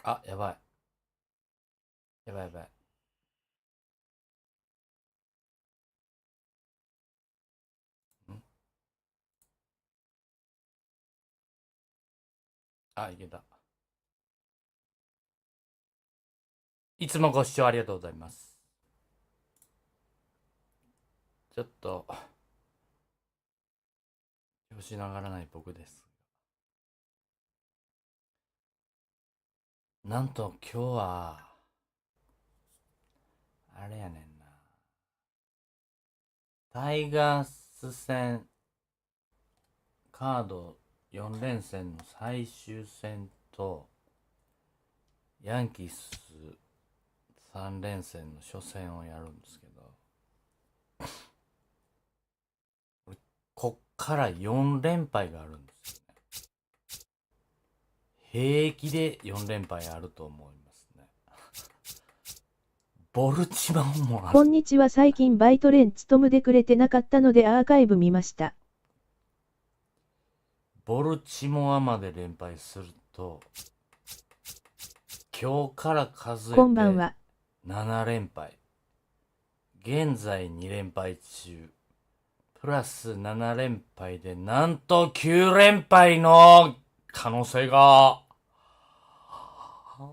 あ、やばい。やばいやばい。あ、いけた。いつもご視聴ありがとうございます。ちょっと、調子の上がらない僕です。なんと今日は、あれやねんな。タイガース戦、カード4連戦の最終戦と、ヤンキース3連戦の初戦をやるんですけど、こっから4連敗があるんですよね。平気で4連敗あると思いますね。ボルチマンもある。こんにちは。最近バイト練務でくれてなかったのでアーカイブ見ました。ボルチモアまで連敗すると、今日から数えてこんばんは。7連敗。現在2連敗中。プラス7連敗で、なんと9連敗の可能性が。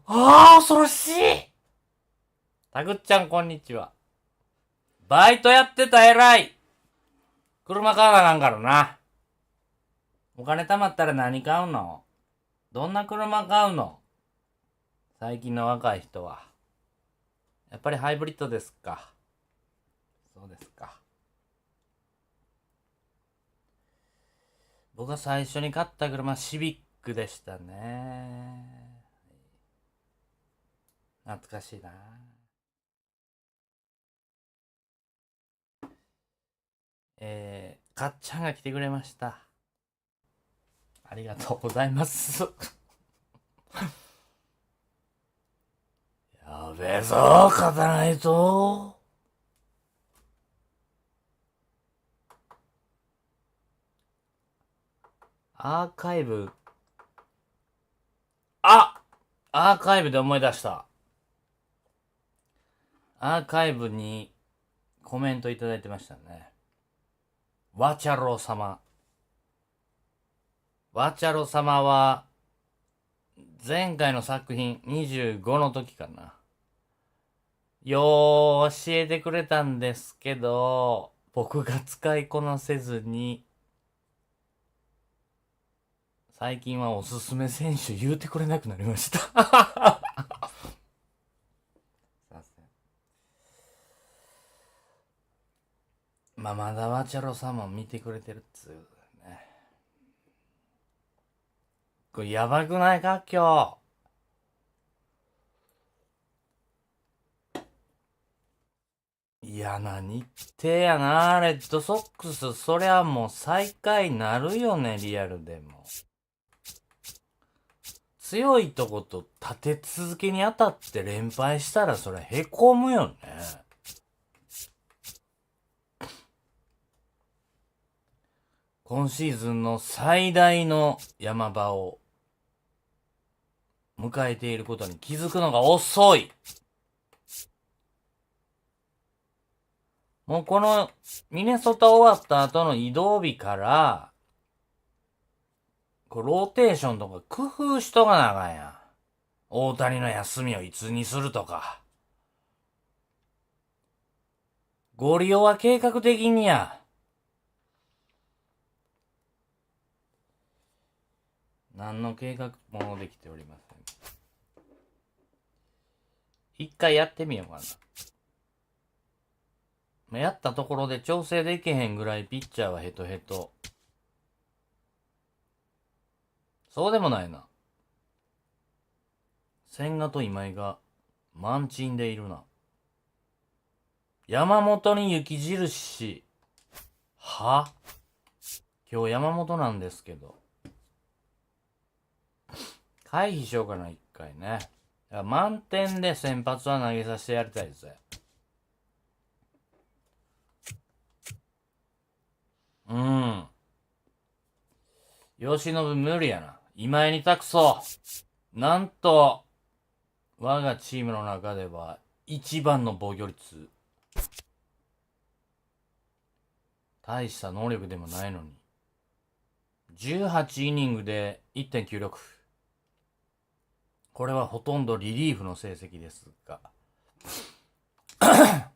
恐ろしい。たぐっちゃんこんにちは。バイトやってた偉い。車買わなあかんからな。お金貯まったら何買うの？どんな車買うの？最近の若い人は。やっぱりハイブリッドですか。そうですか。僕が最初に買った車シビックでしたね。懐かしいな。かっちゃんが来てくれました。ありがとうございます。やべえぞ、勝たないと。アーカイブ、アーカイブで思い出した。アーカイブにコメントいただいてましたね。ワチャロ様。ワチャロ様は、前回の作品25の時かな。よう教えてくれたんですけど、僕が使いこなせずに、最近はおすすめ選手言うてくれなくなりました。まあ、まだワチャロさんも見てくれてるっつうね。これやばくないか今日。嫌な日程やな。レッドソックス、そりゃもう最下位なるよね、リアルでも。強いとこと立て続けに当たって連敗したらそりゃへこむよね。今シーズンの最大の山場を迎えていることに気づくのが遅い。もうこのミネソタ終わった後の移動日から、ローテーションとか工夫しとかなあかんやん。大谷の休みをいつにするとか。ゴリオは計画的にや。何の計画もできておりません。一回やってみようかな。やったところで調整できへんぐらいピッチャーはヘトヘト。そうでもないな。千賀と今井が満賃でいるな。山本に雪印。は？今日山本なんですけど。回避しようかな、一回ね。満点で先発は投げさせてやりたいですね。吉信無理やな。今井に託そう。なんと、我がチームの中では一番の防御率。大した能力でもないのに。18イニングで 1.96。これはほとんどリリーフの成績ですが。今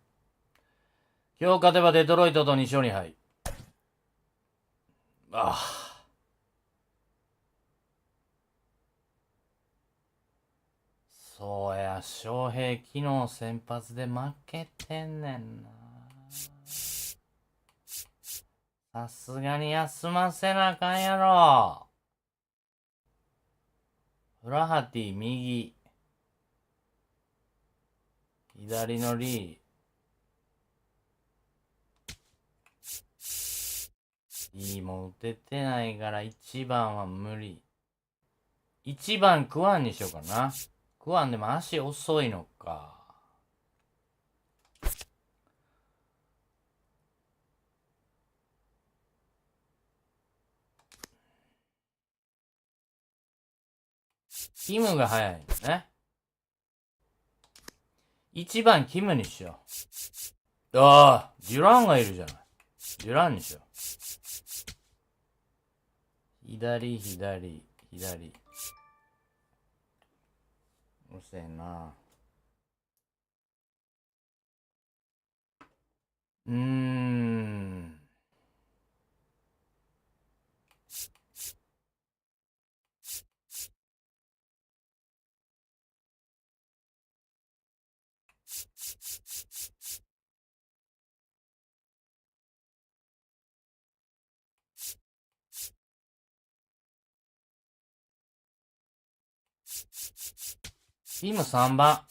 日勝てばデトロイトと2勝2敗。そうや、翔平昨日先発で負けてんねんな。さすがに休ませなあかんやろ。フラハティ右。左のリー。もう打ててないから1番は無理。1番クワンにしようかな。クワンでも足遅いのか。キムが早いんですね。1番キムにしよう。ああ、デュランがいるじゃない。デュランにしよう。左。うるせえな。キム3番。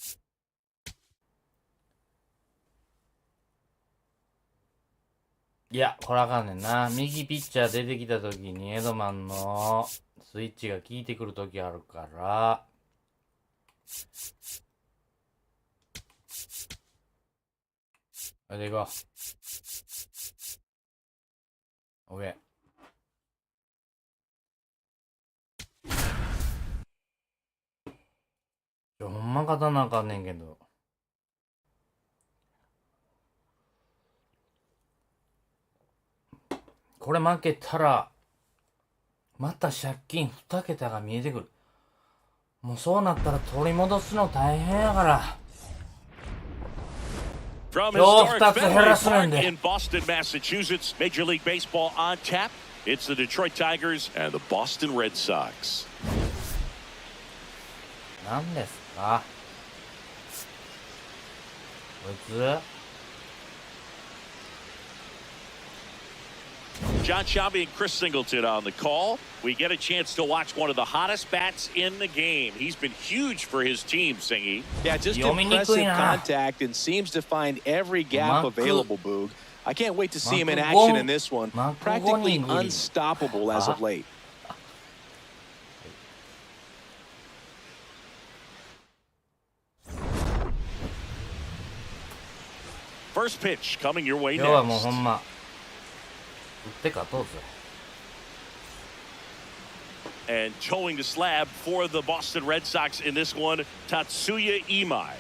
いや、これあかんねんな。右ピッチャー出てきたときにエドマンのスイッチが効いてくるときあるから。これでいこう。オッケー。ほんま勝たなあかんねんけど。これ負けたら、また借金2桁が見えてくる。もうそうなったら取り戻すの大変やから。今日2つ減らすねんで。In Boston, Massachusetts, Major League Baseball on tap. It's the Detroit Tigers and the Boston Red Sox. 何ですかこいつJohn Shelby and Chris Singleton on the call. We get a chance to watch one of the hottest bats in the game. He's been huge for his team, Singy. Yeah, just impressive contact and seems to find every gap available, Boog. I can't wait to see him in action in this one. Practically unstoppable as of late. First pitch coming your way 今日はもう next. ほんま打って勝とうぜ。 And towing the slab for the Boston Red Sox in this one, Tatsuya Imai.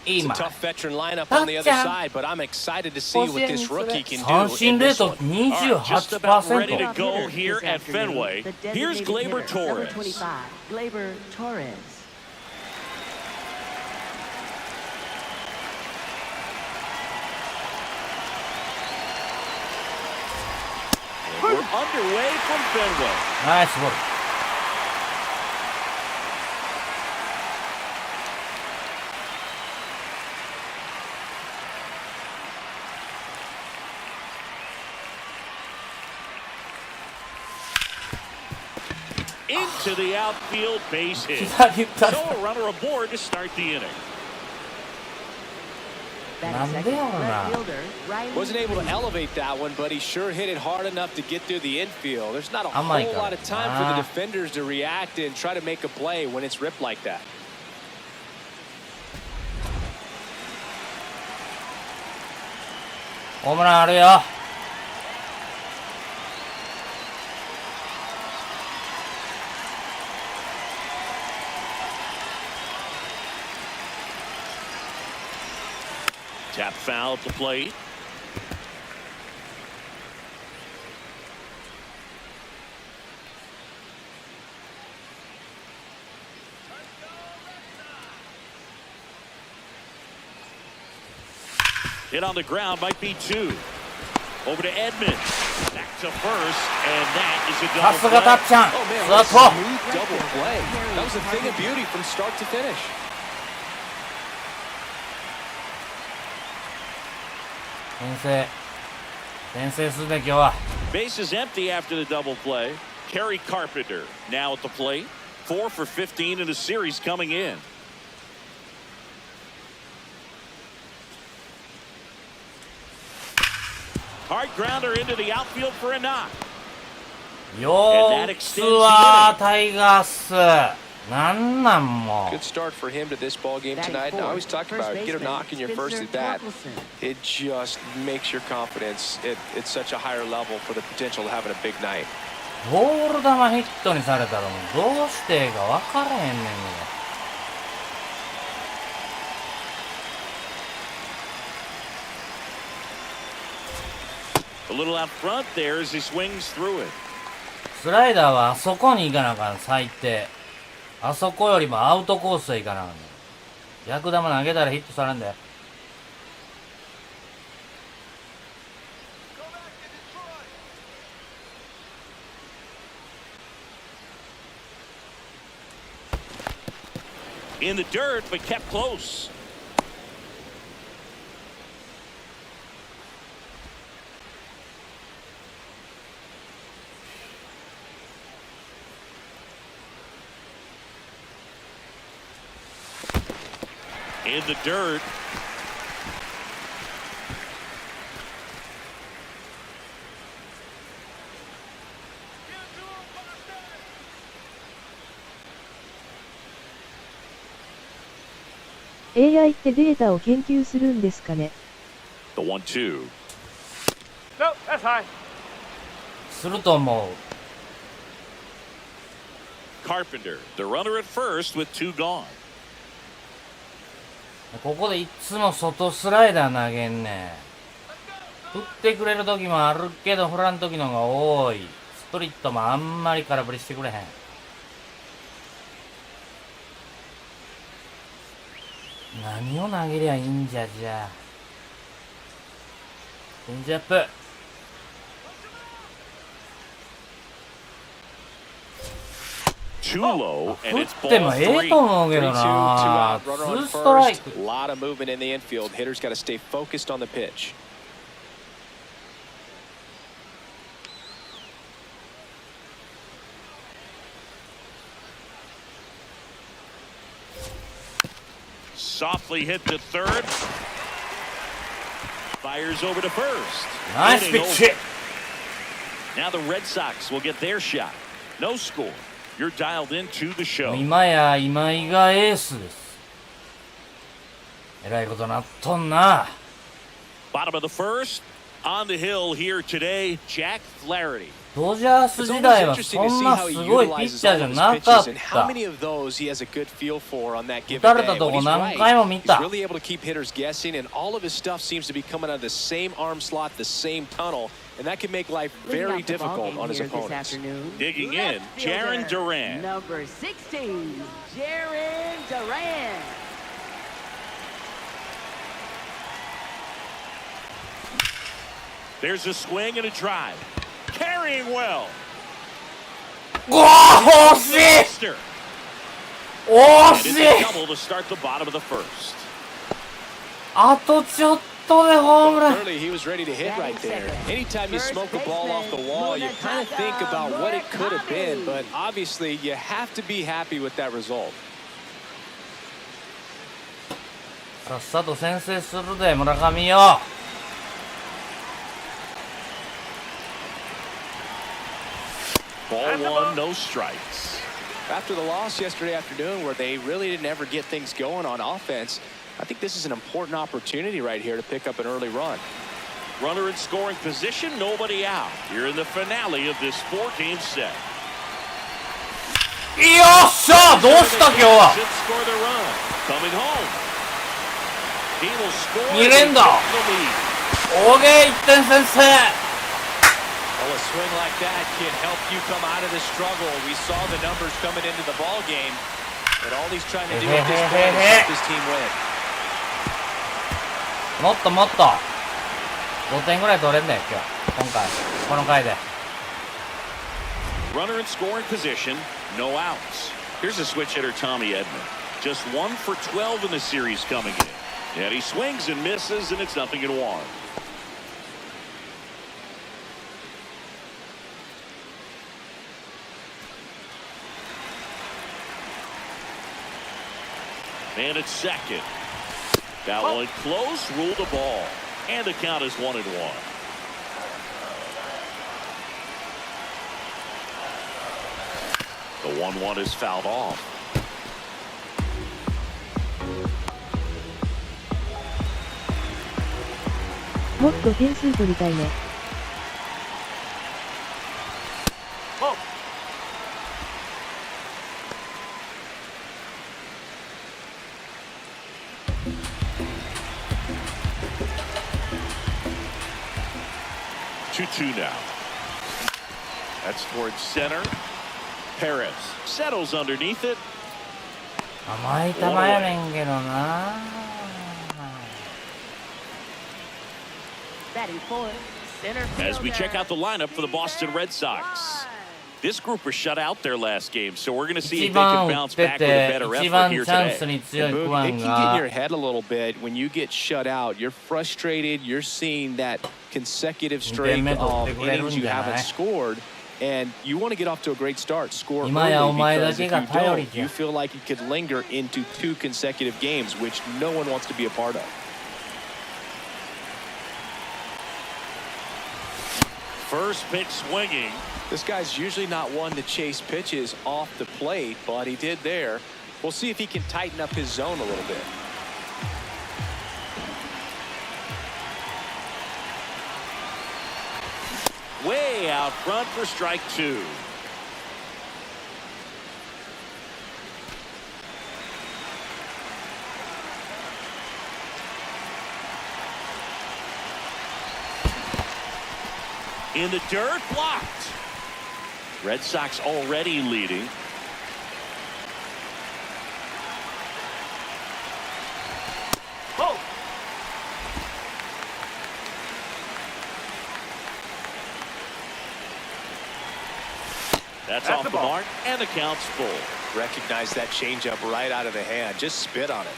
It's a tough veteran lineup on the other side, but I'm excited to see what this rookie can do 三振 in レー this ト one. Just about ready to 28%。 go here at Fenway. Here's Gleyber Torres. Gleyber Torres. We're underway from Fenway. ナイスボール。Into the outfield base hit. 左打った So a runner aboard to start the inning. Batting Nandeo second, na. left fielder, Riley Wasn't able to Reed. elevate that one, but he sure hit it hard enough to get through the infield. There's not a whole my God. lot of time for the defenders to react and try to make a play when it's ripped like that. ホームランあるよ。Tap foul at the plate. Hit on the ground, might be 2. Over to Edmonds. Back to first, and that is a さ double すがた play. っちゃん。 Oh man, スワ what ッ a ト。 smooth double play. That was a thing of beauty from start to finish. 先制するね今日は。 Base is empty after the double play. Kerry Carpenter now at the plate. 4 for 15 in the series coming in. Hard grounder into the outfield for a knock. よーくはタイガース。なんなんも Good start for him to this ball game tonight. And I always talk about get a knock in your first at bat. It just makes your confidence at such a higher level for the potential of having a big night. ボール球ヒットにされたらもうどうしてええか分からへんねんけ A little out front there as he swings through it. ど。スライダーはあそこに行かなあかん最低。あそこよりもアウトコースへ行かなあかんねん。逆球投げたらヒットされんだよ。In the dirt, but kept close. In the dirt. AI ってデータを研究するんですかね。 The 1-2. すると思う。 Carpenter, the runner at first with 2 gone. ここでいつも外スライダー投げんねん。振ってくれる時もあるけど振らん時の方が多い。スプリットもあんまり空振りしてくれへん。何を投げりゃいいんじゃじゃあ。チェンジアップ。Too low, and 振 it's って ball もええと 3. 思うけ 3-2, ど 2 な。 out, ツ runner on ーストライ first. ク。 A lot of movement in the infield. Hitter's got to stay focused on the pitch. Softly hit to third. Fires over to first. ナイスピ Hitting ッチ。 over. Now the Red Sox will get their shot. No score. You're dialed into the show. 今や今井がエースです。えらいことなっとんな。 Bottom of the first. On the hill here today, Jack Flaherty. ドジャース It's 時 always 代は interesting そ to ん see な how す he ごいピッ utilizes チャー all じゃ of his なか pitches っ and how た。 many of those he has a good feel for on that 打 given たれ day. たと When こ he's 何 right, 回も見 he's た。 really able to keep hitters guessing, and all of his stuff seems to be coming out of the same arm slot, the same tunnel, and that can make life very difficult on his opponents. Digging in, Jaron Duran. Number 16, Jaron Duran. There's a swing and a drive. Carrying well. おー惜しい Buster. 惜 And し it's い a double to start the bottom of the first. あとちょっとでホームラン。 Early, he was ready to hit right there. Anytime you smoke a ball off the wall, you kind of think about what it could have been, but obviously you have to be happy with that result. さっさと先制するで村上よ。 Ball 1, no strikes. After the loss yesterday afternoon where they really didn't ever get things going on offense, I think this is an important opportunity right here to pick up an early run. Runner in scoring position, nobody out. You're in the finale of this 4-game set. よっしゃどうした今日は。 Should score the run. Coming home. He will score. 2連打。オーケー1点先制。Well, a swing like that can help you come out of the struggle. We saw the numbers coming into the ball game, but all he's trying to do at this point is help his team win. もっともっと5点ぐらい取れんだよ今回この回で。 Runner in scoring position, no outs. Here's a switch hitter, Tommy Edman. Just 1 for 12 in the series coming in. And he swings and misses, and it's 0-1. And it's second. That one close, rule the ball. And the count is 1-1. The 1-1 is fouled off. もっと点数取りたいね。2-2 now. That's towards center. Perez settles underneath it. 甘い球やねんけどな。 Batting fourth, center fielder. As we check out the lineup for the Boston Red Sox. This group was shut out their last game, so we're going to see if they can bounce back with a better effort here today. Boog, it can get in your head a little bit when you get shut out. You're frustrated. You're seeing that consecutive streak of innings you haven't scored, and you want to get off to a great start. Score early, because if you don't, you feel like you could linger into 2 consecutive games, which no one wants to be a part of. First pitch swinging. This guy's usually not one to chase pitches off the plate, but he did there. We'll see if he can tighten up his zone a little bit. Way out front for strike 2. In the dirt, blocked. Red Sox already leading. Oh. That's off the mark, and the count's full. Recognize that changeup right out of the hand. Just spit on it.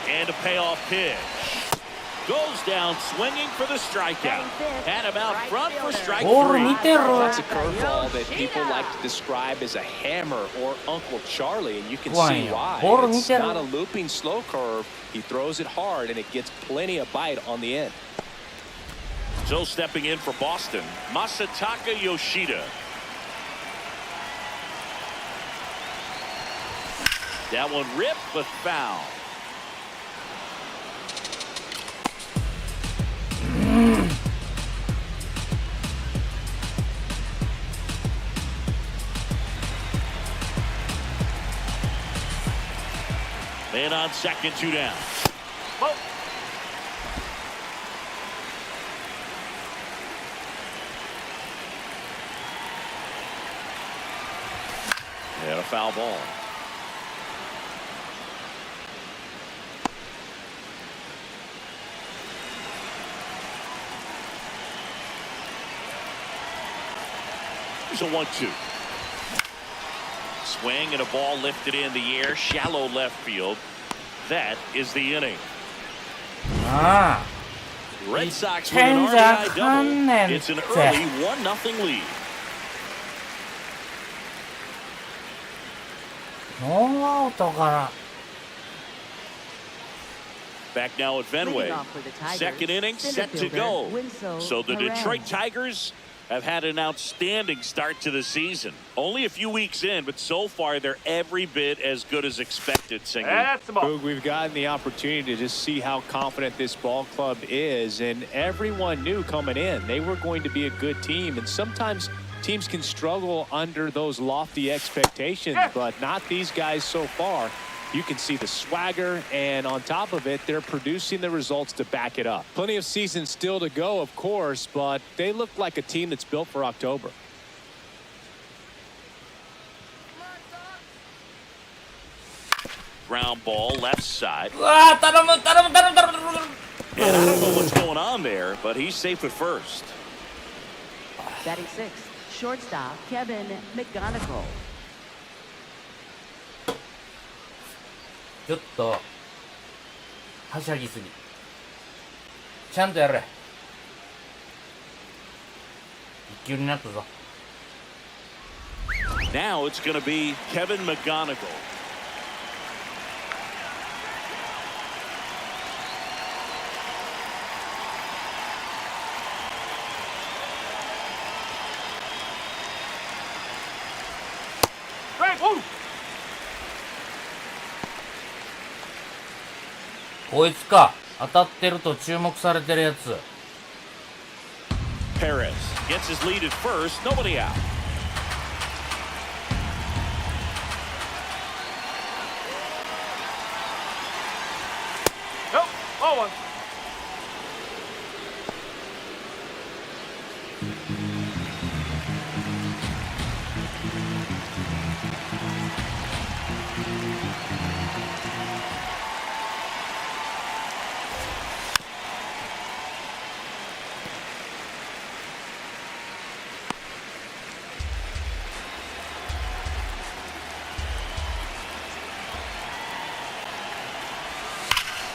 And a payoff pitch. Goes down swinging for the strikeout. And him out front for strike 3. That's a curveball that people like to describe as a hammer or Uncle Charlie, and you can see why. It's not a looping slow curve. He throws it hard, and it gets plenty of bite on the end. So stepping in for Boston, Masataka Yoshida. That one ripped, but foul. Man on second, 2 down. Oh. And a foul ball. Here's a 1-2. Swing and a ball lifted in the air, shallow left field. That is the inning. Red Sox with an RBI double. It's an early 1-0 lead. Back now at Fenway. Second inning set to go. So the Detroit Tigers have had an outstanding start to the season. Only a few weeks in, but so far they're every bit as good as expected, Singer. Boog, we've gotten the opportunity to just see how confident this ball club is, and everyone knew coming in they were going to be a good team, and sometimes Teams can struggle under those lofty expectations, but not these guys so far. You can see the swagger, and on top of it, they're producing the results to back it up. Plenty of season still to go, of course, but they look like a team that's built for October. Ground ball left side. うわー、頼む頼む頼む頼む頼む。 And I don't know what's going on there, but he's safe at first. Batting sixth, shortstop Kevin McGonigal. ちょっとはしゃぎすぎ。ちゃんとやれ。一球になったぞ。 Now it's going to be Kevin McGonigal. Right, whoa! こいつか。当たってると注目されてるやつ。 Perez gets his lead at first. Nobody out. Nope, ball one.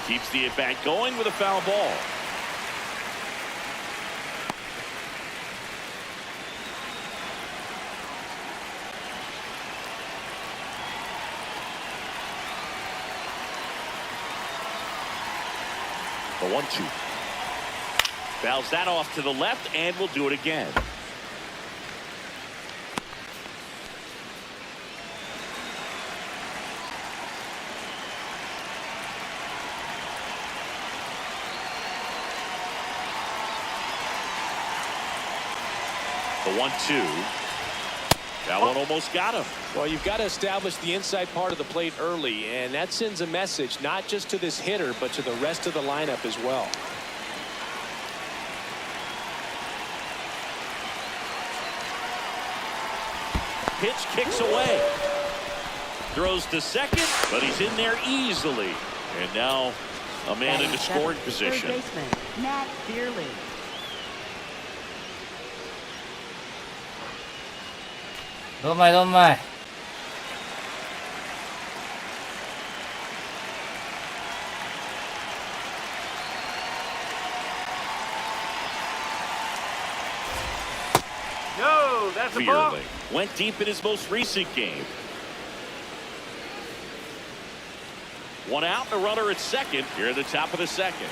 Keeps the at-bat going with a foul ball. The 1-2. Fouls that off to the left and will do it again. The 1-2. That one almost got him. Well, you've got to establish the inside part of the plate early, and that sends a message not just to this hitter, but to the rest of the lineup as well. Pitch kicks away. Throws to second, but he's in there easily. And now a man in the scoring position. Third baseman Matt Beerley. どんまいどんまい。No, that's a ball. Beerley went deep in his most recent game. One out, a runner at second here at the top of the second.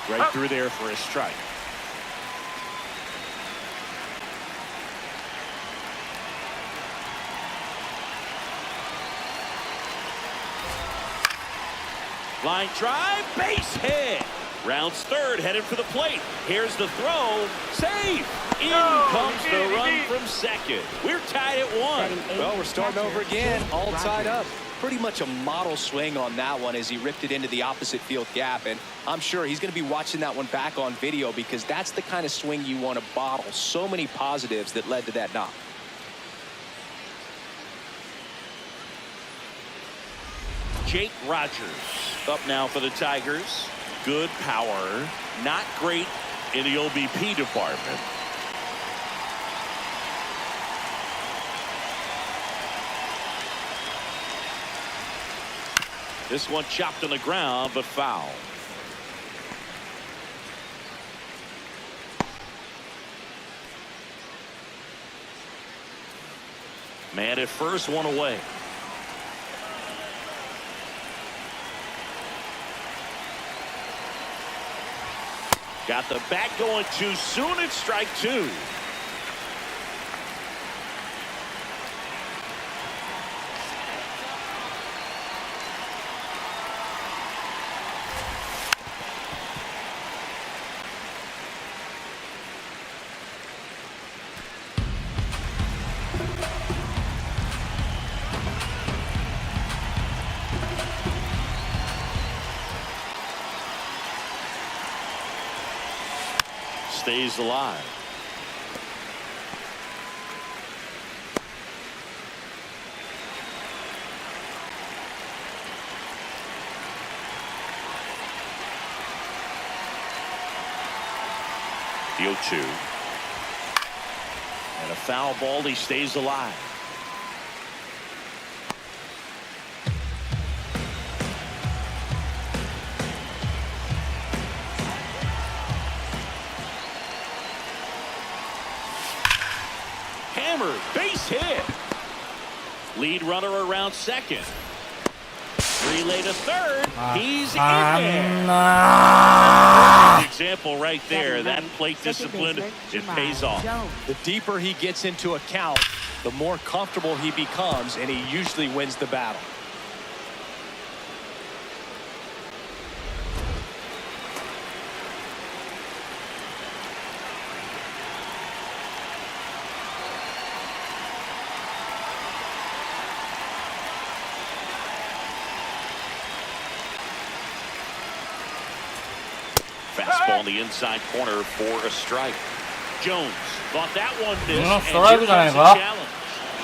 Right through there for a strike. Line drive, base hit. Rounds third, headed for the plate. Here's the throw, save. In comes the run from second. We're tied at 1. Well, we're starting over again, all tied up. Pretty much a model swing on that one as he ripped it into the opposite field gap, and I'm sure he's going to be watching that one back on video because that's the kind of swing you want to bottle. So many positives that led to that knock. Jake Rogers up now for the Tigers. Good power, not great in the OBP department. This one chopped on the ground, but foul. Man at first, one away. Got the bat going too soon. It's strike 2. stays alive. The 0-2. And a foul ball. He stays alive. Hammered, base hit. Lead runner around second. Relay to third. He's in there. Example right there. That plate discipline, it pays off. The deeper he gets into a count, the more comfortable he becomes, and he usually wins the battle. Fastball in the inside corner for a strike. Jones thought that one missed. No, And strike here guy, comes the huh? challenge.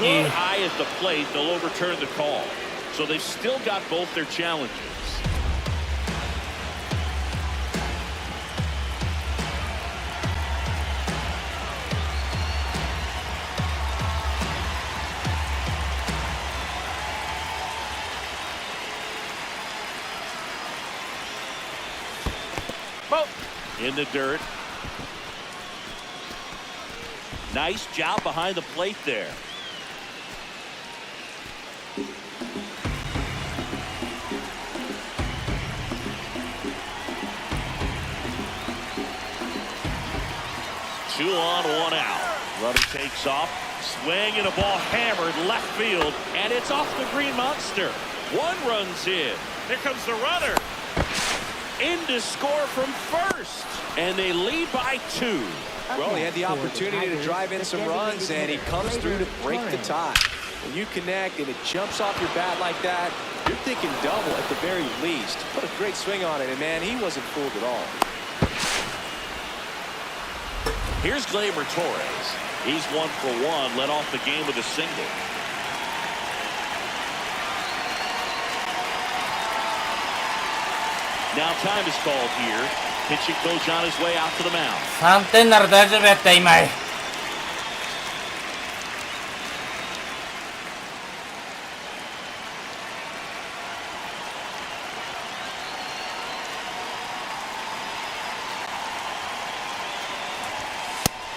Good eye at the plate. They'll overturn the call. So they've still got both their challenges. In the dirt. Nice job behind the plate there. Two on, one out. Runner takes off. Swing and a ball hammered left field. And it's off the Green Monster. One run's in. Here comes the runner. In to score from first. And they lead by 2. Well, he had the opportunity to drive in some runs, and he comes through to break the tie. When you connect and it jumps off your bat like that, you're thinking double at the very least. Put a great swing on it, and man, he wasn't fooled at all. Here's Gleyber Torres. He's 1 for 1, led off the game with a single. Now time is called here. Pitching coach on his way out to the mound. 3点なら大丈夫やった今井。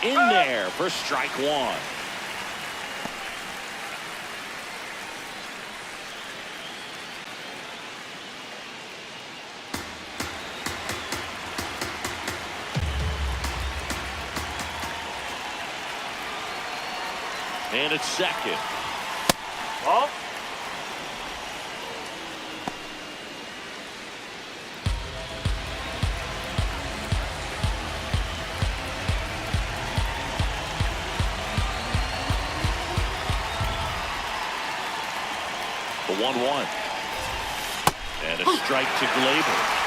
In there for strike 1. And it's second. Ball. The 1-1. And a strike to Gleyber.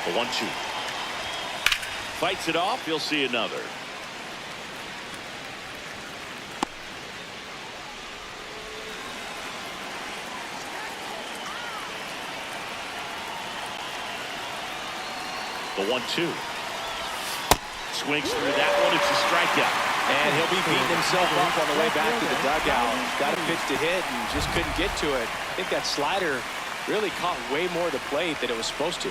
The 1-2. Fights it off. You'll see another. The 1-2. Swings through that one. It's a strikeout. And he'll be beating himself up on the way back to the dugout. Got a pitch to hit and just couldn't get to it. I think that slider really caught way more of the plate than it was supposed to.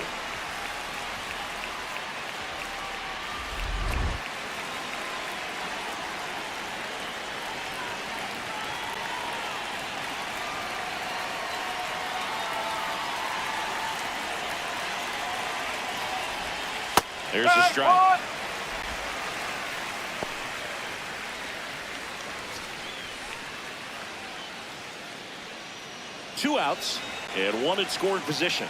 There's a strike. Two outs and one in scoring position.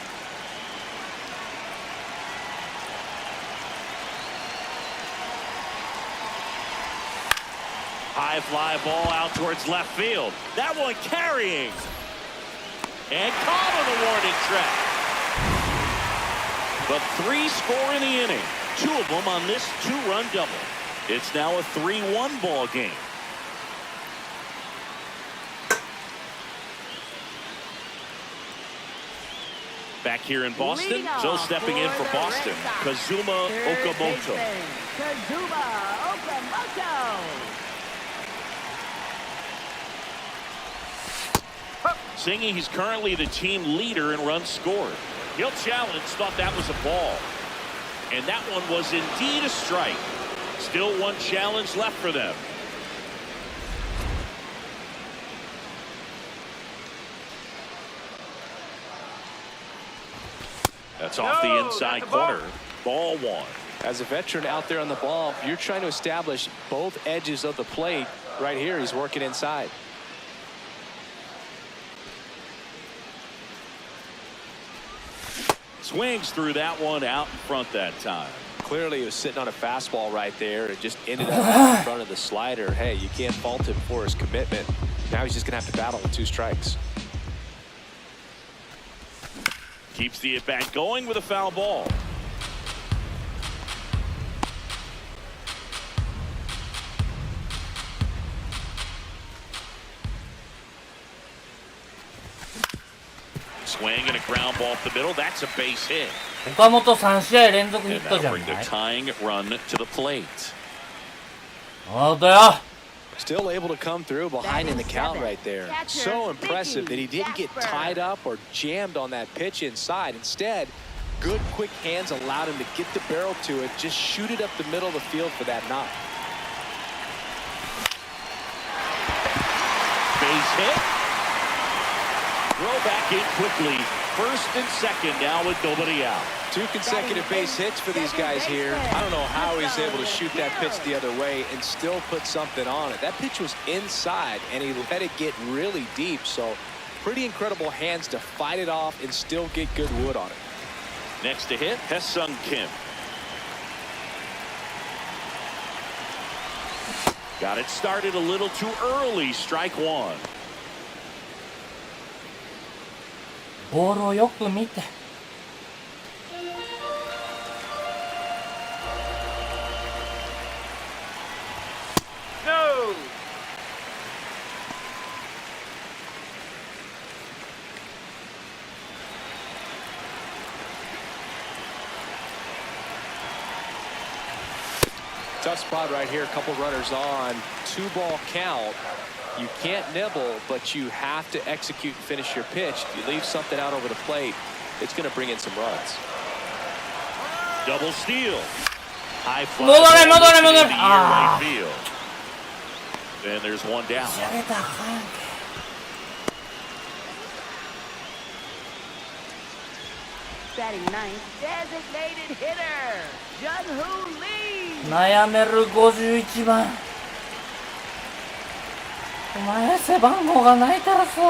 High fly ball out towards left field. That one carrying. And caught on the warning track. But 3 score in the inning. 2 of them on this 2-run double. It's now a 3-1 ball game. Back here in Boston, so stepping in for Boston, Kazuma Okamoto. Kazuma Okamoto. Singing, he's currently the team leader in runs scored. He'll challenge, thought that was a ball. And that one was indeed a strike. Still 1 challenge left for them. That's off the inside corner. Ball 1. As a veteran out there on the ball, you're trying to establish both edges of the plate. Right here, he's working inside. Swings through that one out in front that time. Clearly, he was sitting on a fastball right there. It just ended up out in front of the slider. Hey, you can't fault him for his commitment. Now he's just going to have to battle with 2 strikes. Keeps the at-bat going with a foul ball. Swing and a ground ball up the middle. That's a base hit. 岡本3試合連続ヒ And ットじ that'll ゃ bring the ない？ tying run to the plate. 本当よ。 Still able to come through behind in the count right there. So impressive that he didn't get tied up or jammed on that pitch inside. Instead, good quick hands allowed him to get the barrel to it, just shoot it up the middle of the field for that knock. Base hit. Throw back in quickly. First and second now with nobody out. 2 consecutive base hits for these guys here. I don't know how he's able to shoot that pitch the other way and still put something on it. That pitch was inside, and he let it get really deep. So pretty incredible hands to fight it off and still get good wood on it. Next to hit, Haesung Kim. Got it started a little too early. Strike 1. ボールをよく見て。No! Tough spot right here. A couple runners on. 2-ball count. You can't nibble, but you have to execute and finish your pitch. If you leave something out over the plate, it's going to bring in some runs. Double steal. High fly. 戻れ戻れ戻れ。 Right field. And there's 1 down. やれたらあかんやんけ。 Batting 9th, designated hitter, Jung-Hoo Lee. 悩める51番。お前背番号がないからさ。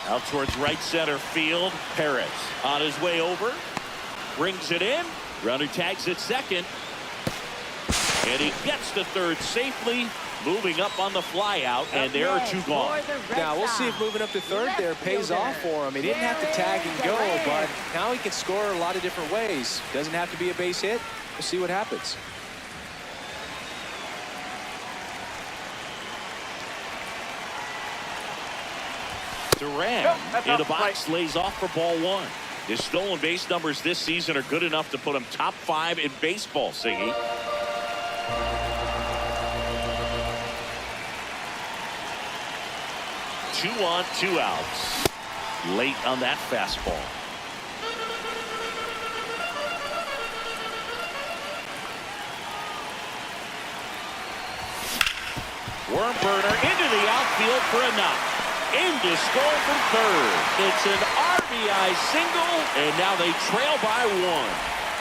Out towards right center field. Perez on his way over. Brings it in. Runner tags at second. And he gets to third safely. Moving up on the fly out. And there are 2 gone. Now, we'll see if moving up to third there pays off for him. He didn't have to tag and go, but now he can score a lot of different ways. Doesn't have to be a base hit. We'll see what happens. Duran in the box, lays off for ball 1. His stolen base numbers this season are good enough to put him top 5 in baseball, Siggy. Two on, 2 outs. Late on that fastball. Worm burner into the outfield for a knock. In to score from third. It's an RBI single, and now they trail by 1.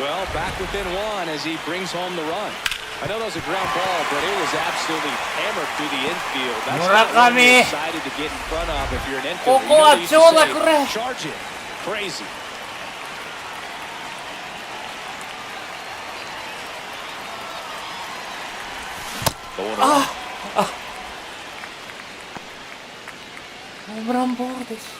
Well, back within 1 as he brings home the run. I know that was a ground ball, but it was absolutely hammered through the infield. That's 村 not what 上 you're excited to get in front of if you're an infielder. ここは長打くれ。 Charge it. Crazy. Going on. ホームランボールです。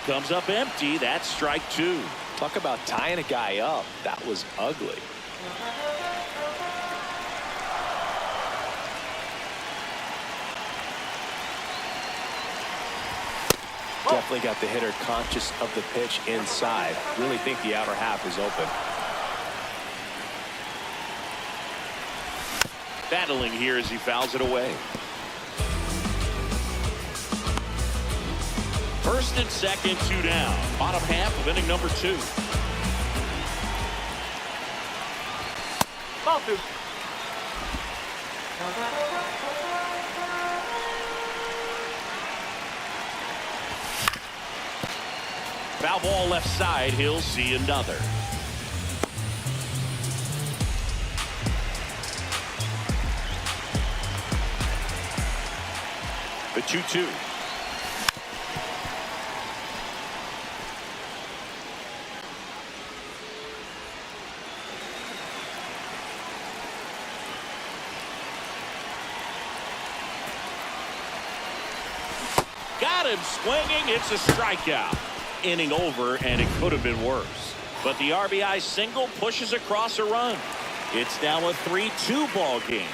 Comes up empty. That's strike two. Talk about tying a guy up. That was ugly. Definitely got the hitter conscious of the pitch inside. Really think the outer half is open. Battling here as he fouls it away. First and second, two down. Bottom half of inning number two. Ball two. Foul ball left side. He'll see another. The 2-2. Got him swinging. It's a strikeout. Inning over, and it could have been worse. But the RBI single pushes across a run. It's now a 3-2 ball game.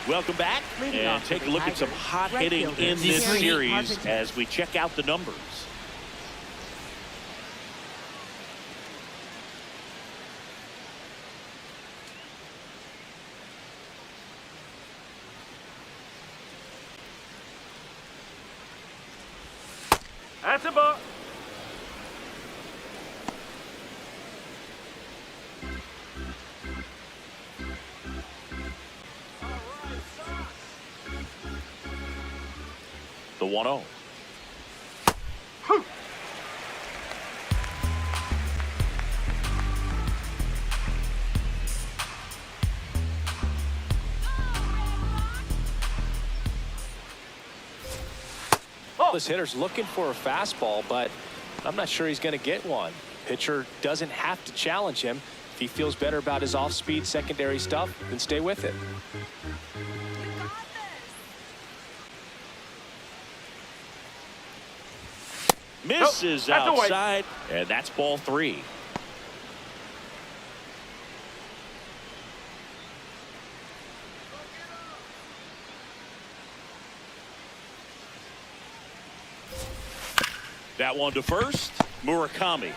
Welcome back, and take a look at some hot hitting in this series as we check out the numbers. That's a ball. The 1-0. This hitter's looking for a fastball, but I'm not sure he's going to get one. Pitcher doesn't have to challenge him. If he feels better about his off-speed secondary stuff, then stay with it. Misses outside, and that's ball three. That one to first, Murakami.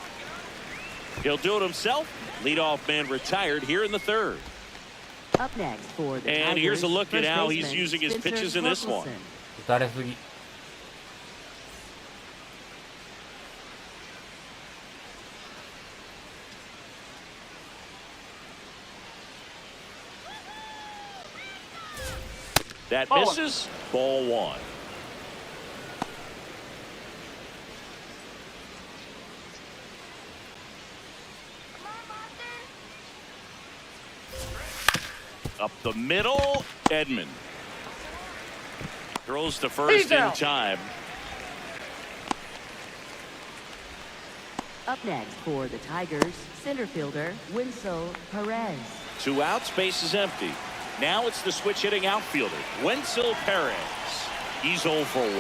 He'll do it himself. Leadoff man retired here in the third. Up next for the And here's a look at Tigers, how first he's baseman, using his Spencer pitches in this one. Torkelson. 打たれすぎ。That misses, ball one. Up the middle, Edmund. Throws to first in time. Up next for the Tigers, center fielder Winslow Perez. 2 outs, base is empty. Now it's the switch hitting outfielder, Wenzel Perez. He's 0 for 1.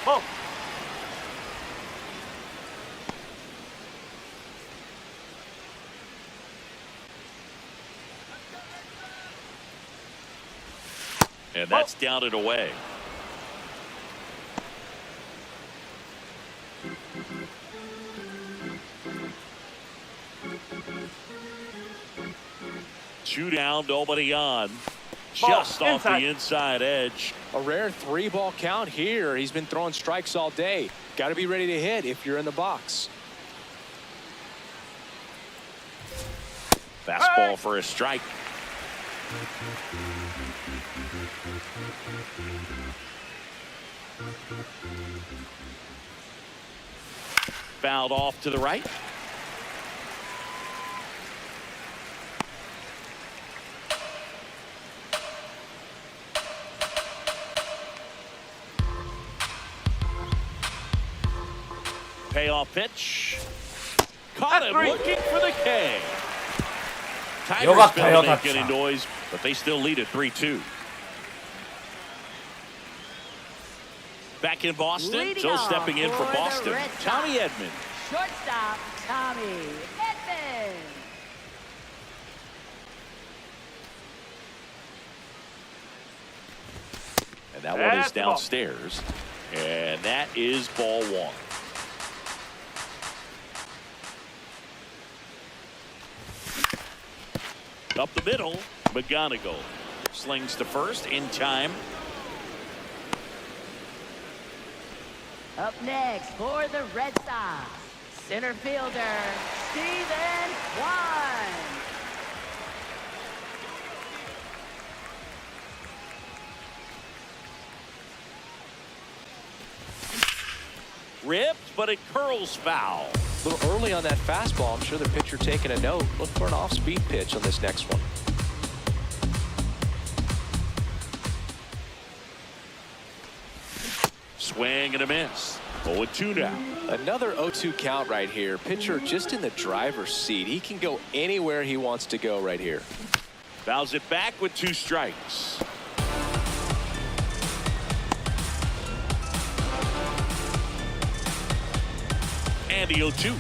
Ball. And that's down and away. Two down, nobody on. Just off the inside edge. A rare 3-ball count here. He's been throwing strikes all day. Got to be ready to hit if you're in the box. Fastball for a strike. Fouled off to the right. Payoff pitch. Caught him looking for the K. Tigers don't make any noise, but they still lead at 3-2. Back in Boston, so stepping in for Boston, Tommy Edman. Shortstop, Tommy Edman. And that one is downstairs. And that is ball one. Up the middle, McGonigal slings to first in time. Up next for the Red Sox, center fielder, Steven Kwan. Ripped, but it curls foul. A little early on that fastball. I'm sure the pitcher taking a note. Look for an off-speed pitch on this next one. Swing and a miss. 0-2 now. Another 0-2 count right here. Pitcher just in the driver's seat. He can go anywhere he wants to go right here. Fouls it back with 2 strikes. And the 0-2.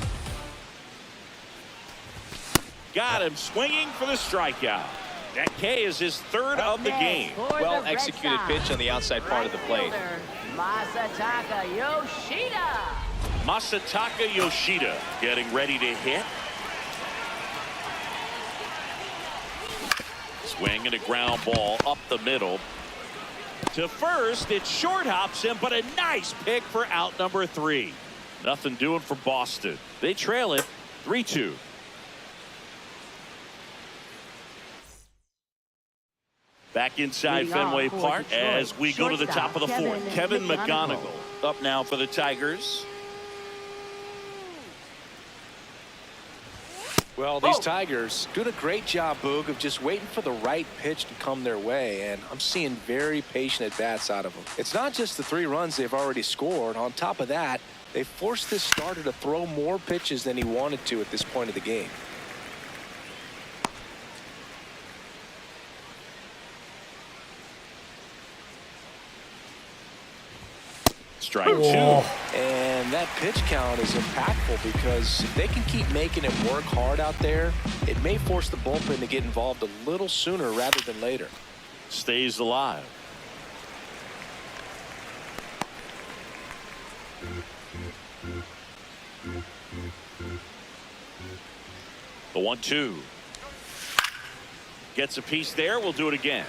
Got him swinging for the strikeout. That K is his third of the game. Well executed pitch on the outside part of the plate. Masataka Yoshida. Masataka Yoshida getting ready to hit. Swing and a ground ball up the middle. To first, it short hops him, but a nice pick for out number 3. Nothing doing for Boston. They trail it 3-2. Back inside Fenway Park as we go to the top of the 4th. Kevin McGonigal up now for the Tigers. Well, these Tigers doing a great job, Boog, of just waiting for the right pitch to come their way, and I'm seeing very patient at-bats out of them. It's not just the 3 runs they've already scored. On top of that, they forced this starter to throw more pitches than he wanted to at this point of the game. Strike 2. And that pitch count is impactful because if they can keep making him work hard out there, it may force the bullpen to get involved a little sooner rather than later. Stays alive. The 1-2. Gets a piece there. We'll do it again.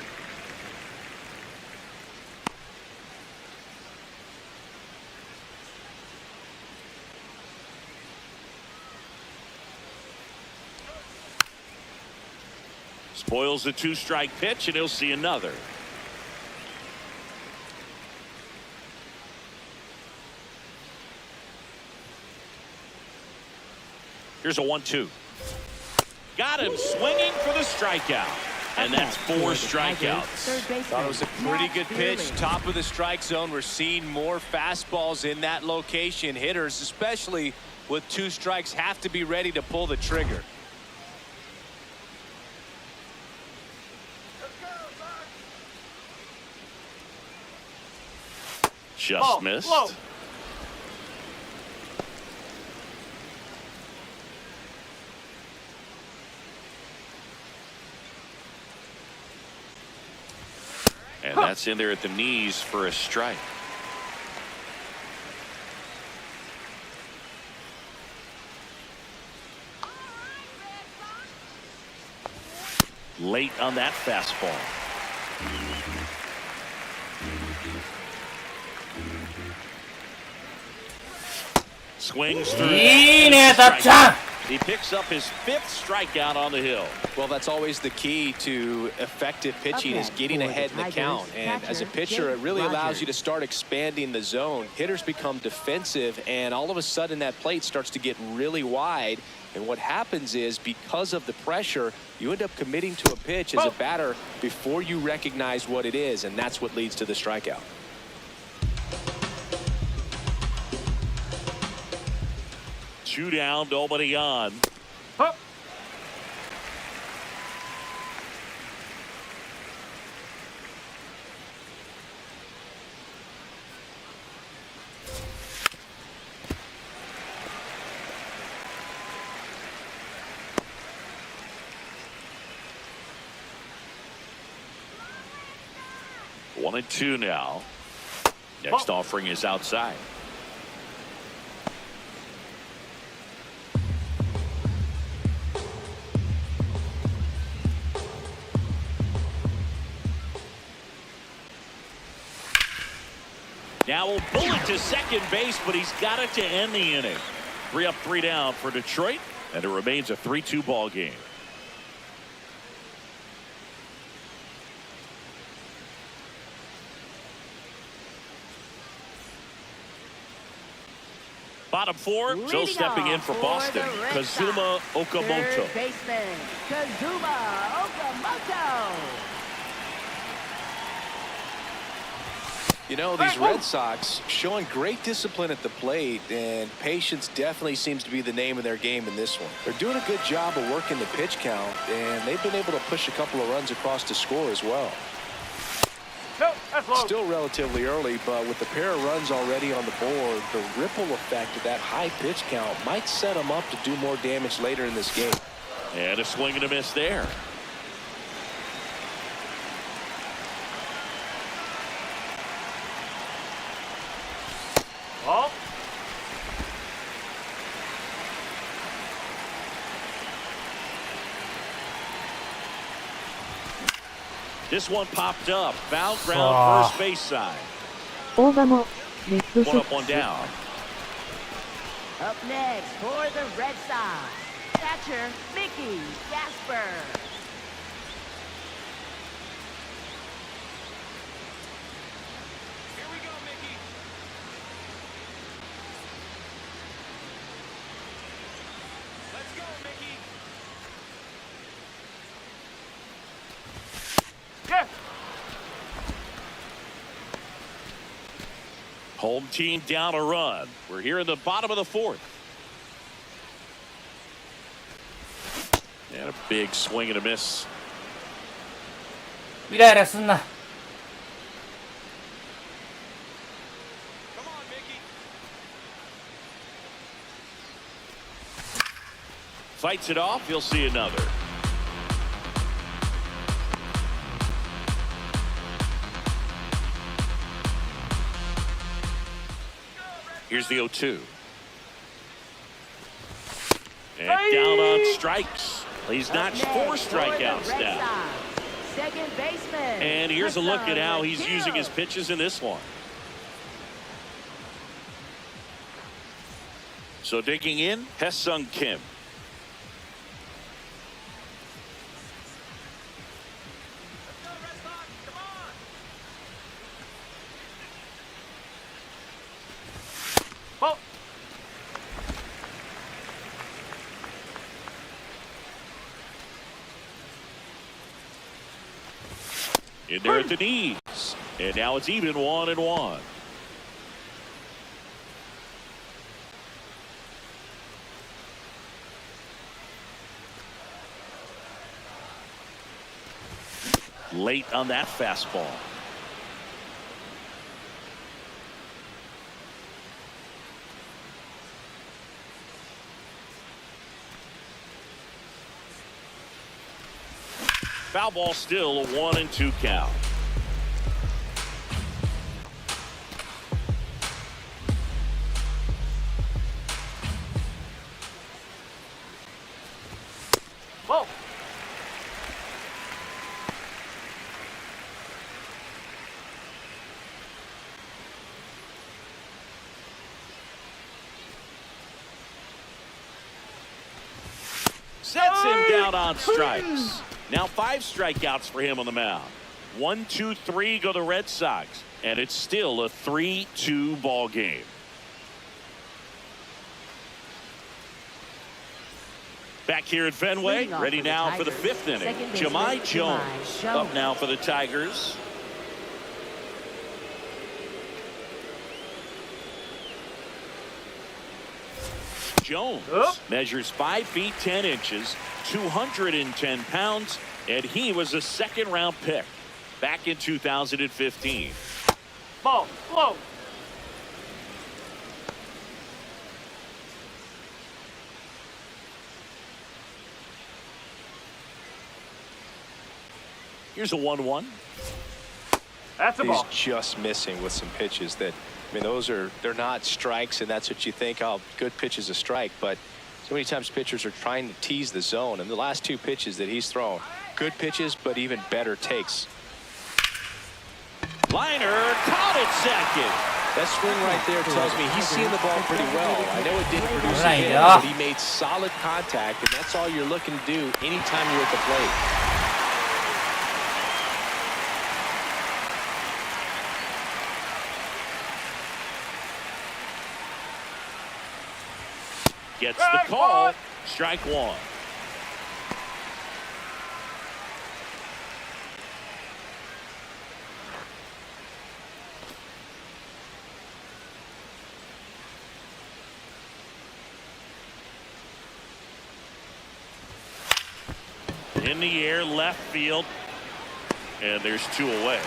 Spoils the 2-strike pitch, and he'll see another. Here's a 1-2. Got him swinging for the strikeout. And that's 4 strikeouts. Thought it was a pretty good pitch. Top of the strike zone. We're seeing more fastballs in that location. Hitters, especially with 2 strikes, have to be ready to pull the trigger. Just missed. And that's in there at the knees for a strike. Late on that fastball. Swings through. いいね、たっちゃん。He picks up his 5th strikeout on the hill. Well, that's always the key to effective pitching is getting ahead in the count. And as a pitcher, it really allows you to start expanding the zone. Hitters become defensive, and all of a sudden that plate starts to get really wide. And what happens is, because of the pressure, you end up committing to a pitch as a batter before you recognize what it is, and that's what leads to the strikeout. Two down, nobody on. Huh. One and two now. Next offering is outside. Now a bullet to second base, but he's got it to end the inning. 3 up, 3 down for Detroit, and it remains a 3-2 ball game. Bottom 4, so stepping in for Boston, Kazuma Okamoto. Third baseman, Kazuma Okamoto. You know, these Red Sox showing great discipline at the plate, and patience definitely seems to be the name of their game in this one. They're doing a good job of working the pitch count, and they've been able to push a couple of runs across to score as well. No, that's low. Still relatively early, but with the pair of runs already on the board, the ripple effect of that high pitch count might set them up to do more damage later in this game. And a swing and a miss there. Ball. This one popped up. Foul ground first base side. 大場もレッドソ One ッ up, ク one ス down. Up next for the Red Sox, catcher Mickey Gasper. Here we go, Mickey. Let's go, Mickey. Yeah. Home team down a run. We're here in the bottom of the 4th. And a big swing and a miss. イライラすんな。 Come on, Mickey. Fights it off. You'll see another. Here's the 0-2. And down on strikes. He's notched 4 strikeouts down. Second baseman. And here's a look at how he's Mateo. using his pitches in this one. So digging in, Haesung Kim. Ball. In there at the knees. And now it's even 1-1. Late on that fastball. Foul ball, still a 1-2 count. Ball. him down on strikes. Now 5 strikeouts for him on the mound. 1, 2, 3 go the Red Sox, and it's still a 3-2 ball game. Back here at Fenway, ready now for the 5th inning. Jahmai Jones up now for the Tigers. Jones measures 5 feet 10 inches, 210 pounds, and he was a second-round pick back in 2015. Ball, low. Here's a 1-1. That's a He's ball. just missing with some pitches that, I mean, they're not strikes, and that's what you think, oh, good pitch is a strike, but so many times pitchers are trying to tease the zone, and the last 2 pitches that he's thrown, good pitches, but even better takes. Liner caught it second. That swing right there tells me he's seeing the ball pretty well. I know it didn't produce a Right, hit, yeah. but he made solid contact, and that's all you're looking to do anytime you're at the plate. Gets the call. Strike 1. In the air, left field, and there's 2 away.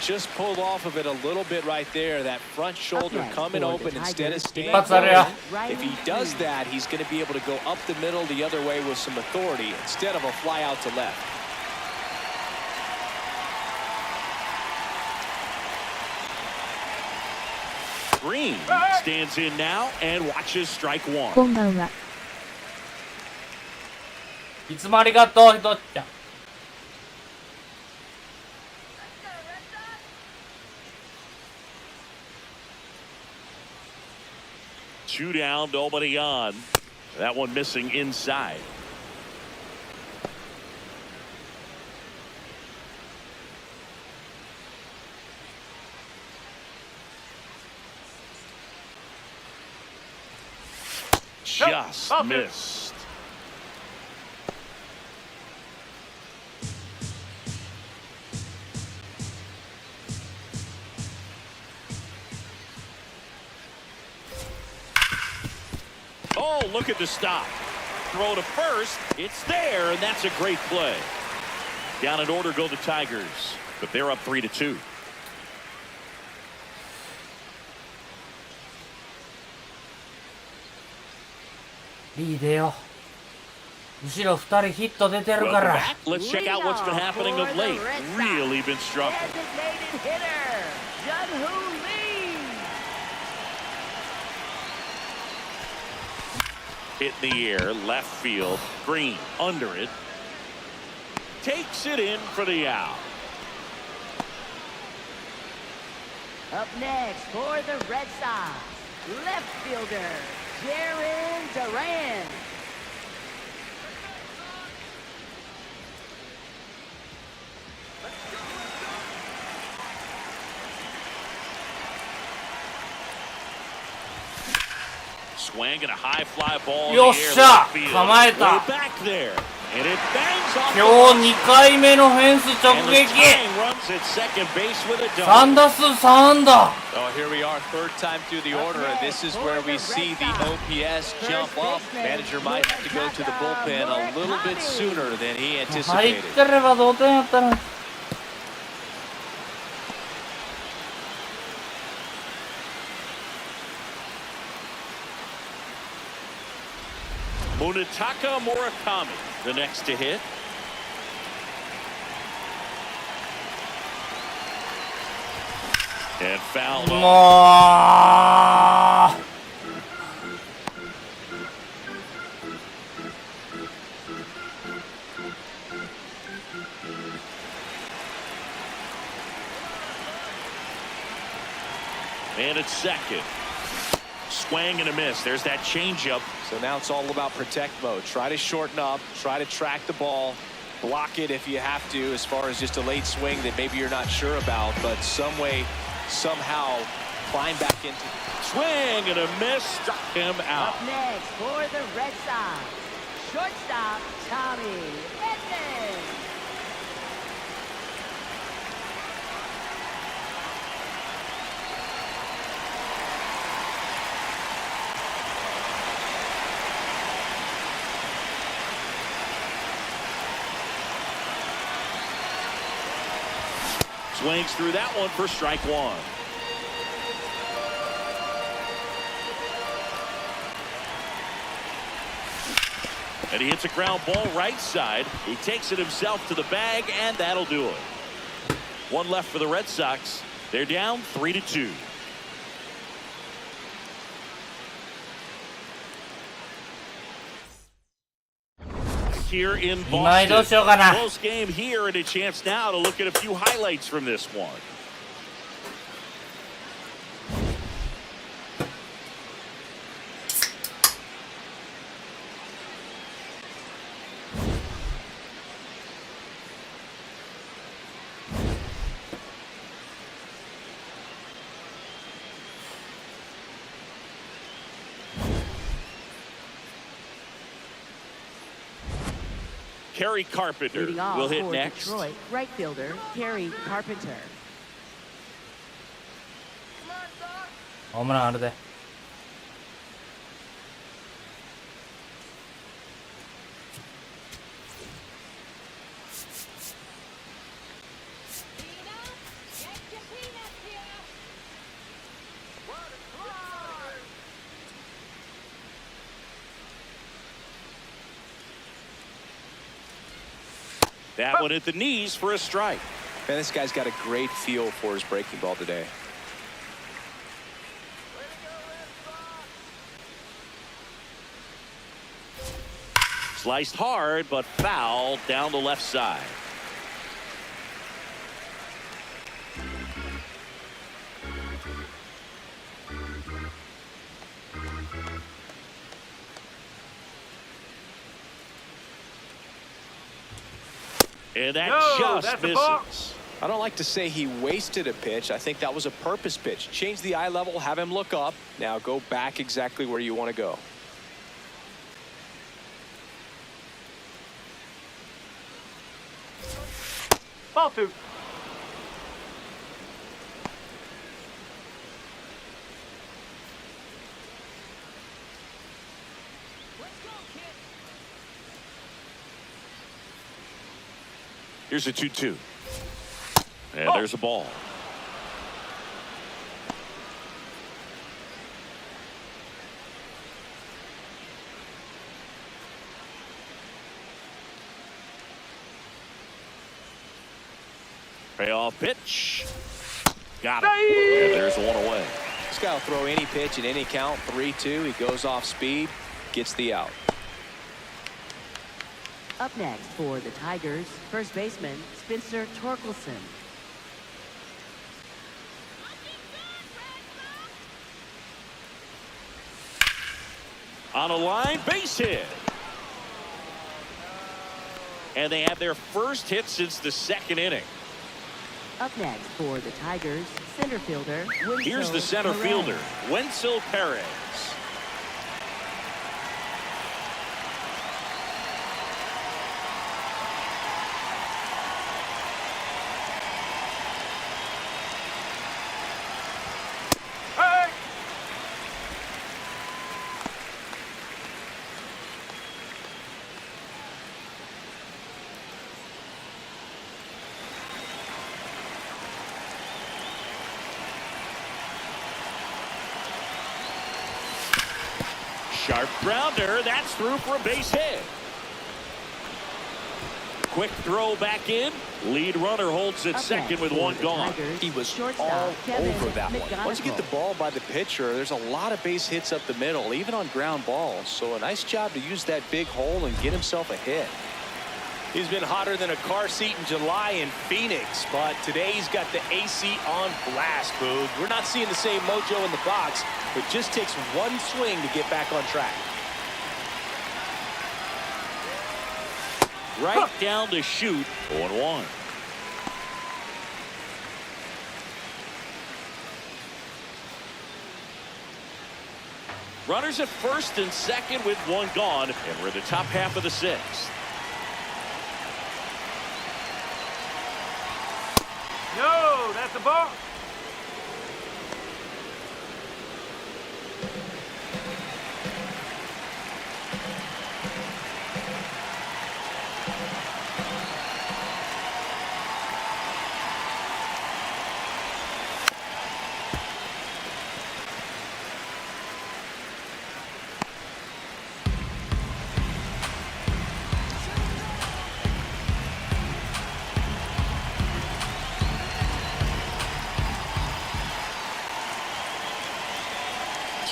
Just pulled off of it a little bit right there. That front shoulder coming open instead of staying That's area. down. If he does that, he's going to be able to go up the middle the other way with some authority instead of a fly out to left. Green stands in now and watches strike 1. こんばんは。いつもありがとう、ひとっちゃん。2 down, nobody on. That one missing inside. Just missed. Oh, look at the stop. Throw to first. It's there, and that's a great play. Down in order go the Tigers, but they're up 3-2. リーでよ。後ろ2人ヒット出てるか Welcome ら。 back. Let's check out what's been happening of late. Really been struggling. Designated hitter, Jun-Hoo Lee. Hit in the air, left field. Green under it. Takes it in for the out. Up next for the Red Sox, left fielder, Jarren Duran. Swing and a high fly ball in the よっ air しゃ left field. 構えた Way back there. And it bangs off 今日2回目のフェンス直 and the 撃。 tying runs at second base with a double. 3打数3安打。 Oh, here we are, third time through the order, and this is where we see the OPS jump up. Manager might have to go to the bullpen a little bit sooner than he 入 anticipated. ってれば同点やったのに。Munetaka Murakami, the next to hit. And fouled も off. う。And it's second. Swing and a miss. There's that changeup. So now it's all about protect mode. Try to shorten up, try to track the ball, block it if you have to, as far as just a late swing that maybe you're not sure about, but some way, somehow climb back into. Swing and a miss. Struck him out. Up next for the Red Sox, shortstop Tommy Edman. Swings through that one for strike one. And he hits a ground ball right side. He takes it himself to the bag, and that'll do it. One left for the Red Sox. They're down 3-2. Here in Boston. Close game here, and a chance now to look at a few highlights from this one. Kerry Carpenter will hit next. Detroit right fielder Kerry Carpenter. ホームランあるで。That one at the knees for a strike. Man, this guy's got a great feel for his breaking ball today. Sliced hard, but foul down the left side. And that just misses. I don't like to say he wasted a pitch. I think that was a purpose pitch. Change the eye level, have him look up. Now go back exactly where you want to go. Ball two. Here's a 2-2. And there's a ball. Payoff pitch. Got it. And there's one away. This guy will throw any pitch in any count. 3-2. He goes off speed, gets the out. Up next for the Tigers, first baseman Spencer Torkelson. On a line, base hit. And they have their first hit since the second inning. Up next for the Tigers, center fielder Wenzel Here's the center Perez. fielder, Wenzel Perez. Sharp grounder, that's through for a base hit. Quick throw back in. Lead runner holds at second with one gone. He was all over that one. Once you get the ball by the pitcher, there's a lot of base hits up the middle, even on ground balls. So a nice job to use that big hole and get himself a hit. He's been hotter than a car seat in July in Phoenix, but today he's got the AC on blast, Boog. We're not seeing the same mojo in the box. It just takes one swing to get back on track. Right down to shoot. 0-1. Runners at first and second with one gone, and we're in the top half of the sixth. No, that's a ball.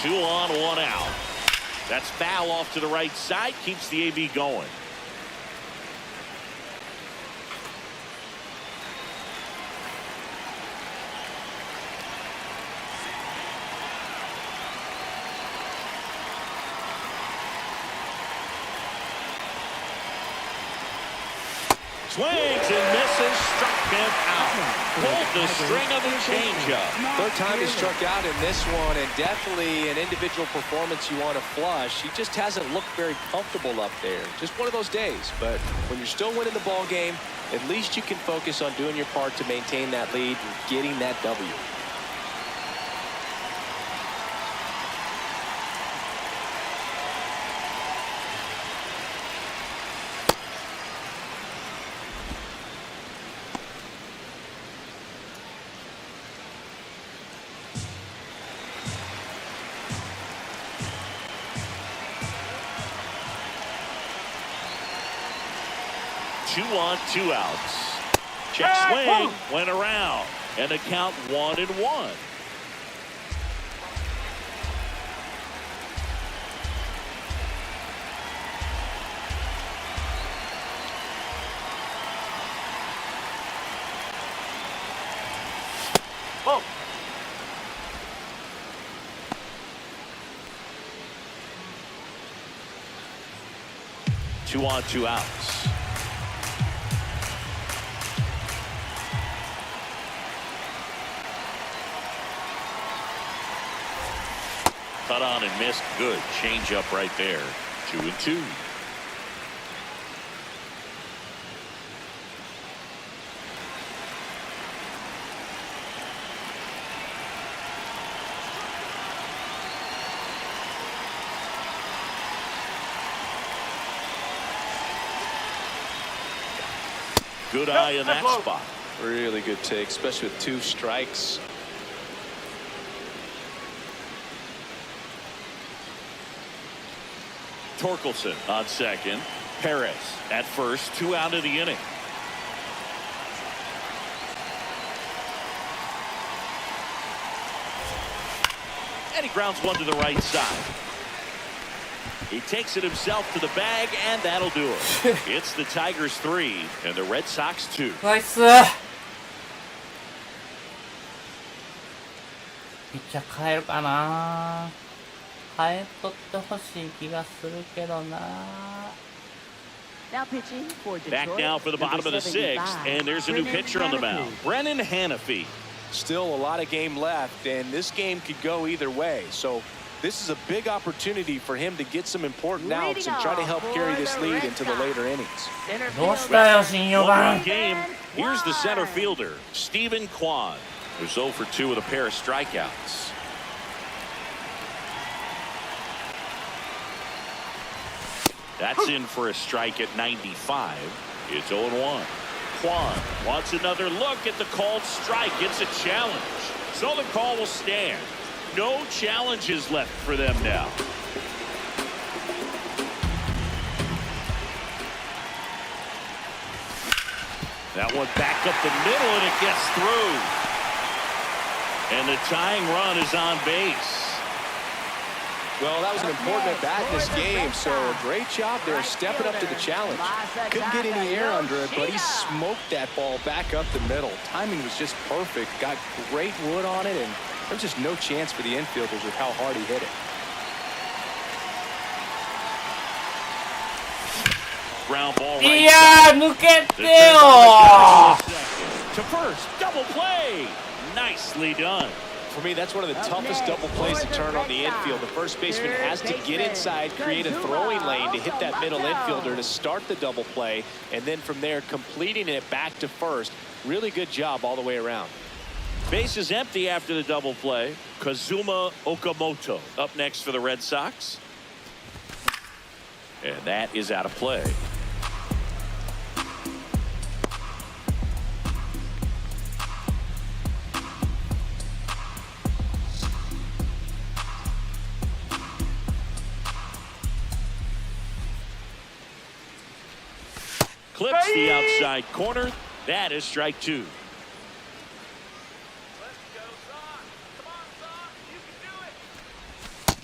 Two on, one out. That's foul off to the right side. Keeps the AB going. Swings and misses. Struck him out. Pulled the string of a changeup. Third time he struck out in this one, and definitely an individual performance you want to flush. He just hasn't looked very comfortable up there. Just one of those days. But when you're still winning the ball game, at least you can focus on doing your part to maintain that lead and getting that W. Two on, two outs. Check swing, went around, and the count 1-1. Ball. Two on, two outs. Cut on and missed. Good change up right there. 2-2. Good eye in that spot. Really good take, especially with two strikes. Torkelson on second. Perez at first. 2 out of the inning. And he grounds one to the right side. He takes it himself to the bag, and that'll do it. It's the Tigers 3 and the Red Sox 2. ナイス。ピッチャー変えるかな。変えとってほしい気がするけどな。 Now pitching for Back Detroit, now for the bottom of the sixth, and there's a new pitcher on the mound. Brennan Hanafy. Still a lot of game left, and this game could go either way. So this is a big opportunity for him to get some important outs and try to help carry this lead into the later innings. どうしたよ、新4 One 番。 game. Here's the center fielder, Stephen Kwan, who's 0 for 2 with a pair of strikeouts. That's in for a strike at 95. It's 0-1. Kwan wants another look at the called strike. It's a challenge. So the call will stand. No challenges left for them now. That one back up the middle, and it gets through. And the tying run is on base. Well, that was an important at-bat in this game, so a great job there stepping up to the challenge. Couldn't get any air under it, but he smoked that ball back up the middle. Timing was just perfect. Got great wood on it, and there's just no chance for the infielders with how hard he hit it. Ground ball い right や side. ー抜け The て turn よ on the second. To first, double play. Nicely done. For me, that's one of the toughest double plays to turn on the infield. The first baseman has to get inside, create a throwing lane to hit that middle infielder to start the double play, and then from there, completing it back to first. Really good job all the way around. Base is empty after the double play. Kazuma Okamoto up next for the Red Sox. And that is out of play. Clips the outside corner. That is strike two. Let's go, son. Come on, son. You can do it.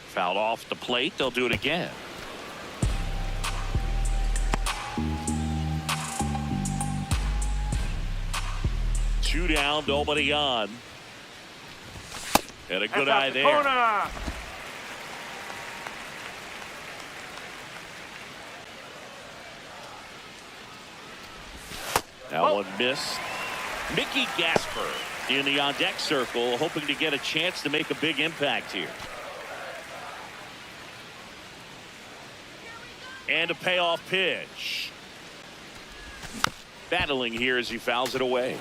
Fouled off the plate. They'll do it again. Two down, nobody on. And a good eye there. Corner. That one missed. Mickey Gasper in the on-deck circle, hoping to get a chance to make a big impact here. And a payoff pitch. Battling here as he fouls it away.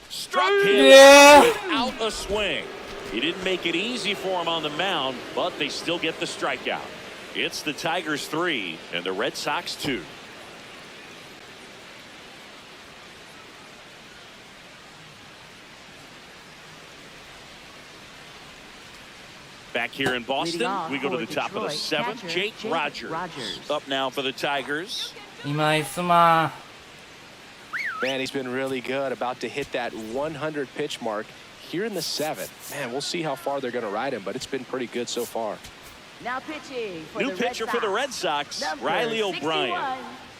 Struck him without a swing. He didn't make it easy for him on the mound, but they still get the strikeout. It's the Tigers 3 and the Red Sox 2. Back here in Boston, we go to the top of the seventh. Jake Rogers up now for the Tigers. 今井すま Man, he's been really good. About to hit that 100 pitch mark here in the seventh. Man, we'll see how far they're going to ride him, but it's been pretty good so far. Now pitching for New the pitcher Red for the Sox. Red Sox, Number Riley 61, O'Brien.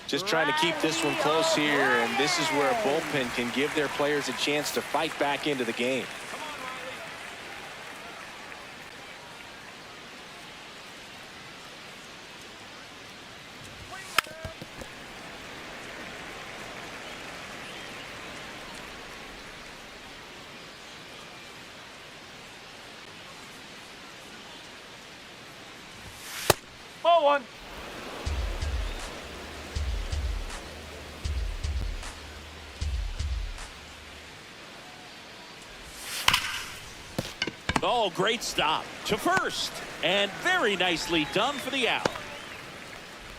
Just trying to keep this one close here, and this is where a bullpen can give their players a chance to fight back into the game. Ball one. Oh, great stop to first. And very nicely done for the out.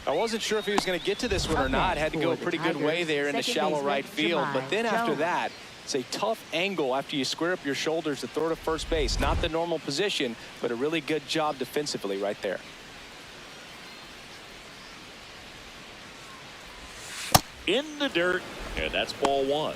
I wasn't sure if he was going to get to this one or not. Had to go a pretty good way there in the shallow right field. But then after that, it's a tough angle after you square up your shoulders to throw to first base. Not the normal position, but a really good job defensively right there. In the dirt, and that's ball one.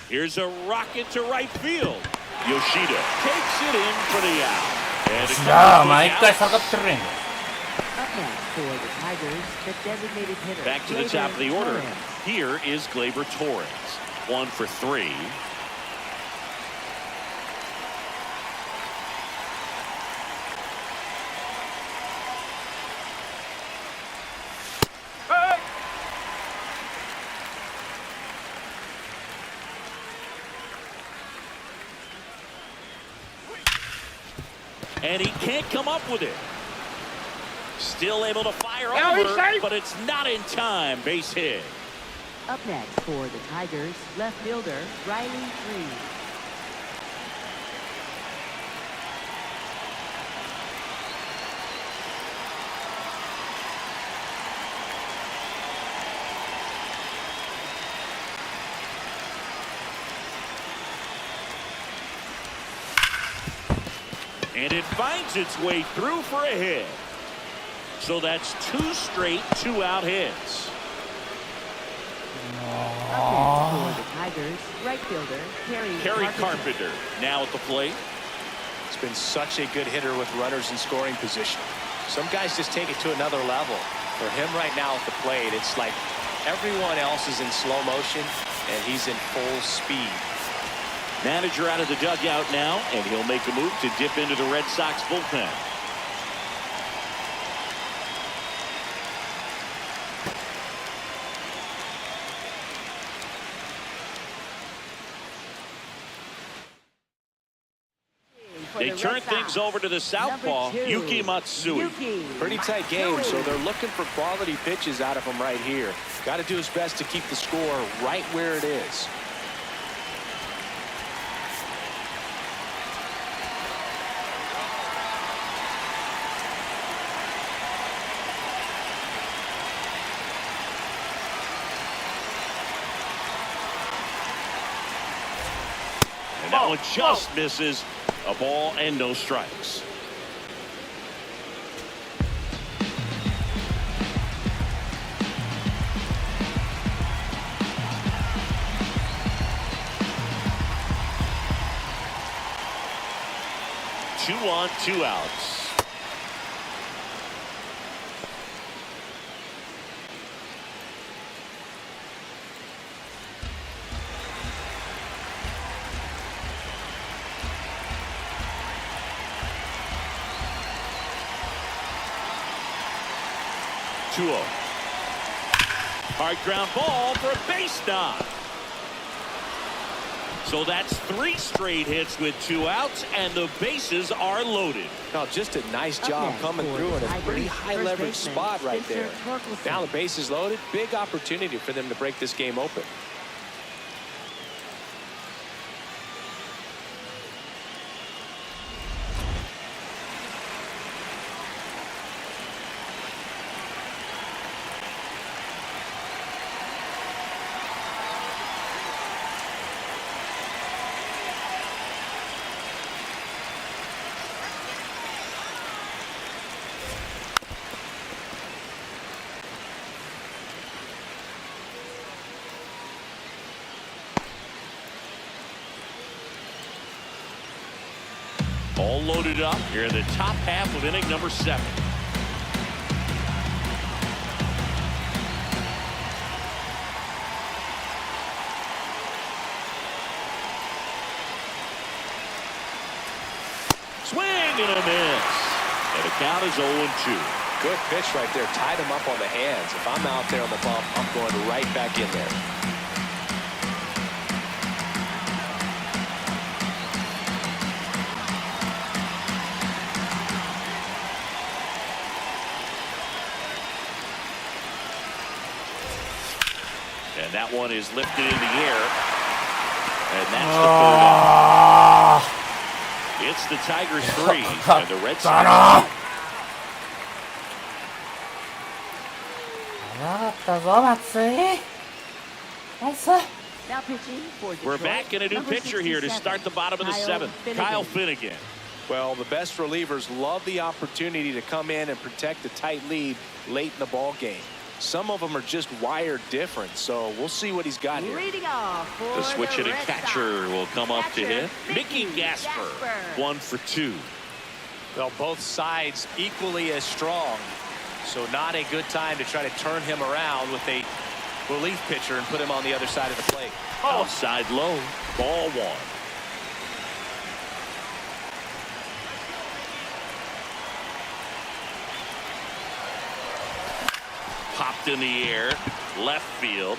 Here's a rocket to right field. Yoshida takes it in for the out. And it ああ comes 毎 out. 回下がってるやん Up next for the Tigers, the designated hitter. Back to the top of the order. Torres. Here is Gleyber Torres. 1 for 3. Hey. And he can't come up with it. Still able to fire Now he's over, safe. but it's not in time. Base hit. Up next for the Tigers, left fielder Riley Reed. And it finds its way through for a hit. So that's 2 straight 2-out hits. For the Tigers, right fielder Kerry Carpenter now at the plate. It's been such a good hitter with runners in scoring position. Some guys just take it to another level. For him right now at the plate, it's like everyone else is in slow motion and he's in full speed. Manager out of the dugout now, and he'll make a move to dip into the Red Sox bullpen. They turn things over to the southpaw, Yuki Matsui. Pretty tight game, so they're looking for quality pitches out of him right here. Got to do his best to keep the score right where it is. And that one just misses. A ball and no strikes. Two on, 2 outs. Hard ground ball for a base knock. So that's 3 straight hits with 2 outs, and the bases are loaded. Now, just a nice job coming through in a pretty high leverage spot right there. Now the bases loaded, big opportunity for them to break this game open. All loaded up here in the top half of inning number 7. Swing and a miss. And the count is 0-2. Good pitch right there. Tied him up on the hands. If I'm out there on the bump, I'm going right back in there. And that one is lifted in the air. And that's the 3rd out. It's the Tigers 3 and the Red Sox 2. We're back in a new pitcher here to start the bottom of the 7th. Kyle Finnegan. Well, the best relievers love the opportunity to come in and protect a tight lead late in the ball game. Some of them are just wired different, so we'll see what he's got here. The switch hitting catcher will come up to hit. Mickey Gasper, 1 for 2. Well, both sides equally as strong, so not a good time to try to turn him around with a relief pitcher and put him on the other side of the plate. Outside low, ball 1. Popped in the air, left field.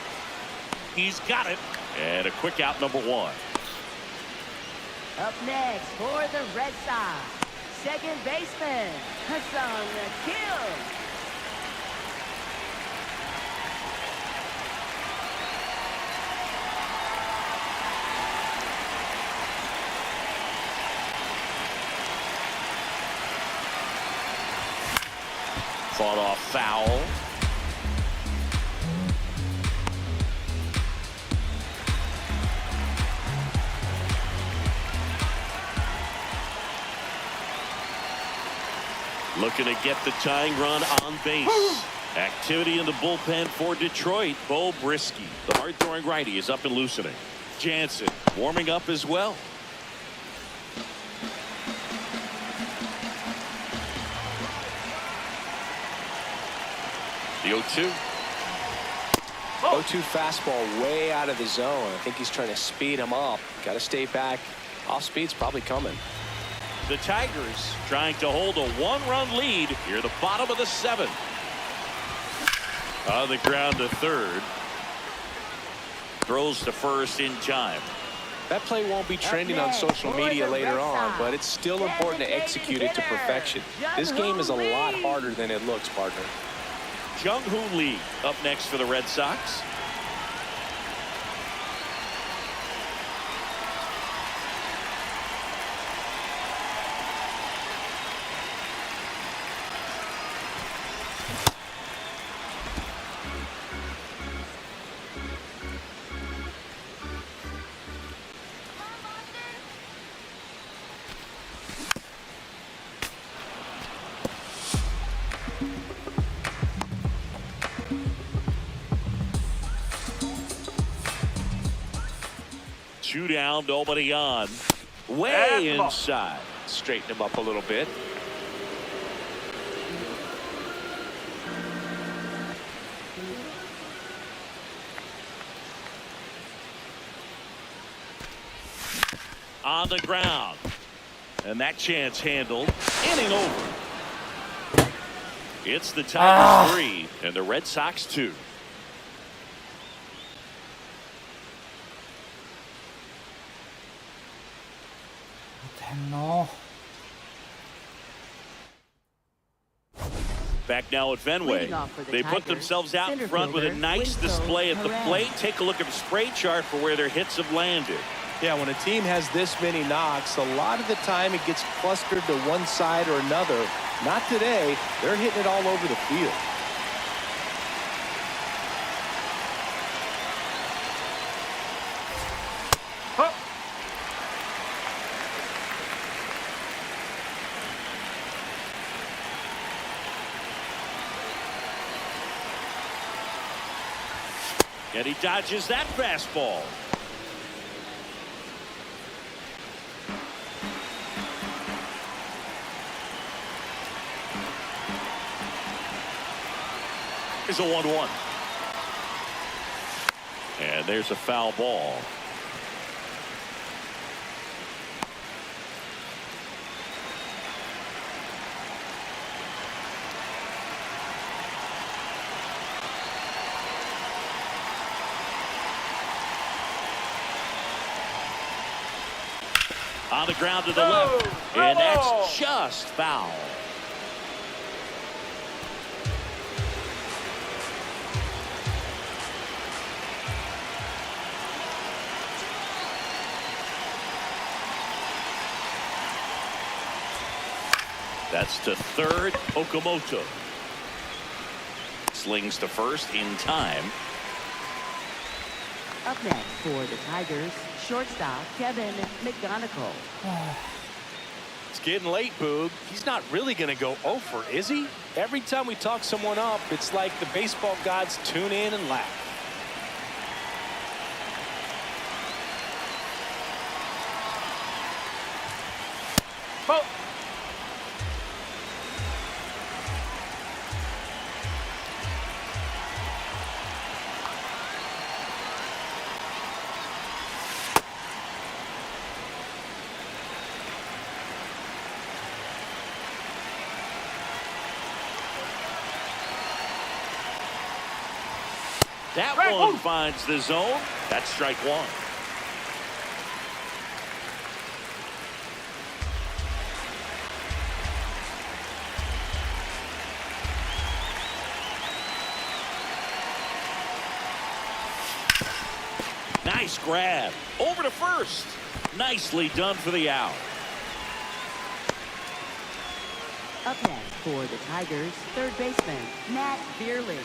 He's got it. And a quick out, number 1. Up next for the Red Sox, second baseman, Hassan Kill. Fought off foul. Looking to get the tying run on base. Activity in the bullpen for Detroit. Bo Brisky, the hard-throwing righty, is up and loosening. Jansen warming up as well. The 0-2. 0-2 fastball way out of the zone. I think he's trying to speed him up. Got to stay back. Off speed's probably coming. The Tigers trying to hold a one-run lead here, the bottom of the 7th. On the ground to third. Throws to first in time. That play won't be trending on social media later on, but it's still important to execute it to perfection. This game is a lot harder than it looks, partner. Jung-Hoon Lee up next for the Red Sox. Two down, nobody on. Way inside. Straighten him up a little bit. On the ground. And that chance handled. Inning over. It's the Tigers 3 and the Red Sox 2. No. Back now at Fenway. They put themselves out in front with a nice display at the plate. Take a look at the spray chart for where their hits have landed. Yeah, when a team has this many knocks, a lot of the time it gets clustered to one side or another. Not today. They're hitting it all over the field. And he dodges that fastball. Here's a 1-1. And there's a foul ball. On the ground to the left. And that's just foul. That's to third. Okamoto slings to first in time. Up next for the Tigers, shortstop Kevin McGonigal. It's getting late, Boog. He's not really going to go over, is he? Every time we talk someone up, it's like the baseball gods tune in and laugh. Oh. That one finds the zone. That's strike one. Nice grab. Over to first. Nicely done for the out. Up next for the Tigers, third baseman Matt Beerley.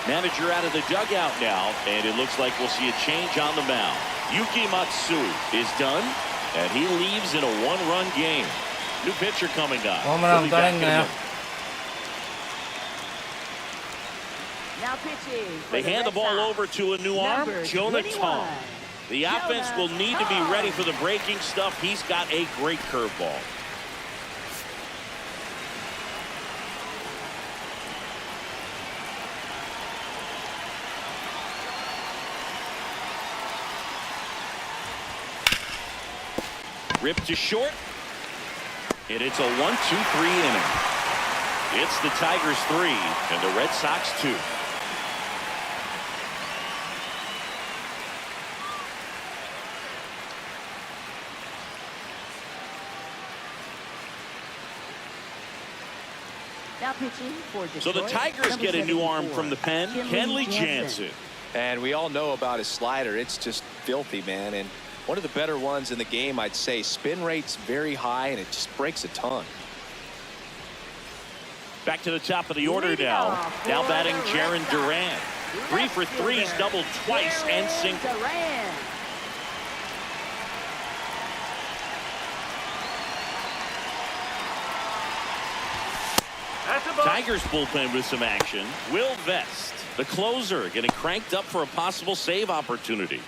Manager out of the dugout now, and it looks like we'll see a change on the mound. Yuki Matsui is done, and he leaves in a one-run game. New pitcher coming up. We'll be back in a minute. Now pitching. They hand the ball over to a new arm, Jonah Tong. The offense will need to be ready for the breaking stuff. He's got a great curveball. Ripped to short. And it's a 1-2-3 inning. It's the Tigers 3 and the Red Sox 2. Now pitching for Detroit. So the Tigers get a new arm from the pen, Kenley Jansen. And we all know about his slider. It's just filthy, man. And one of the better ones in the game, I'd say. Spin rate's very high, and it just breaks a ton. Back to the top of the order now. Now batting Jaron Duran. 3 for 3, he's doubled twice and single. Tigers bullpen with some action. Will Vest, the closer, getting cranked up for a possible save opportunity.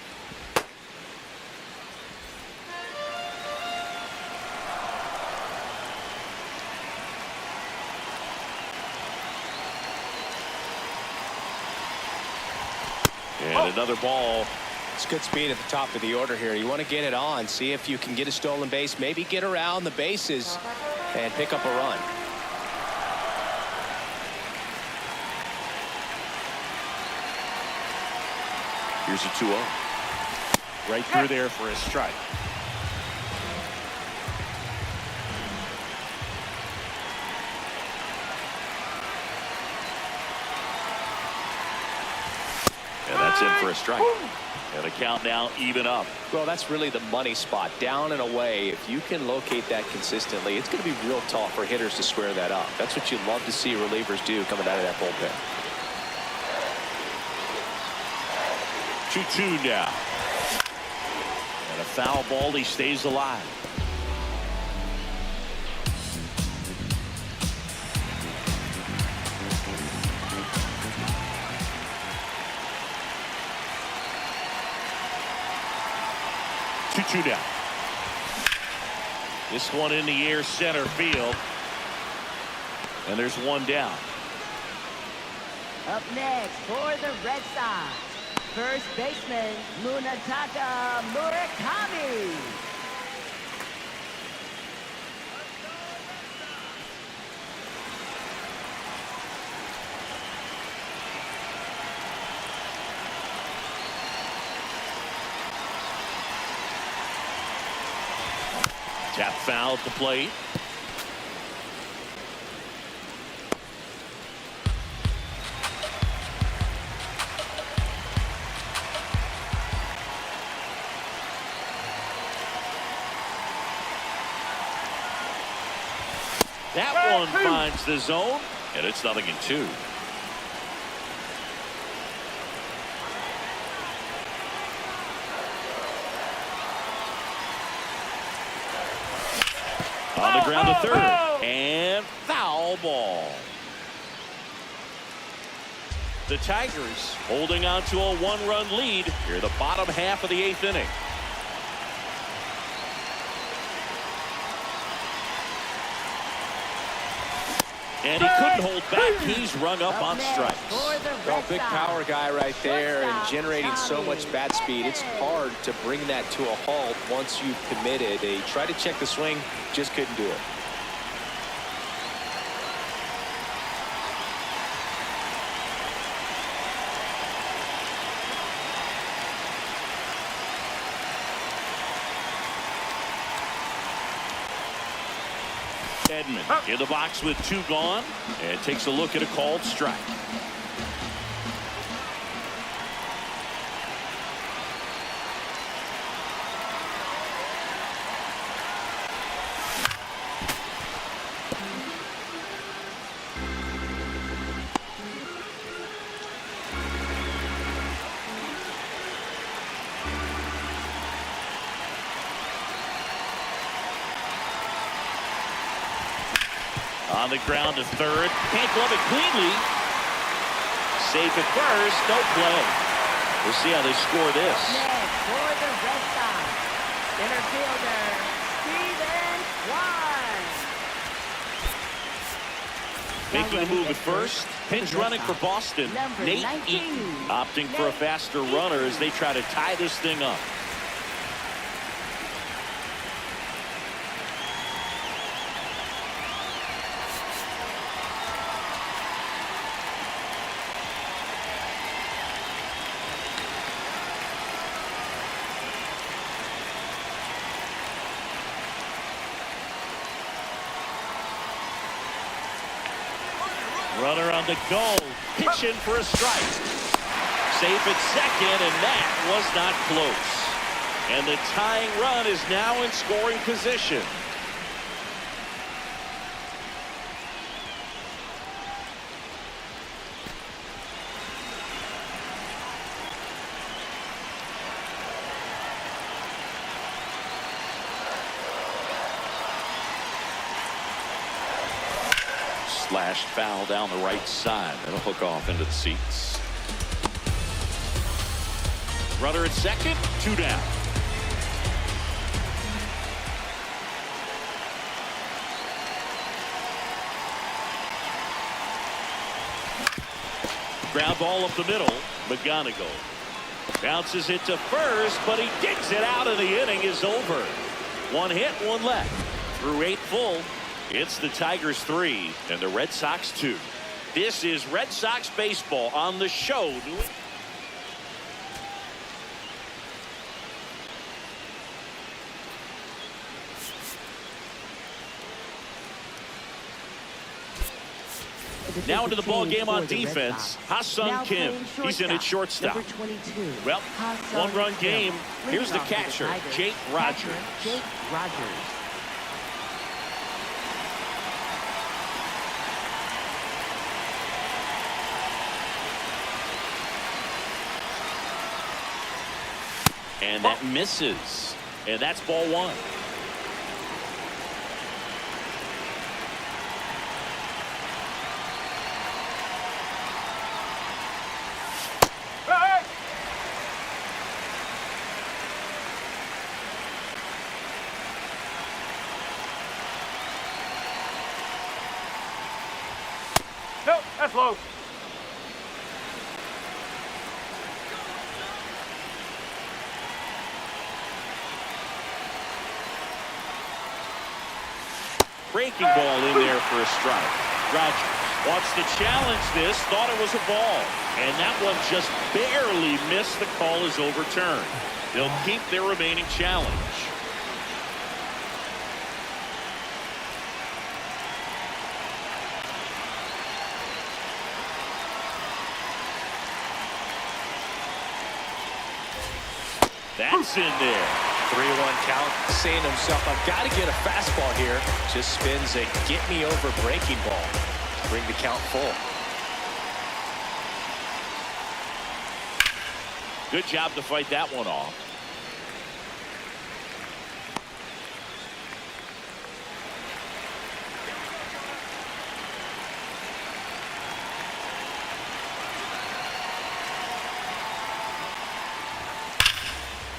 And another ball. It's good speed at the top of the order here. You want to get it on, see if you can get a stolen base, maybe get around the bases and pick up a run. Here's a 2-0. Right through there for a strike. And that's in for a strike. And the count now even up. Well, that's really the money spot. Down and away. If you can locate that consistently, it's going to be real tough for hitters to square that up. That's what you love to see relievers do coming out of that bullpen. 2-2 now. And a foul ball. He stays alive. Two down. This one in the air, center field. And there's one down. Up next for the Red Sox, first baseman Munetaka Murakami. Tap foul at the plate. That one finds the zone, and it's 0-2. On the ground to third, and foul ball. The Tigers holding on to a one-run lead here, the bottom half of the 8th inning. And he couldn't hold back. He's rung up on strikes. Well, big power guy right there and generating so much bat speed. It's hard to bring that to a halt once you've committed. They tried to check the swing, just couldn't do it. Edman in the box with 2 gone and takes a look at a called strike. On the ground to third. Can't glove it cleanly. Safe at first. No play. We'll see how they score this. Next for the Red Sox, center fielder, Steven Kwan. Making a move at first. Pinch running for Boston. Number Nate 19. Eaton opting for a faster runner as they try to tie this thing up. Runner on the go, pitching for a strike. Safe at second, and that was not close. And the tying run is now in scoring position. Slashed foul down the right side. That'll hook off into the seats. Runner at second, 2 down. Ground ball up the middle. McGonigal bounces it to first, but he digs it out, and the inning is over. 1 hit, 1 left. Through 8 full. It's the Tigers 3 and the Red Sox 2. This is Red Sox baseball on the show. Now into the ball game on defense. Ha-Sung Kim. He's in at shortstop. Well, 1-run game. Here's the catcher, Jake Rogers. And that misses. And that's ball 1. Nope, that's low. Breaking ball in there for a strike. Rogers wants to challenge this, thought it was a ball, and that one just barely missed. The call is overturned. They'll keep their remaining challenge. That's in there. 3-1 count, saying to himself, I've got to get a fastball here. Just spins a get-me-over breaking ball. Bring the count full. Good job to fight that one off.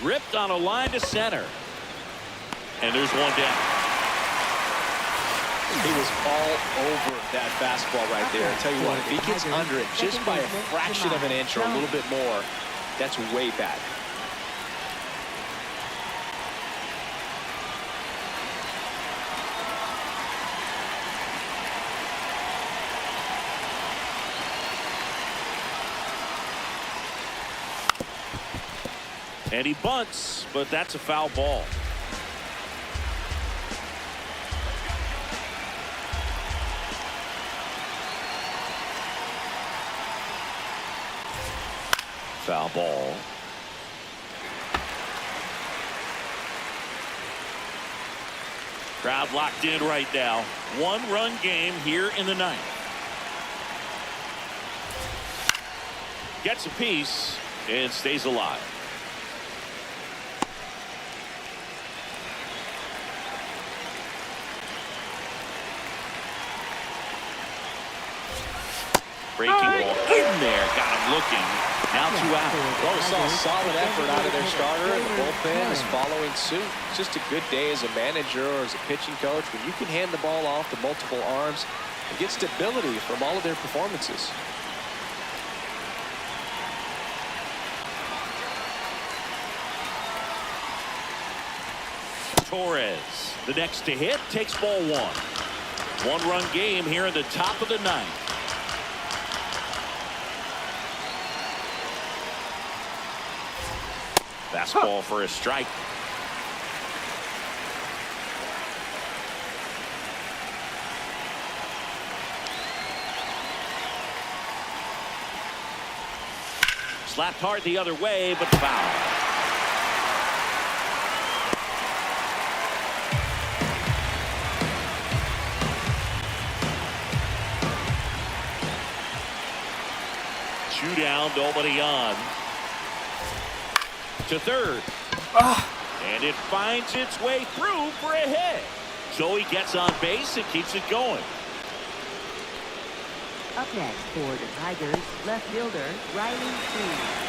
Ripped on a line to center. And there's 1 down. He was all over that fastball right there. I tell you what, if he gets under it just by a fraction of an inch or a little bit more, that's way back. And he bunts, but that's a foul ball. Foul ball. Crowd locked in right now. 1-run game here in the 9th. Gets a piece and stays alive. Breaking ball in there, got him looking. Now 2 out. Well, we saw a solid effort out of their starter, and the bullpen is following suit. It's just a good day as a manager or as a pitching coach when you can hand the ball off to multiple arms and get stability from all of their performances. Torres, the next to hit, takes ball 1. 1-run game here in the top of the 9th. Fastball for a strike. Slapped hard the other way, but foul. Two down, nobody on. To third. And it finds its way through for a hit. So he gets on base and keeps it going. Up next for the Tigers, left fielder Riley Cruz.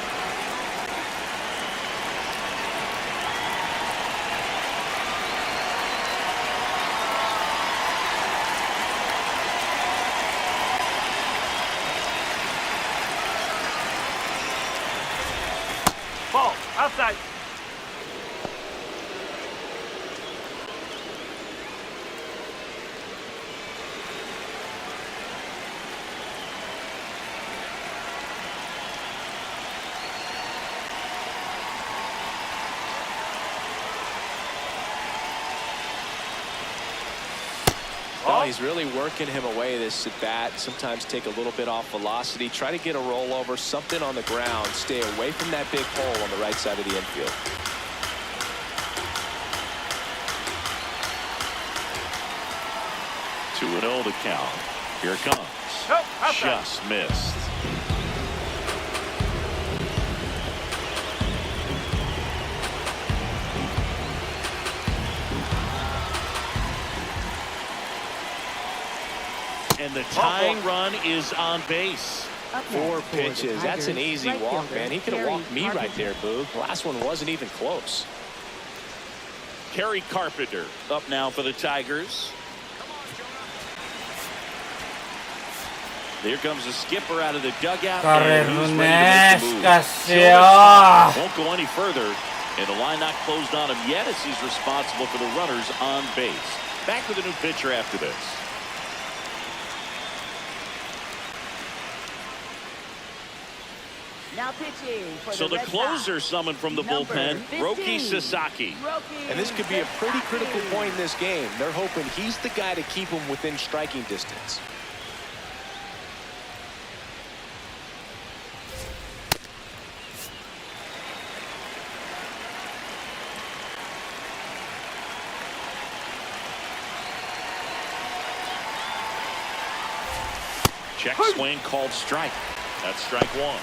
Ball, outside. Oh, he's really working him away this at bat. Sometimes take a little bit off velocity. Try to get a rollover, something on the ground. Stay away from that big hole on the right side of the infield. Two and 0 to count. Here it comes. Nope, outside. Just missed. And the tying run is on base. Up next 4 for the pitches. That's an Tigers, easy right walk, fielder man. He could have Terry walked me right Carpenter. there, Boog. The last one wasn't even close. Kerry Carpenter up now for the Tigers. Here comes the skipper out of the dugout. And he's ready to make the move. So won't go any further. And the line not closed on him yet as he's responsible for the runners on base. Back with a new pitcher after this. Now pitching for So the Red closer Sox, summoned from the number bullpen, 15, Roki Sasaki. Roki And this could be a pretty critical Sasaki. point in this game. They're hoping he's the guy to keep them within striking distance. Check swing called strike. That's strike 1.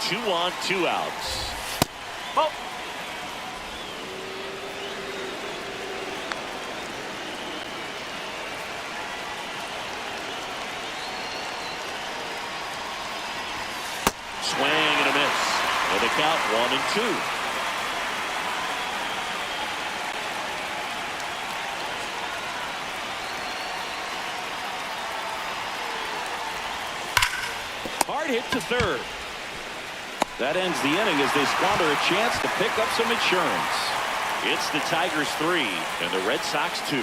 Two on, 2 outs. Ball. Swing and a miss. And the count 1-2. Hard hit to third. That ends the inning as they squander a chance to pick up some insurance. It's the Tigers 3 and the Red Sox 2.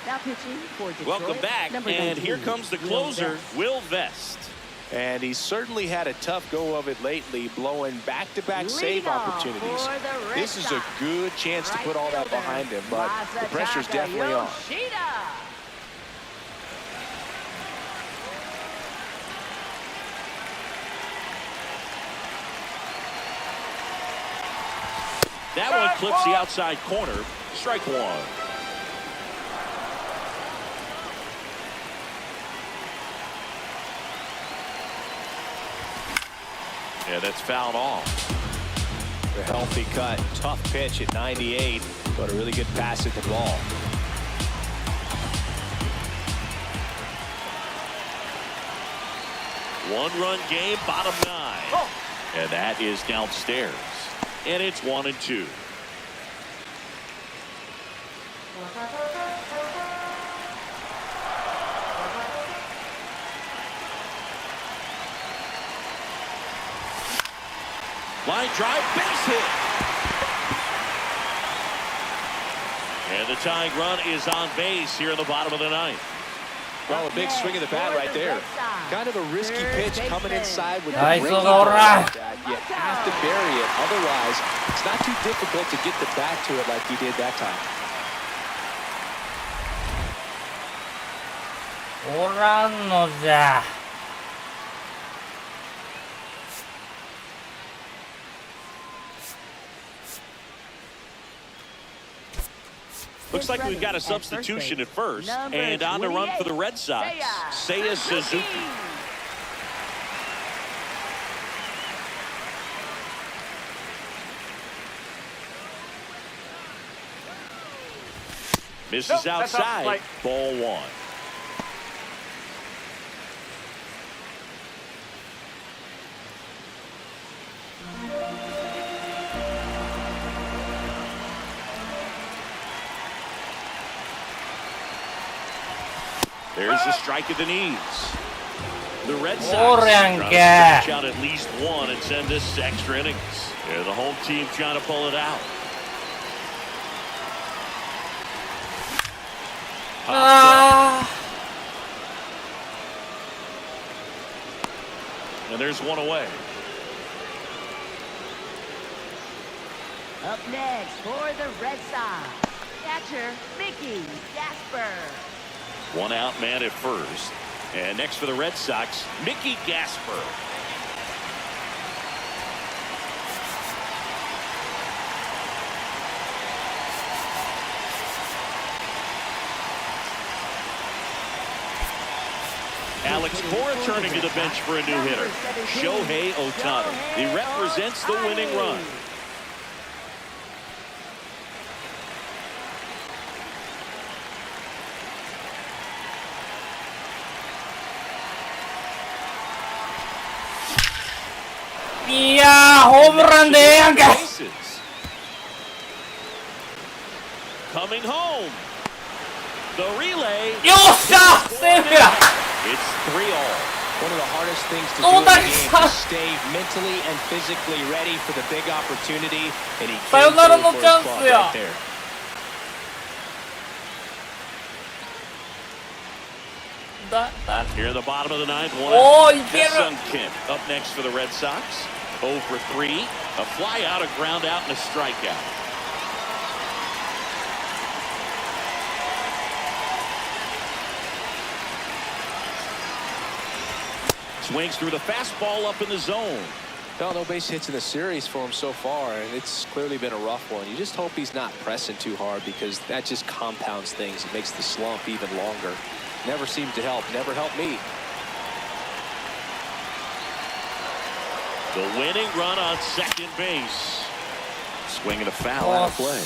Now pitching for Detroit, Welcome back, number and 19, here comes the Will closer, Vest. Will Vest. And he's certainly had a tough go of it lately, blowing back-to-back save Leading off opportunities. for the Red This is a Sox, good chance to put all that right behind him, but the Masataka pressure's definitely on. Yoshida. That one clips the outside corner. Strike 1. And that's fouled off. A healthy cut, tough pitch at 98, but a really good pass at the ball. One-run game, bottom 9. And that is downstairs. And it's 1-2. Line drive, base hit. And the tying run is on base here in the bottom of the 9th. Well, a big swing of the bat right there. Kind of a risky pitch coming inside with the Nice breaking little ball run. like that. You have to bury it. Otherwise, it's not too difficult to get the bat to it like he did that time. おらんのじゃ。Looks like we've got a substitution at first. And on the run for the Red Sox, Seiya Suzuki. Misses outside, ball 1. There's a strike at the knees. The Red Sox trying to finish out at least one and send this to extra innings. Yeah, the home team trying to pull it out. And there's one away. Up next for the Red Sox, catcher Mickey Gasper. One out man at first. And next for the Red Sox, Mickey Gasper. Alex Cora turning to the bench for a new hitter, Shohei Ohtani. He represents the winning run. Yeah, home run でええやんか。 Coming home. The relay. よっしゃ、セーフや。 It's 3-all. One of the hardest things to do in the game is stay mentally and physically ready for the big opportunity, and he came through for his club right there. Here in the bottom of the 9th, Oh, you can't Sung Kim up next for the Red Sox. 0 for 3. A fly out, a ground out, and a strikeout. Swings through the fastball up in the zone. Well, no base hits in the series for him so far, and it's clearly been a rough one. You just hope he's not pressing too hard, because that just compounds things. It makes the slump even longer. Never seemed to help. Never helped me. The winning run on second base. Swinging a foul out of play.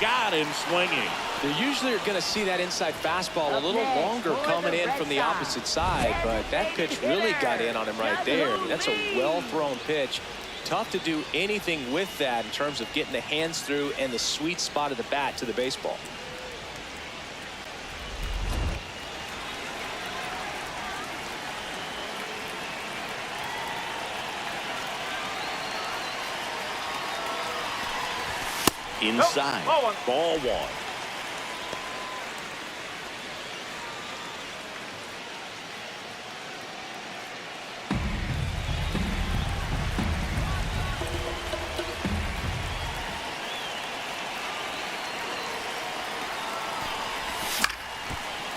Got him swinging. You usually are going to see that inside fastball a little longer coming in from the opposite side, but that pitch really got in on him right there. I mean, that's a well-thrown pitch. Tough to do anything with that in terms of getting the hands through and the sweet spot of the bat to the baseball. Inside, ball 1.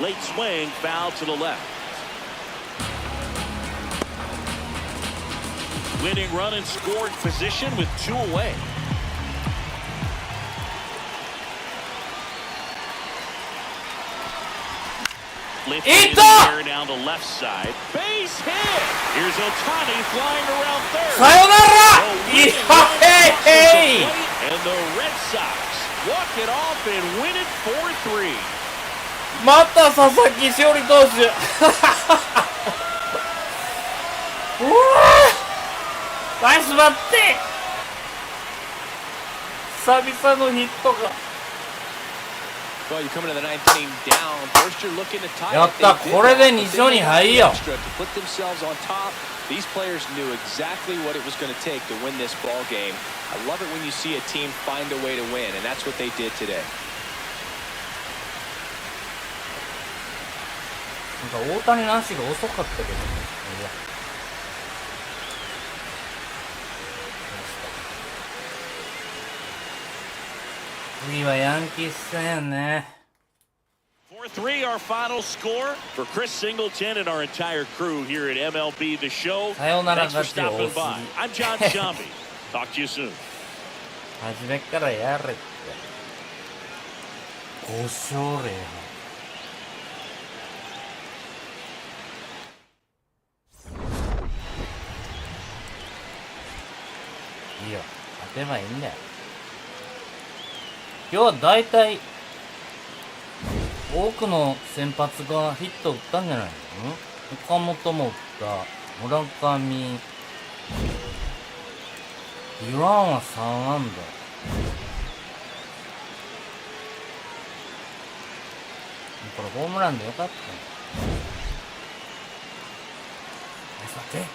Late swing, foul to the left. Winning run in scoring position with 2 away. Lifted in the air down the left side. Base hit. Here's Ohtani flying around third. さよならいやへいへい And the Red Sox walk it off and win it 4-3. また佐々木勝利投手うわーナイスバッティ久々のヒットがWell, you come into the ninth inning down. First, you're looking to tie. やった、これで2勝2敗よ。 To put themselves on top. These players knew exactly what it was going to take to win this ball game. I love it when you see a team find a way to win, and that's what they did today. なんか大谷の足が遅かったけどね。次はヤンキース戦やね。 4-3 our final score for Chris Singleton and our entire crew here at MLB The Show. さよなら Thanks 勝 for ちを stopping by. I'm John Shambi. Talk to you soon. 初めからやれって5勝0敗いいよ、勝てばいいんだよ。今日はだいたい多くの先発がヒット打ったんじゃないの？岡本も打った、村上、デュランは3安打。これホームランでよかったね。さて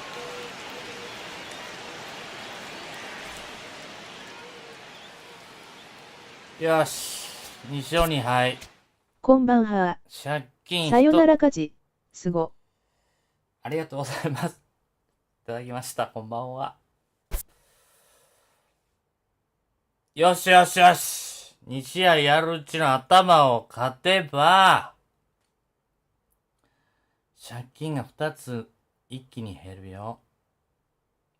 よし、2勝2敗。こんばんは。借金さよなら勝ち。すご。ありがとうございます。いただきました。こんばんは。よしよしよし。2試合やるうちの頭を勝てば、借金が2つ一気に減るよ。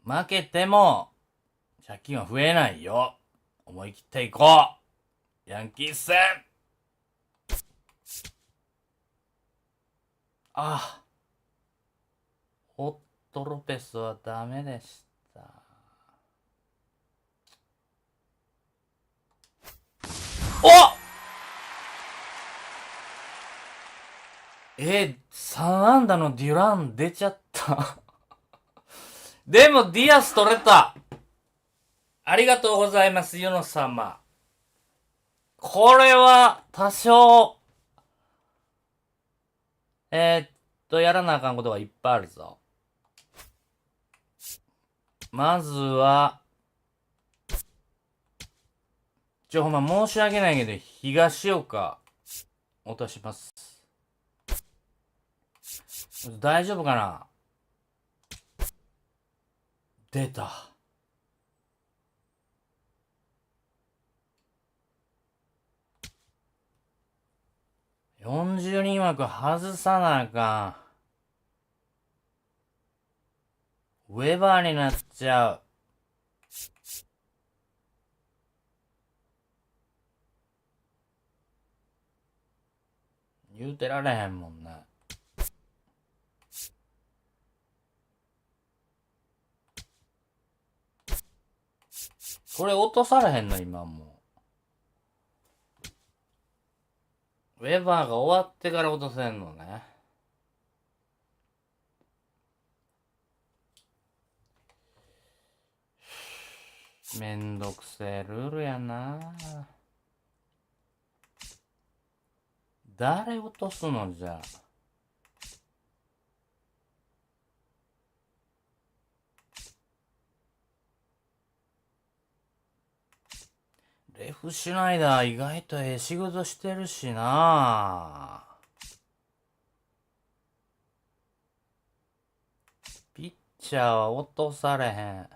負けても、借金は増えないよ。思い切っていこう。ヤンキース戦。ああ。ホットロペスはダメでした。お3安打のデュラン出ちゃった。でもディアス取れた。ありがとうございます、ユノ様。これは多少、やらなあかんことがいっぱいあるぞ。まずは、ほんま申し訳ないけど、東岡、落とします。大丈夫かな？出た。40人枠外さなあかん。ウェバーになっちゃう。言うてられへんもんね。これ落とされへんの今もう。ウェバーが終わってから落とせんのね。めんどくせえルールやな。誰落とすのじゃあ。レフシュナイダー意外とええ仕事してるしな。ピッチャーは落とされへん。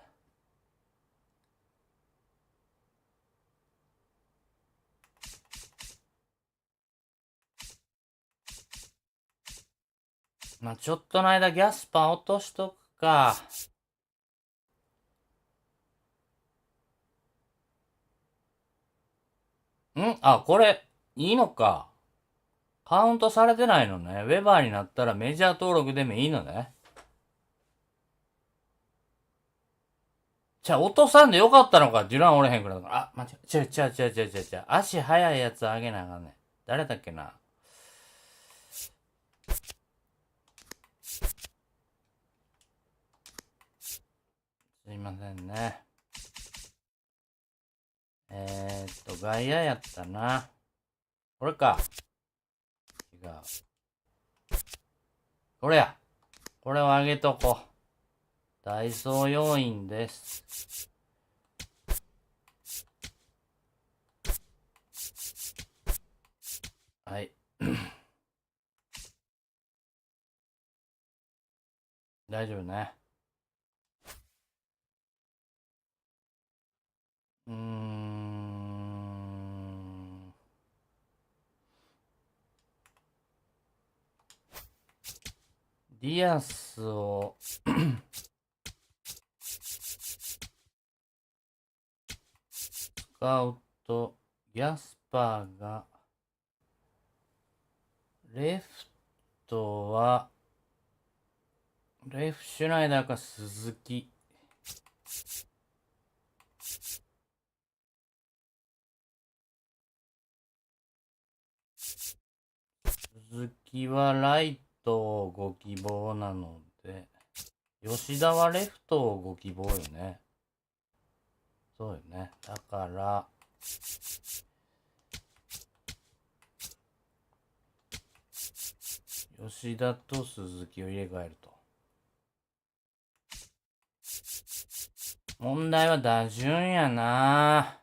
まあちょっとの間ギャスパー落としとくか。あ、これ、いいのか。カウントされてないのね。ウェバーになったらメジャー登録でもいいのね。じゃあ、落とさんでよかったのか、デュランおれへんくらいだから。あ、間違え、違う。足速いやつ上げなあかんねん。誰だっけな。すいませんね。外野やったな。これか。違う。これや。これを上げとこう。ダイソー要員です。はい。大丈夫ね。ディアスを使うと、ギャスパーが、レフシュナイダーか鈴木。鈴木はライトをご希望なので、吉田はレフトをご希望よね。そうよね。だから、吉田と鈴木を入れ替えると。問題は打順やな。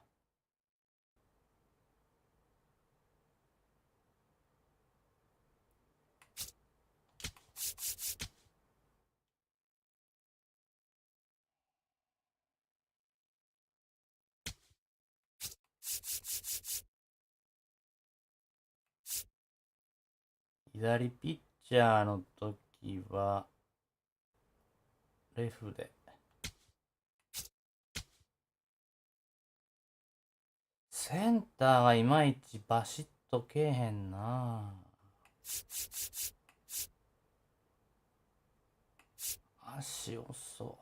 左ピッチャーの時は、レフで。センターがいまいちバシッとけえへんな。足遅。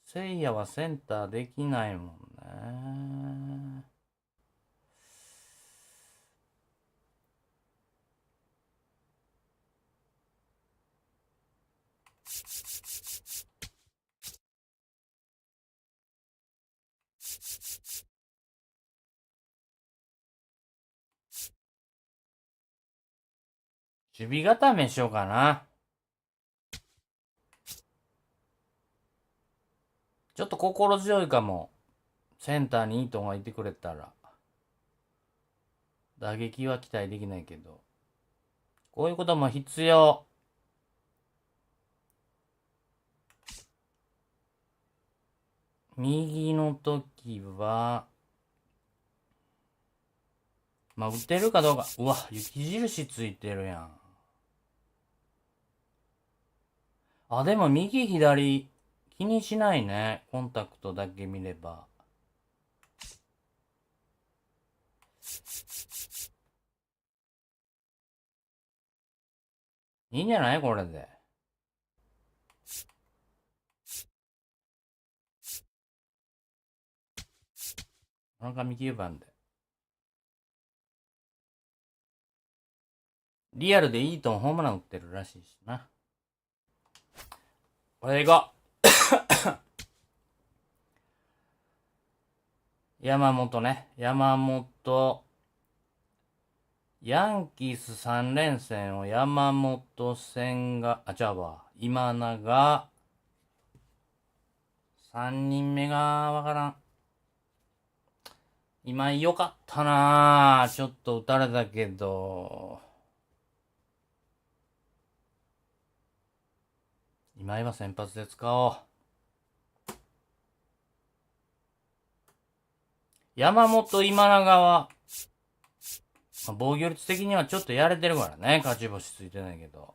せいやはセンターできないもんね。守備固めしようかな。ちょっと心強いかも。センターにいい人がいてくれたら。打撃は期待できないけど。こういうことも必要。右の時は、まあ、打てるかどうか。うわ、雪印ついてるやん。あ、でも右左気にしないね。コンタクトだけ見れば。いいんじゃないこれで。村上9番で。リアルでいいとホームラン打ってるらしいしな。これでいこう。山本ね。山本。ヤンキース3連戦を山本戦が、あ、じゃあわ。今永。3人目がわからん。今井良かったなぁ。ちょっと打たれたけど。今井は先発で使おう。山本今永は、まあ、防御率的にはちょっとやれてるからね。勝ち星ついてないけど。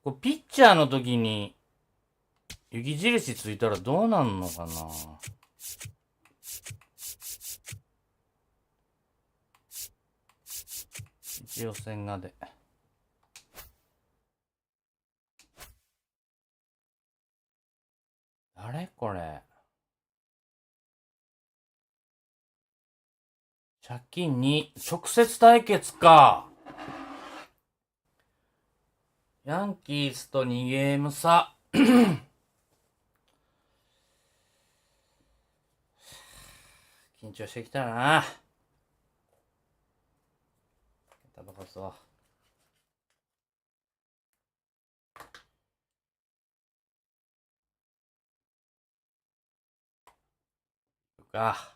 これピッチャーの時に雪印ついたらどうなんのかな。予選がで。誰これ。借金に直接対決か。ヤンキースと2ゲーム差。緊張してきたな。タバコそう。か。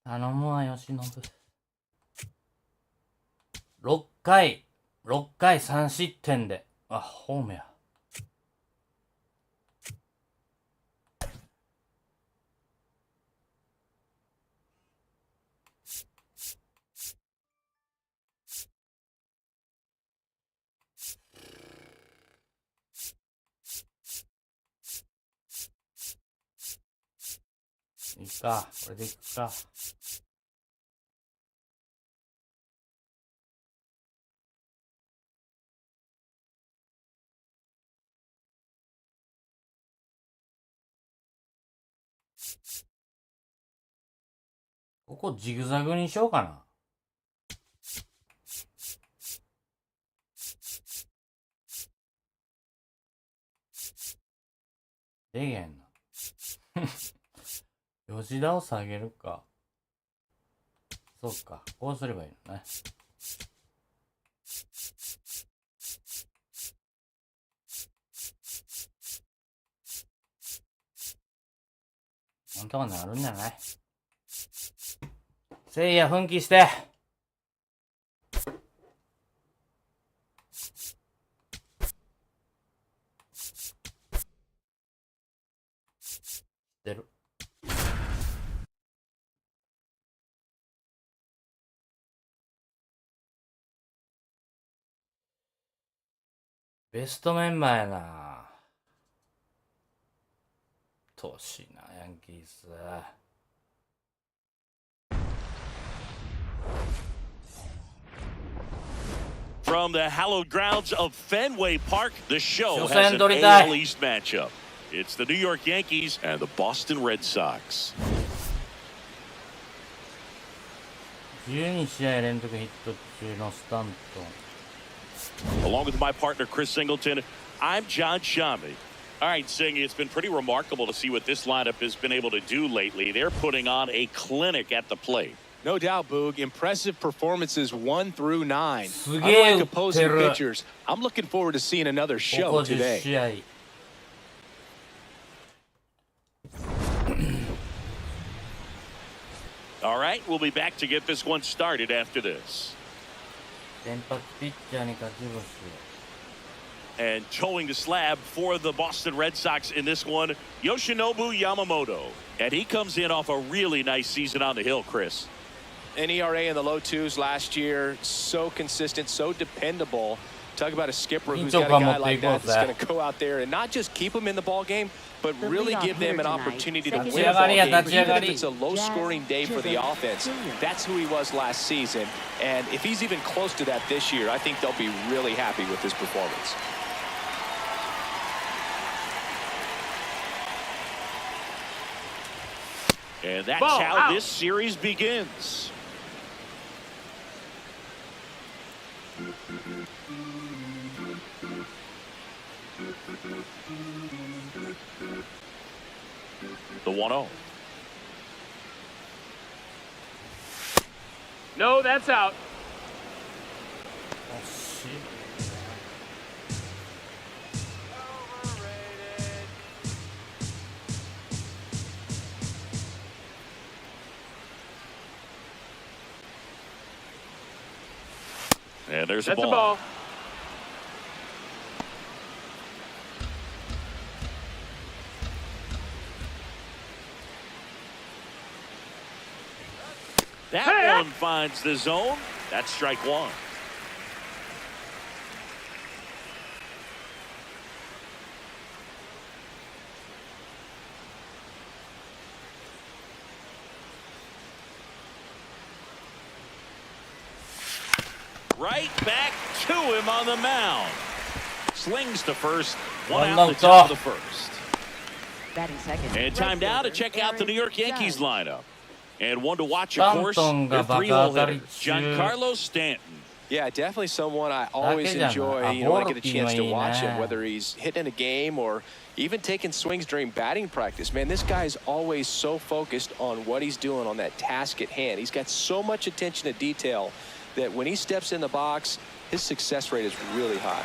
頼むわ、吉信。6回3失点で。あ、ホームや。いいか、これでいくか。ここジグザグにしようかな。でげへんな。吉田を下げるか。そっか、こうすればいいのね。なんとかなるんじゃない？せいや奮起して。出る。ベストメンバーやな。としいな、ヤンキース。From the hallowed grounds of Fenway Park, the show has an AL AL East matchup. It's the New York Yankees and the Boston Red Sox. 12試合連続ヒット中のスタントン。 Along with my partner Chris Singleton, I'm John Shambi. All right, Sing, it's been pretty remarkable to see what this lineup has been able to do lately. They're putting on a clinic at the plate. No doubt, Boog. Impressive performances 1 through 9. Suge Unlike opposing utteru. pitchers, I'm looking forward to seeing another show today. 試合。All right, we'll be back to get this one started after this. 先発ピッチャーに勝ち星。 And towing the slab for the Boston Red Sox in this one, Yoshinobu Yamamoto. And he comes in off a really nice season on the hill, Chris. An ERA in the low 2s last year. So consistent, so dependable. Talk about a skipper who's got a guy like that that's going to go out there and not just keep them in the ball game, but really give them an opportunity to win a ball game, even if it's a low-scoring day for the offense. That's who he was last season. And if he's even close to that this year, I think they'll be really happy with his performance. And that's how this series begins. The 1-0. No, that's out. Oh, shit. And there's That's a a ball. ball. That one finds the zone. That's strike one. Right back to him on the mound. Slings to first. One out the top of the first. Batting second. And time now to check out the New York Yankees lineup. And one to watch, of スタン course, トンが their バ three カ hole 当たり hitter, 中。 Giancarlo Stanton. Yeah, definitely someone I always だけじゃない。 enjoy, you know, when I get a chance to ボルティもいいね。 watch him, whether he's hitting a game or even taking swings during batting practice. Man, this guy's always so focused on what he's doing on that task at hand. He's got so much attention to detail that when he steps in the box, his success rate is really high.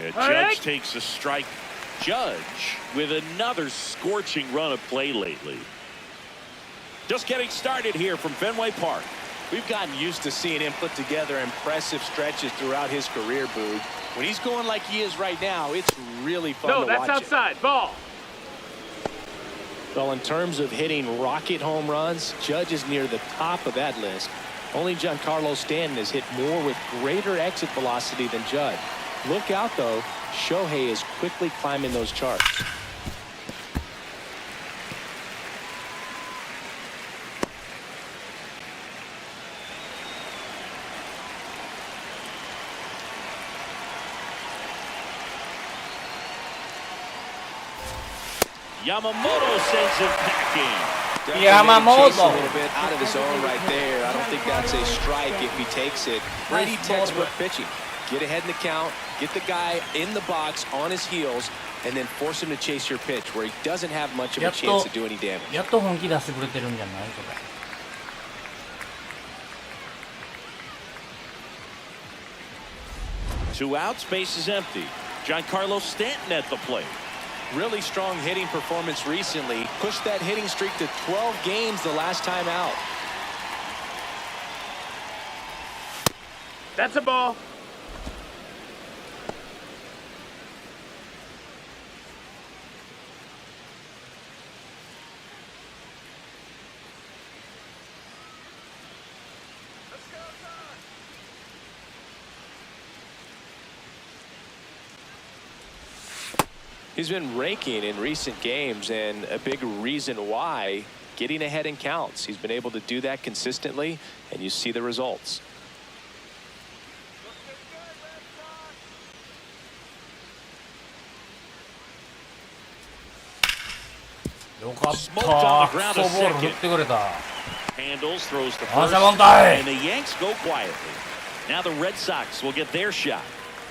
Yeah, Judge takes a strike. Judge with another scorching run of play lately. Just getting started here from Fenway Park. We've gotten used to seeing him put together impressive stretches throughout his career, Boog. When he's going like he is right now, it's really fun to watch. No, that's outside. Ball. Well, in terms of hitting rocket home runs, Judge is near the top of that list. Only Giancarlo Stanton has hit more with greater exit velocity than Judge. Look out, though. Shohei is quickly climbing those charts. Yamamoto sends him packing. Definitely Yamamoto. chase a little bit out of his zone right there. I don't think that's a strike if he takes it. Pretty textbook pitching. Get ahead in the count, get the guy in the box on his heels, and then force him to chase your pitch where he doesn't have much of a chance to do any damage. やっと本気出してくれてるんじゃないこれ。Two outs, base is empty. Giancarlo Stanton at the plate. Really strong hitting performance recently. Pushed that hitting streak to 12 games the last time out. That's a ball. He's been raking in recent games, and a big reason why, getting ahead in counts. He's been able to do that consistently, and you see the results. Smoked on the ground to second. Handles, throws to first, and the Yanks go quietly. Now the Red Sox will get their shot.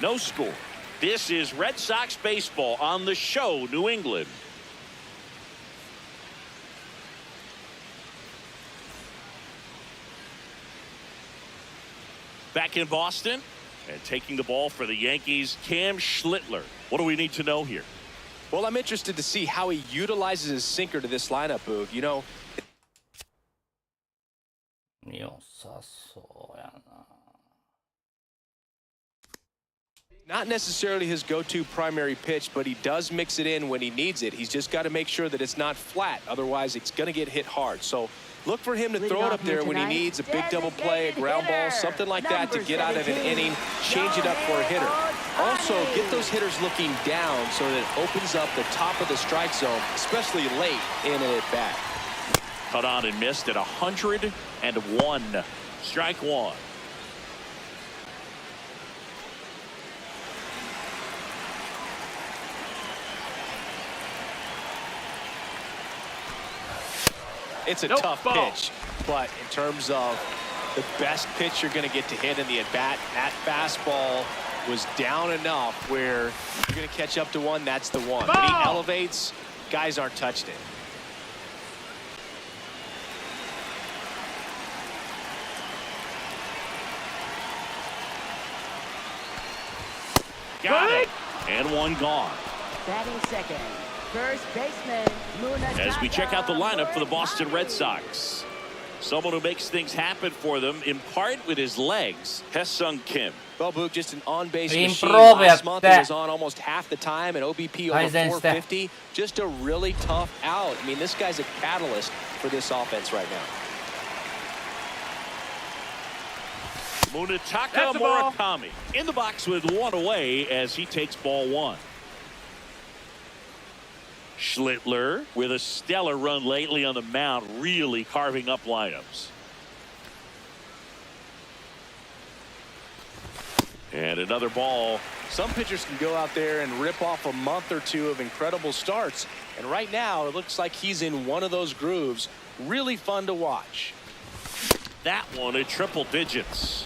No score. This is Red Sox baseball on the show, New England. Back in Boston, and taking the ball for the Yankees, Cam Schlittler. What do we need to know here? Well, I'm interested to see how he utilizes his sinker to this lineup, Boog. You know, 良さそうやな。 not necessarily his go-to primary pitch, but he does mix it in when he needs it. He's just got to make sure that it's not flat. Otherwise, it's going to get hit hard. So look for him to throw it up there when he needs a big double play, a ground ball, something like that to get out of an inning, change it up for a hitter. Also, get those hitters looking down so that it opens up the top of the strike zone, especially late in an at-bat. Cut on and missed at 101. Strike one. It's a tough pitch, but in terms of the best pitch you're going to get to hit in the at-bat, that fastball was down enough where you're going to catch up to one, that's the one. When he elevates, guys aren't touching it. Got it. And one gone. Batting second. First baseman, Munataka. As we check out the lineup for the Boston Red Sox. Someone who makes things happen for them, in part with his legs, Ha-Seong Kim. Well, Boog, just an on-base machine. Improve Last month, he that. was on almost half the time, an OBP over 450. Just a really tough out. I mean, this guy's a catalyst for this offense right now. Munataka Murakami in the box with one away as he takes ball one. Schlittler with a stellar run lately on the mound, really carving up lineups. And another ball. Some pitchers can go out there and rip off a month or two of incredible starts. And right now, it looks like he's in one of those grooves. Really fun to watch. That one at triple digits.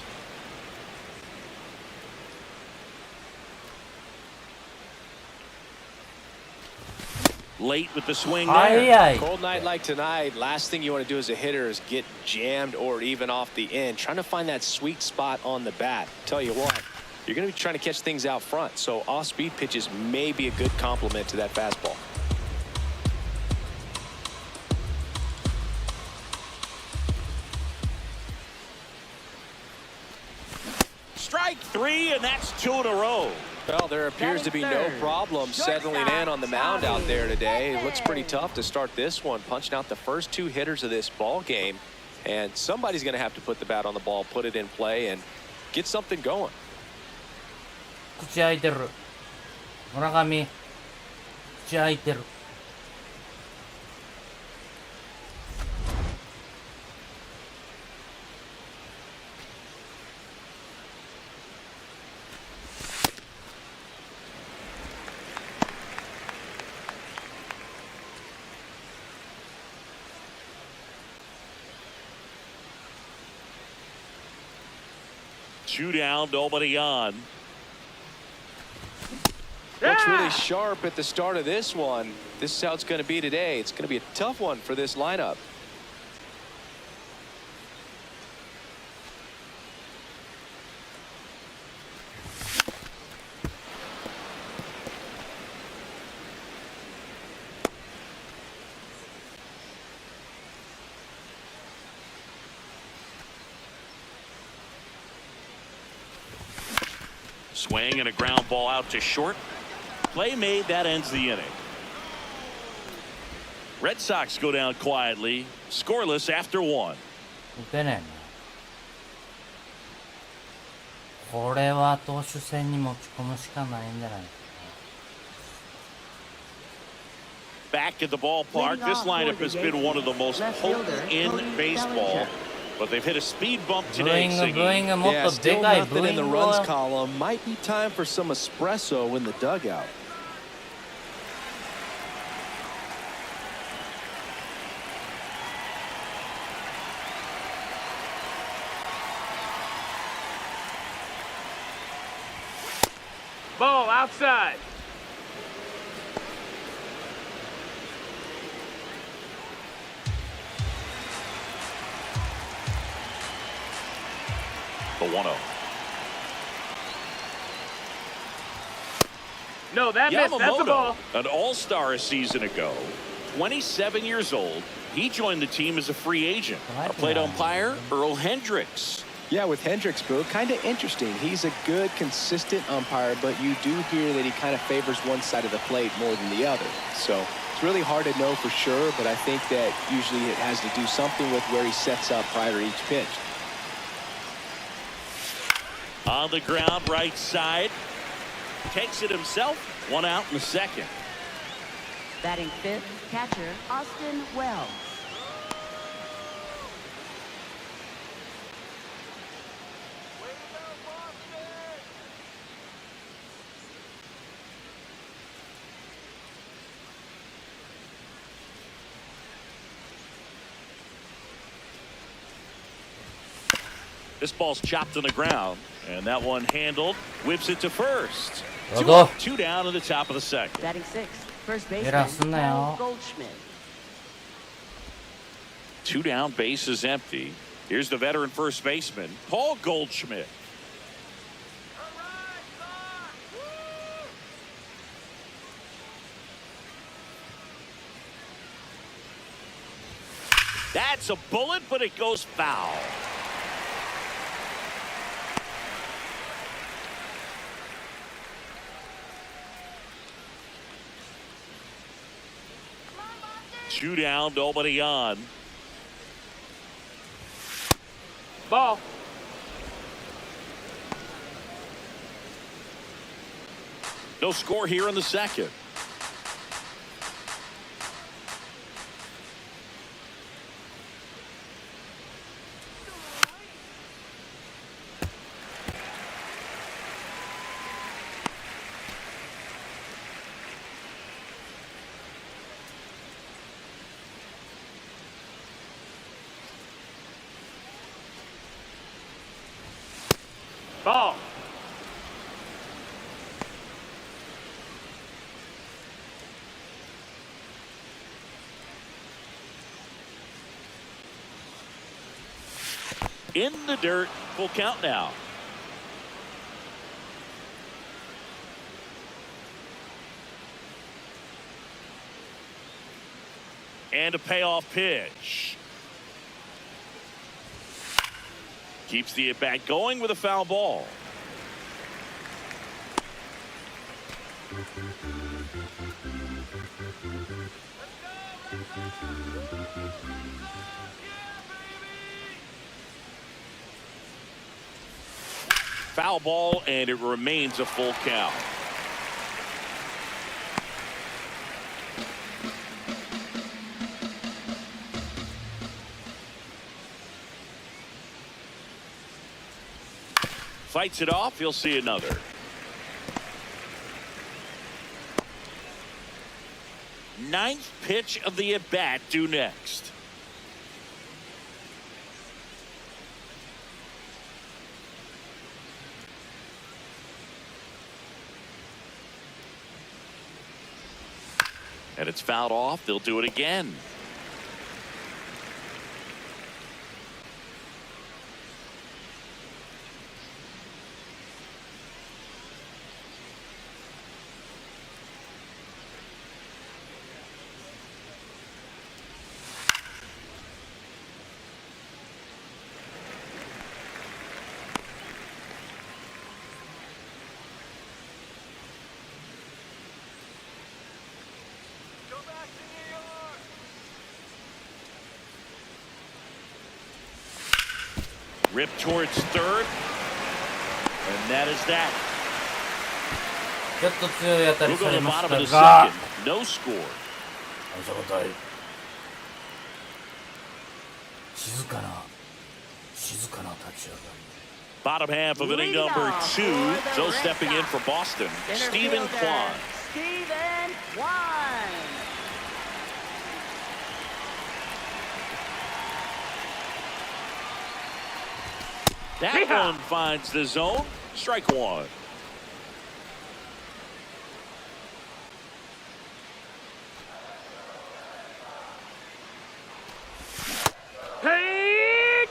Late with the swing there. Cold night like tonight, last thing you want to do as a hitter is get jammed or even off the end. Trying to find that sweet spot on the bat. Tell you what, you're going to be trying to catch things out front. So off-speed pitches may be a good complement to that fastball. Strike three, and that's 2 in a row. Well, there appears to be no problem settling in on the mound out there today. It looks pretty tough to start this one, punching out the first 2 hitters of this ball game. And somebody's going to have to put the bat on the ball, put it in play, and get something going. 口開いてる。村上。口開いてる。2 down, nobody on. Looks really sharp at the start of this one. This is how it's going to be today. It's going to be a tough one for this lineup. Swing and a ground ball out to short. Play made, that ends the inning. Red Sox go down quietly, scoreless after 1. 打てねえな。これは投手戦に持ち込むしかないんじゃないかな。 Back at the ballpark, this lineup has been one of the most potent in baseball. But they've hit a speed bump today. Yeah, still nothing in the runs column. Might be time for some espresso in the dugout. Ball outside. The 1-0. No, that missed. That's a ball. An all-star a season ago, 27 years old. He joined the team as a free agent. Our plate umpire, Earl Hendricks. Yeah, with Hendricks, Boo, kind of interesting. He's a good, consistent umpire, but you do hear that he kind of favors one side of the plate more than the other. So it's really hard to know for sure, but I think that usually it has to do something with where he sets up prior to each pitch. On the ground, right side. Takes it himself. 1 out in the second. Batting 5th, catcher Austin Wells. This ball's chopped on the ground, and that one handled. Whips it to first. 2 down to the top of the second. Batting 6th, first baseman Paul Goldschmidt. 2 down, base is empty. Here's the veteran first baseman, Paul Goldschmidt. That's a bullet, but it goes foul. Two down, nobody on. Ball. No score here in the second. Ball. In the dirt, full count now. And a payoff pitch. Keeps the at-bat going with a foul ball. Foul ball, and it remains a full count. Fights it off. He'll see another. Ninth pitch of the at-bat due next. And it's fouled off. They'll do it again. Ripped towards third. And that is that. ちょっと強い当たり We'll さ go to れ the まし bottom た of the が second. No score. あじゃあ静かな立ち上がり Bottom half of inning number 2. So stepping in for Boston, Stephen Kwan. Stephen Kwan. That one finds the zone. Strike one. Hey!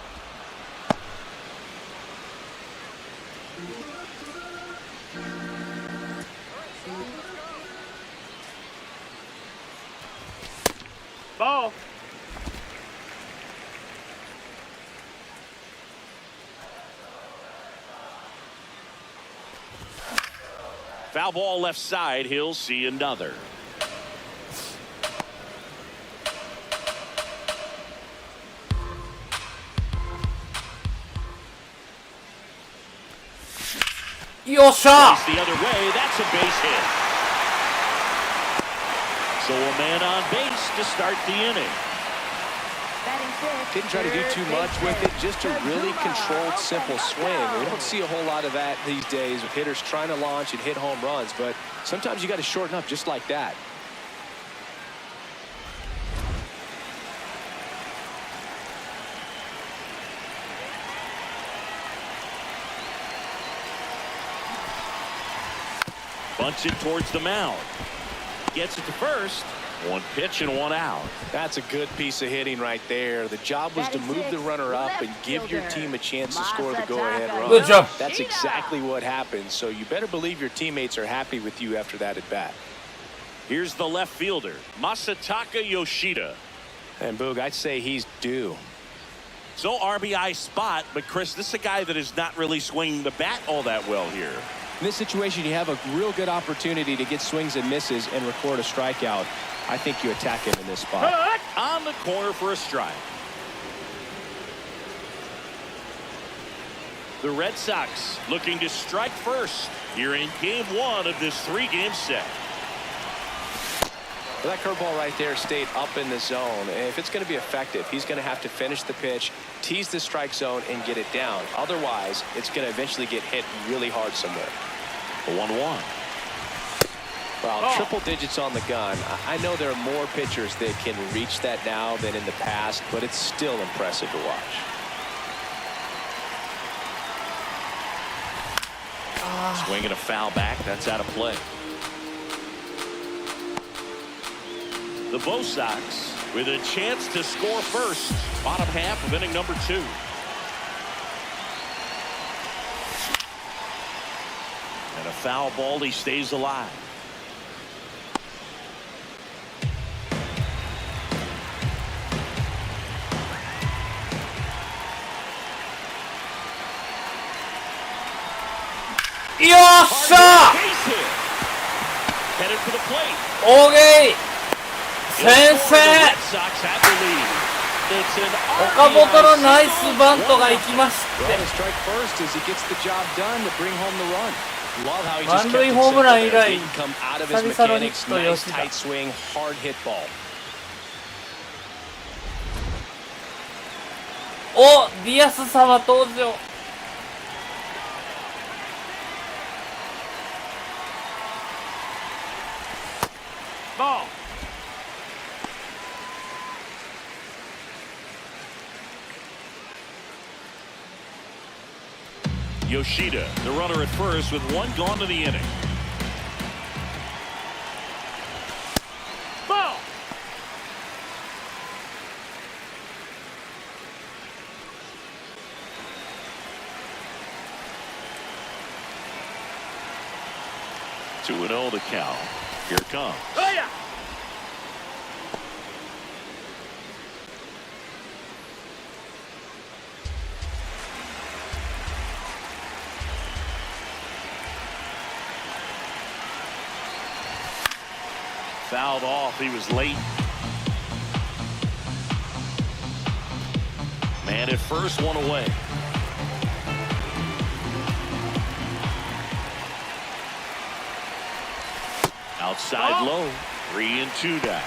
Ball. Foul ball left side. He'll see another. Yosha! The other way. That's a base hit. So a man on base to start the inning. Didn't try to do too much with it, just a really controlled, simple swing. We don't see a whole lot of that these days with hitters trying to launch and hit home runs, but sometimes you got to shorten up just like that. Bunts it towards the mound. Gets it to first. One pitch and one out. That's a good piece of hitting right there. The job was to move the runner up and give your team a chance to score the go-ahead run. Good job. That's exactly what happened, so you better believe your teammates are happy with you after that at-bat. Here's the left fielder, Masataka Yoshida. And Boog, I'd say he's due. So RBI spot, but Chris, this is a guy that is not really swinging the bat all that well here. In this situation, you have a real good opportunity to get swings and misses and record a strikeout. I think you attack him in this spot. On the corner for a strike. The Red Sox looking to strike first here in game 1 of this 3-game set. Well, that curveball right there stayed up in the zone. And if it's going to be effective, he's going to have to finish the pitch, tease the strike zone, and get it down. Otherwise, it's going to eventually get hit really hard somewhere. A 1-1. Well, triple digits on the gun. I know there are more pitchers that can reach that now than in the past, but it's still impressive to watch. Swinging a foul back. That's out of play. The Bo Sox with a chance to score first. Bottom half of inning number 2. And a foul ball. He stays alive. Yossa! Headed for the plate. Okay. 先制。岡本のナイスバントが行きまして。満塁ホームラン以来、久々のヒット吉田。お、ディアス様登場。Ball. Yoshida, the runner at first with 1 gone to the inning. Ball. Two and 0 the count. Here it comes. Oh, yeah. Fouled off. He was late. Man at first, 1 away. Outside low. 3 and 2 down.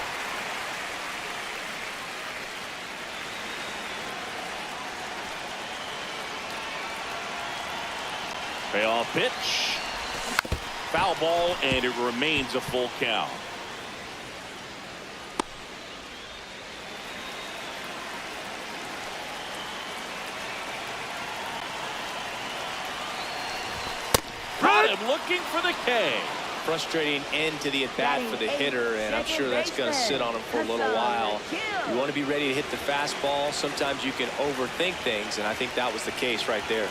Payoff pitch. Foul ball, and it remains a full count. Got him looking for the K. Frustrating end to the at-bat for the hitter, and I'm sure that's going to sit on him for a little while. You want to be ready to hit the fastball. Sometimes you can overthink things, and I think that was the case right there.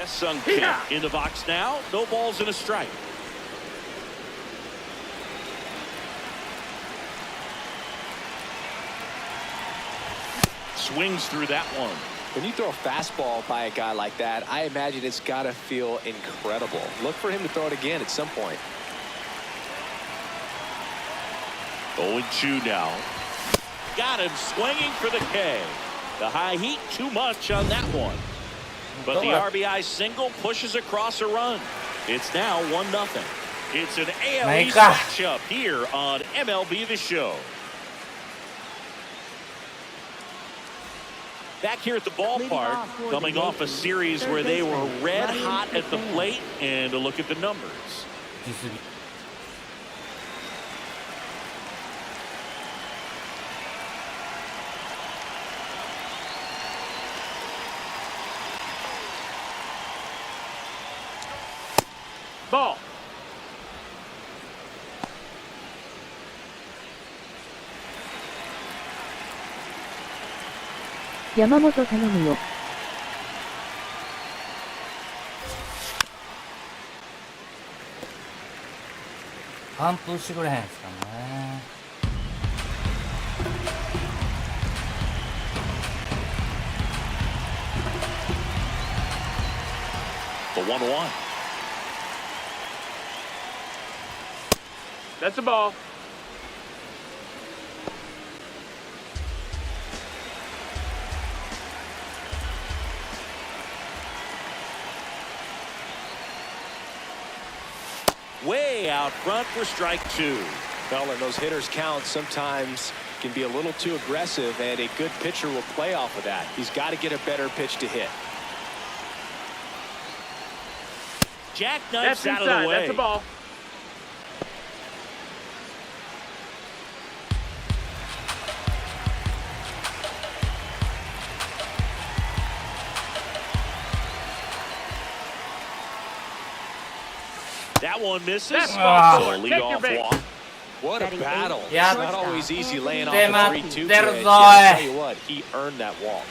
Sung Kim in the box now. No balls and a strike. Swings through that one. When you throw a fastball by a guy like that, I imagine it's got to feel incredible. Look for him to throw it again at some point. 0-2 now. Got him swinging for the K. The high heat, too much on that one. But the RBI single pushes across a run. It's now 1-0. It's an AL East matchup here on MLB The Show. Back here at the ballpark, coming off a series where they were red hot at the plate, and a look at the numbers. Ball. Yamamoto 頼むよ。完封してくれへんすかね。The 1-1. That's a ball. Way out front for strike 2. Well, and those hitters count sometimes can be a little too aggressive, and a good pitcher will play off of that. He's got to get a better pitch to hit. Jackknifes out of the way. That's a ball. That one misses. That's So ball a four. Take your leadoff bait. walk. What a Batting battle. eighth, It's Yeah. not always easy laying off Damn the it. 3-2 There's pitch. Zoe. I'll tell you what, he earned that walk.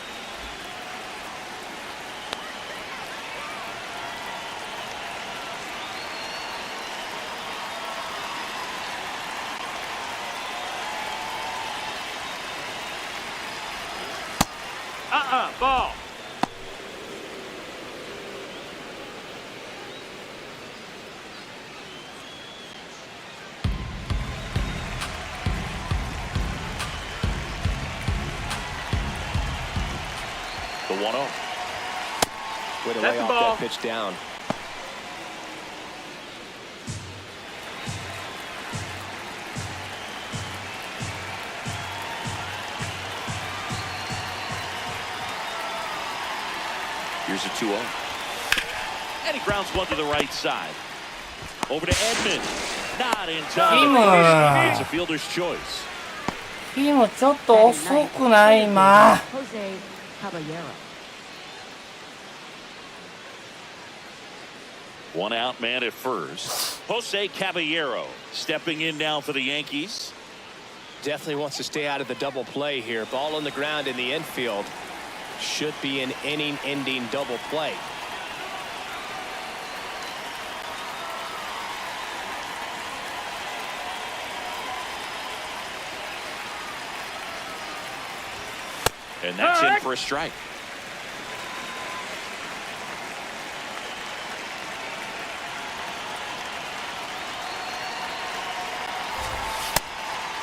Ball. The 1-0. Way to That's lay the off ball. that pitch down. Here's a 2-0. And he grounds one to the right side. Over to Edman. Not in time. It's a fielder's choice. キムちょっと遅くない今。 Jose Caballero. One out man at first. Jose Caballero stepping in now for the Yankees. Definitely wants to stay out of the double play here. Ball on the ground in the infield. Should be an inning-ending double play. And that's in for a strike.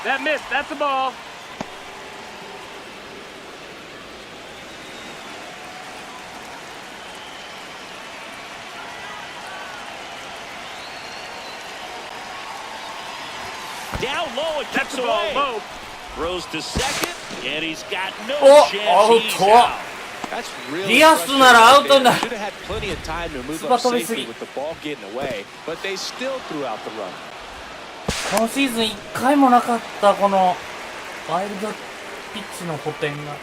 That missed. That's a ball. Down low and That's kicks the ball. away. Low. Throws to second, and he's got no Oh, chance. He's out. out. That's really ディアスならアウトになる。 Should have had plenty of time to move スパ up 飛びすぎ。 safely with the ball getting away, but they still threw out the run. 今シーズン1回もなかったこのワイルドピッチの補填が。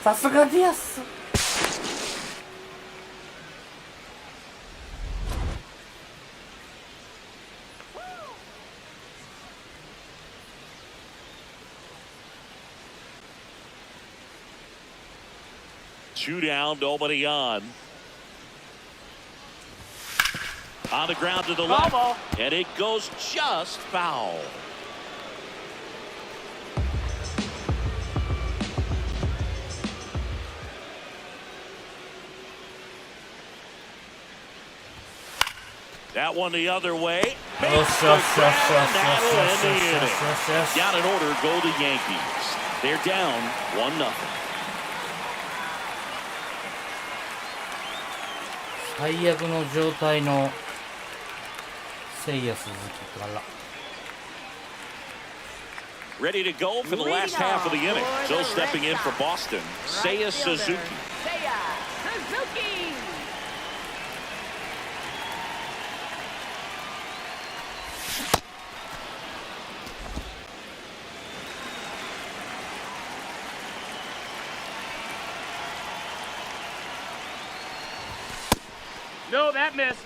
さすがディアス。Two down, nobody on. On the ground to the left, Ball. and it goes just foul. That one the other way. Makes the grab, that'll end the inning. Down in order go the Yankees. They're down 1-0. 最悪の状態のせいや鈴木から。 Ready to go for the last half of the inning. So stepping in for Boston, Seiya Suzuki. Seiya Suzuki. No, that missed.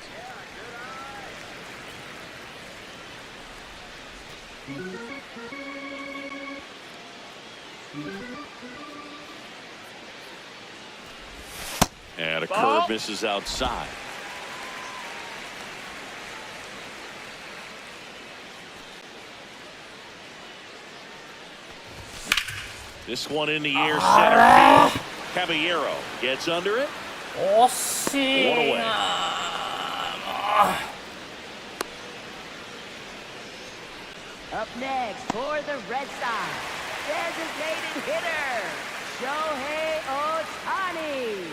And a Ball. curve misses outside. This one in the air, center field. Caballero gets under it. 惜しいな。 Up next for the Red Sox, designated hitter, Shohei Ohtani.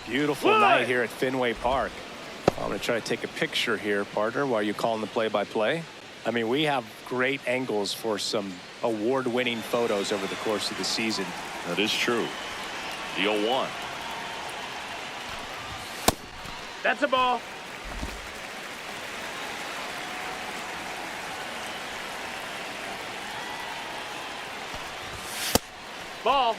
Beautiful night here at Fenway Park. I'm going to try to take a picture here, partner, while you're calling the play-by-play. I mean, we have great angles for some award-winning photos over the course of the season. That is true. The 0-1. That's a ball. Ball.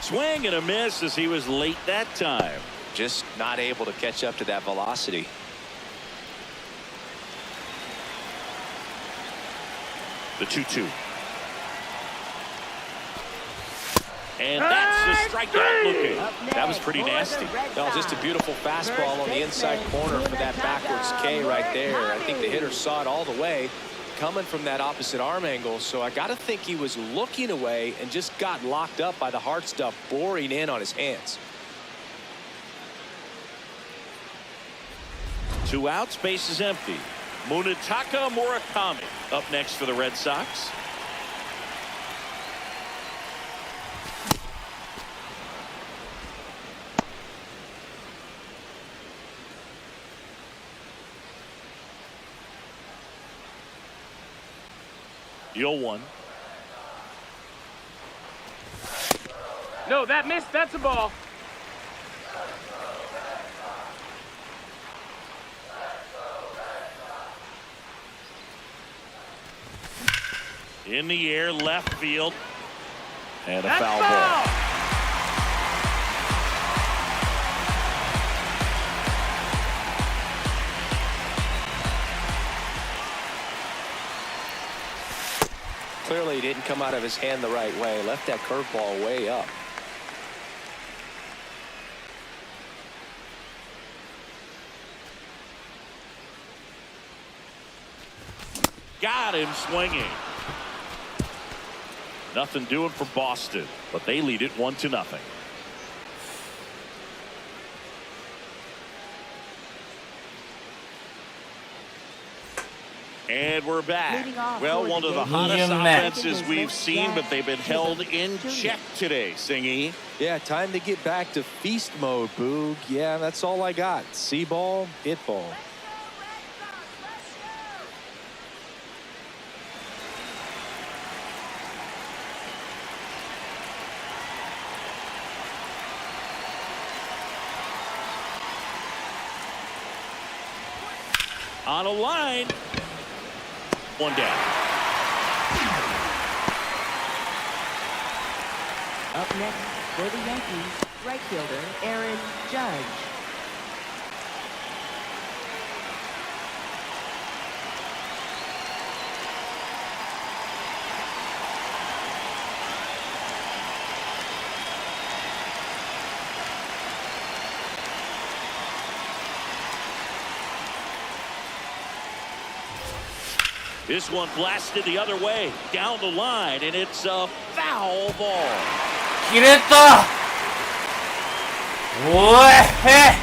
Swing and a miss as he was late that time. Just not able to catch up to that velocity. The 2-2. And that's the strikeout looking. That was pretty nasty. No, just a beautiful fastball on the inside corner for that backwards K right there. I think the hitter saw it all the way coming from that opposite arm angle. So I got to think he was looking away and just got locked up by the hard stuff boring in on his hands. 2 outs, base is empty. Munetaka Murakami up next for the Red Sox. Yo 1. No, that missed. That's a ball. In the air, left field. And a That's foul ball. Clearly he didn't come out of his hand the right way. Left that curveball way up. Got him swinging. Nothing doing for Boston, but they lead it 1-0. And we're back. Well, one of the hottest offenses we've seen, but they've been held in check today, Singy. Yeah, time to get back to feast mode, Boog. Yeah, that's all I got. See ball, hit ball. On a line. 1 down. Up next for the Yankees, right fielder Aaron Judge. This one blasted the other way, down the line, and it's a foul ball. 切れた。おいへ。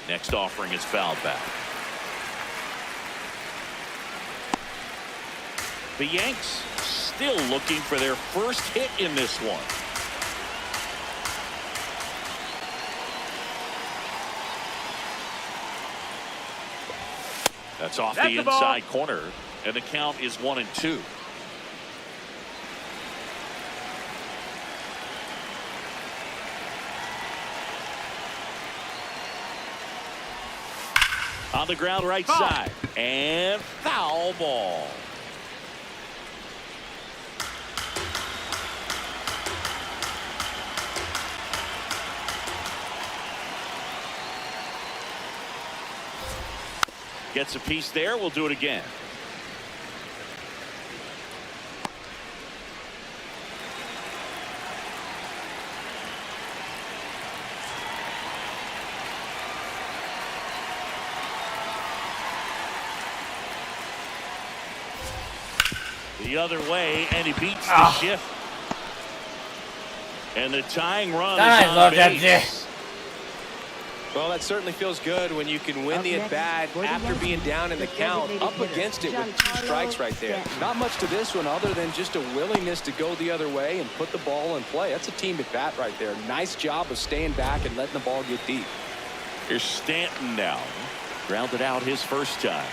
Next offering is fouled back. The Yanks still looking for their first hit in this one. That's off the inside corner, and the count is 1-2. On the ground right side, and foul ball. Gets a piece there. We'll do it again. The other way, and he beats the shift. And the tying run is on base. Well, that certainly feels good when you can win the at-bat after being down in the count, up against it with 2 strikes right there. Not much to this one other than just a willingness to go the other way and put the ball in play. That's a team at-bat right there. Nice job of staying back and letting the ball get deep. Here's Stanton now. Grounded out his first time.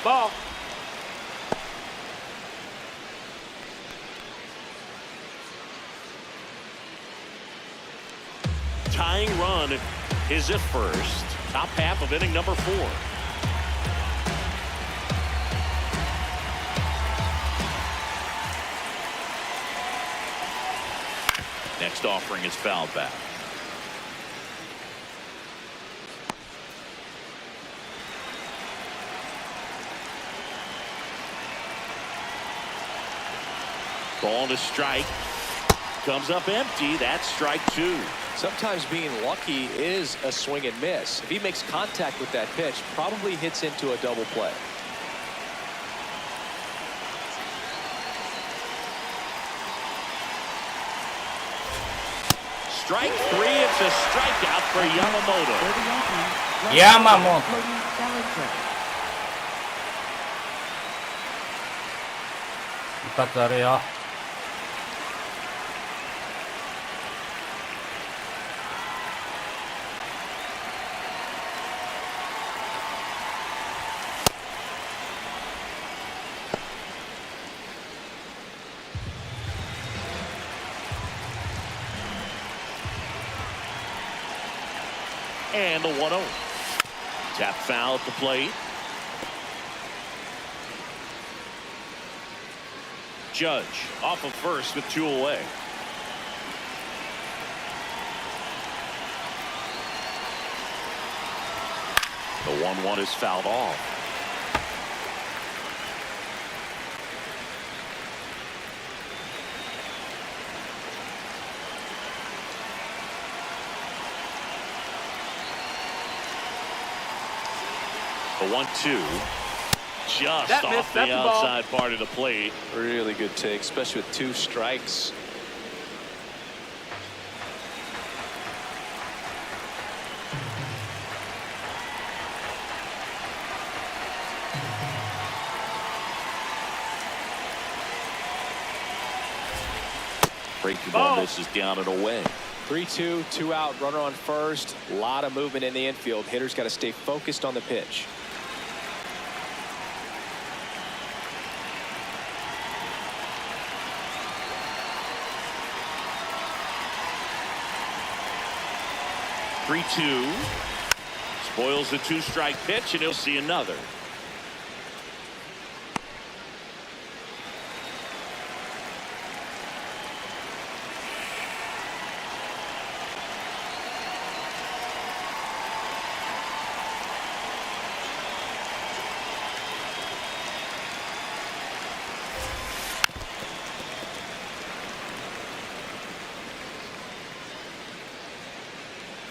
Ball. Tying run is at first. Top half of inning number 4. Next offering is fouled back. Ball to strike. Comes up empty. That's strike 2. Sometimes being lucky is a swing and miss. If he makes contact with that pitch, probably hits into a double play. Strike 3. It's a strikeout for Yamamoto. Yamamoto.一発あるよ。And the 1-0. Tap foul at the plate. Judge off of first with 2 away. The 1-1 is fouled off. The 1-2 just That off missed. the That's the ball. outside part of the plate. Really good take, especially with 2 strikes. Breaking ball misses down and away. 3-2, 2 out, runner on first. A lot of movement in the infield. Hitters got to stay focused on the pitch. Three-two. Spoils the 2-strike pitch, and he'll see another.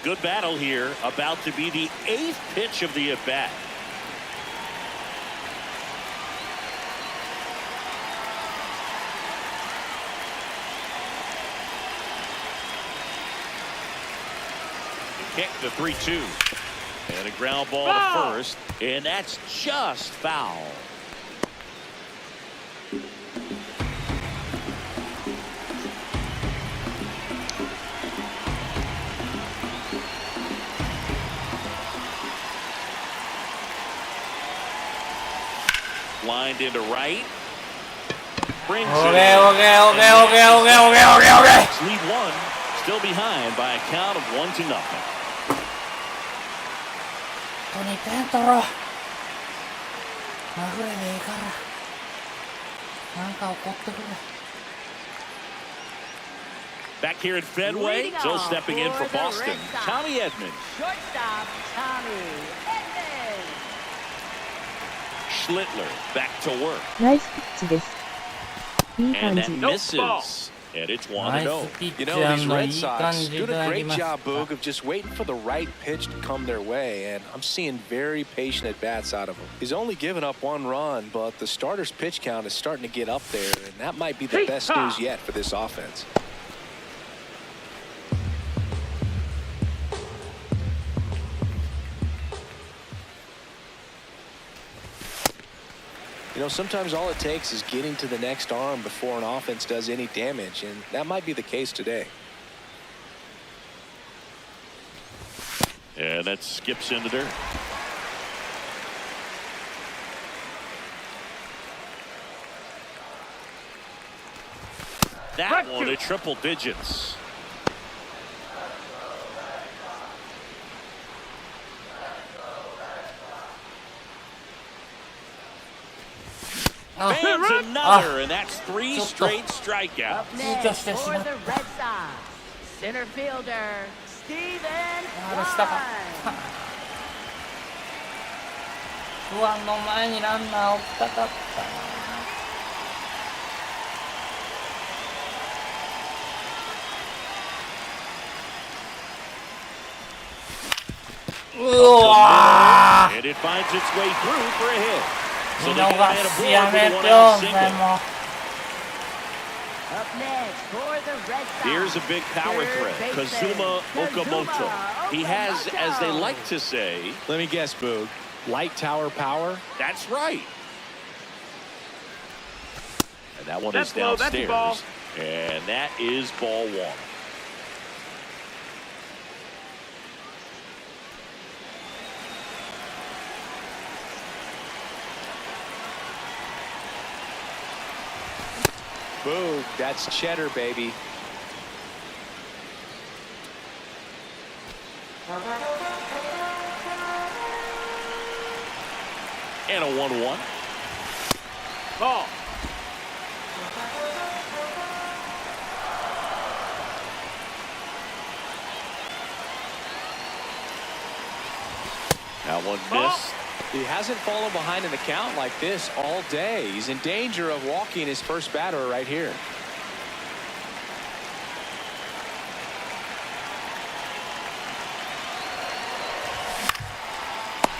Good battle here, about to be the 8th pitch of the at-bat. Kick the 3-2. And a ground ball to first, and that's just foul. Lined into right. Brings it. Okay. Lead 1, still behind by a count of 1-0. 2点取ろう。まぐれでいいから。なんか怒ってくれ。Back here at Fenway, so stepping in for Boston, Tommy Edman. Shortstop, Tommy Edman. Schlittler back to work. ナイスピッチです。いい感 And じ。 that misses. And it's ナイ 1-0. スピッ You チ know, ャ these ーの Red いい感 Sox じい doing た a だき great まし job, た。 Boog, of just waiting for the right pitch to come their way, and I'm seeing very patient at bats out of him. He's only given up 1 run, but the starter's pitch count is starting to get up there, and that might be the best news yet for this offense. You know, sometimes all it takes is getting to the next arm before an offense does any damage, and that might be the case today. And that skips into dirt. That one at triple digits. Fans another, and that's 3 straight strikeouts. Up next for the Red Sox, center fielder Steven Kwan. 不安の前にランナー置きたかったな。うわー And it finds its way through for a hit. So 見 they got 逃 a し board や with め a て one よ out それ single. も Up next for the Red Sox. Here's a big power third threat, baseman, Kazuma Okamoto. He has, as they Okamoto. like to say, Let me guess, Boog. Light tower power? that's right. And that one That's is low, that's a downstairs. ball. And that is ball 1. Boog, that's cheddar, baby. And a 1-1. Ball. That one Ball. missed. He hasn't fallen behind in the count like this all day. He's in danger of walking his first batter right here.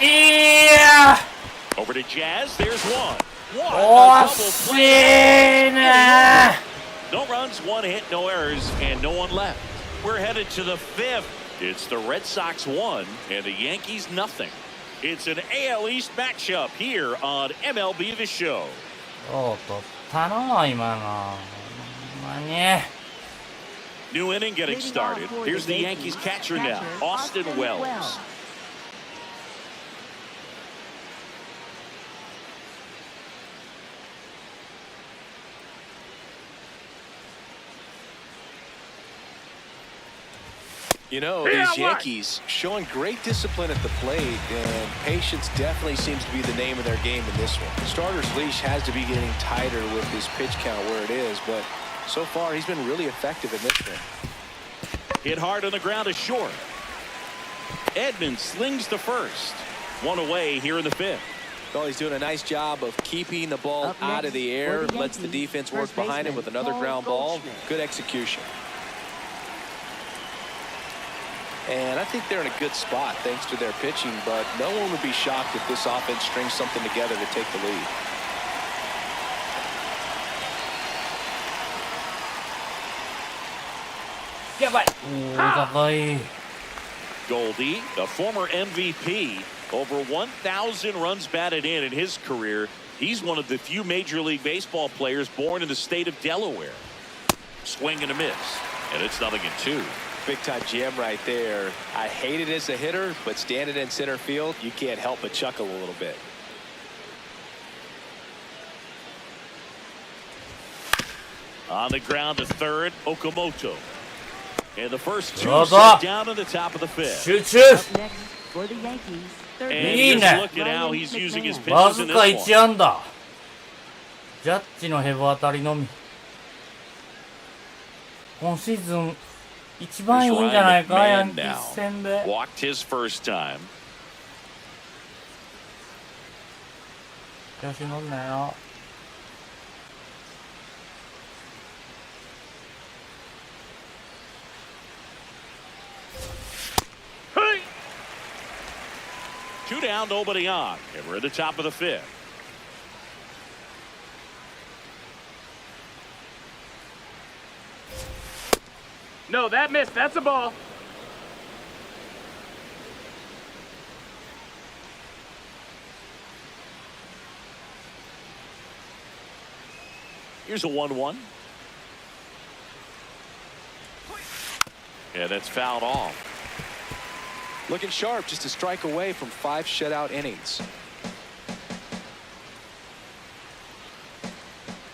Yeah! Over to Jazz. There's one. What a Oh, double play. Cena! No runs, 1 hit, no errors, and no one left. We're headed to the 5th. It's the Red Sox 1 and the Yankees nothing. It's an AL East matchup here on MLB The Show. おう取ったの今の。ほんまに。 New inning getting started. Here's the Yankees catcher now, Austin Wells. You know, these Yankees showing great discipline at the plate, and patience definitely seems to be the name of their game in this one. Starter's leash has to be getting tighter with his pitch count where it is, but so far he's been really effective in this one. Hit hard on the ground is short. Edmonds slings to first. 1 away here in the 5th. Well, he's doing a nice job of keeping the ball out of the air, lets the defense work behind him with another ground ball. Good execution. And I think they're in a good spot thanks to their pitching, but no one would be shocked if this offense strings something together to take the lead. Yeah, but高い。 Goldie, a former MVP, over 1,000 runs batted in his career. He's one of the few Major League Baseball players born in the state of Delaware. Swing and a miss, and it's 0-2. Big time jam right there. I hate it as a hitter, but standing in center field, you can't help but chuckle a little bit. On the ground to third, Okamoto. And the first 2 Hold set up. down in the top of the 5th. 集中 Up next for the Yankees, third And Lean. just look at how he's using his わ pitches ず in か this 1 one. 安打。ジャッジのヘボ当たりのみ。今シーズン一番いいんじゃないか、ヤンキース戦で。 Walked his first time. 調子乗んなよ。Hey! 2 down, nobody on. And we're at the top of the 5th. No, that missed. That's a ball. Here's a 1-1. Yeah, that's fouled off. Looking sharp, just a strike away from 5 shutout innings.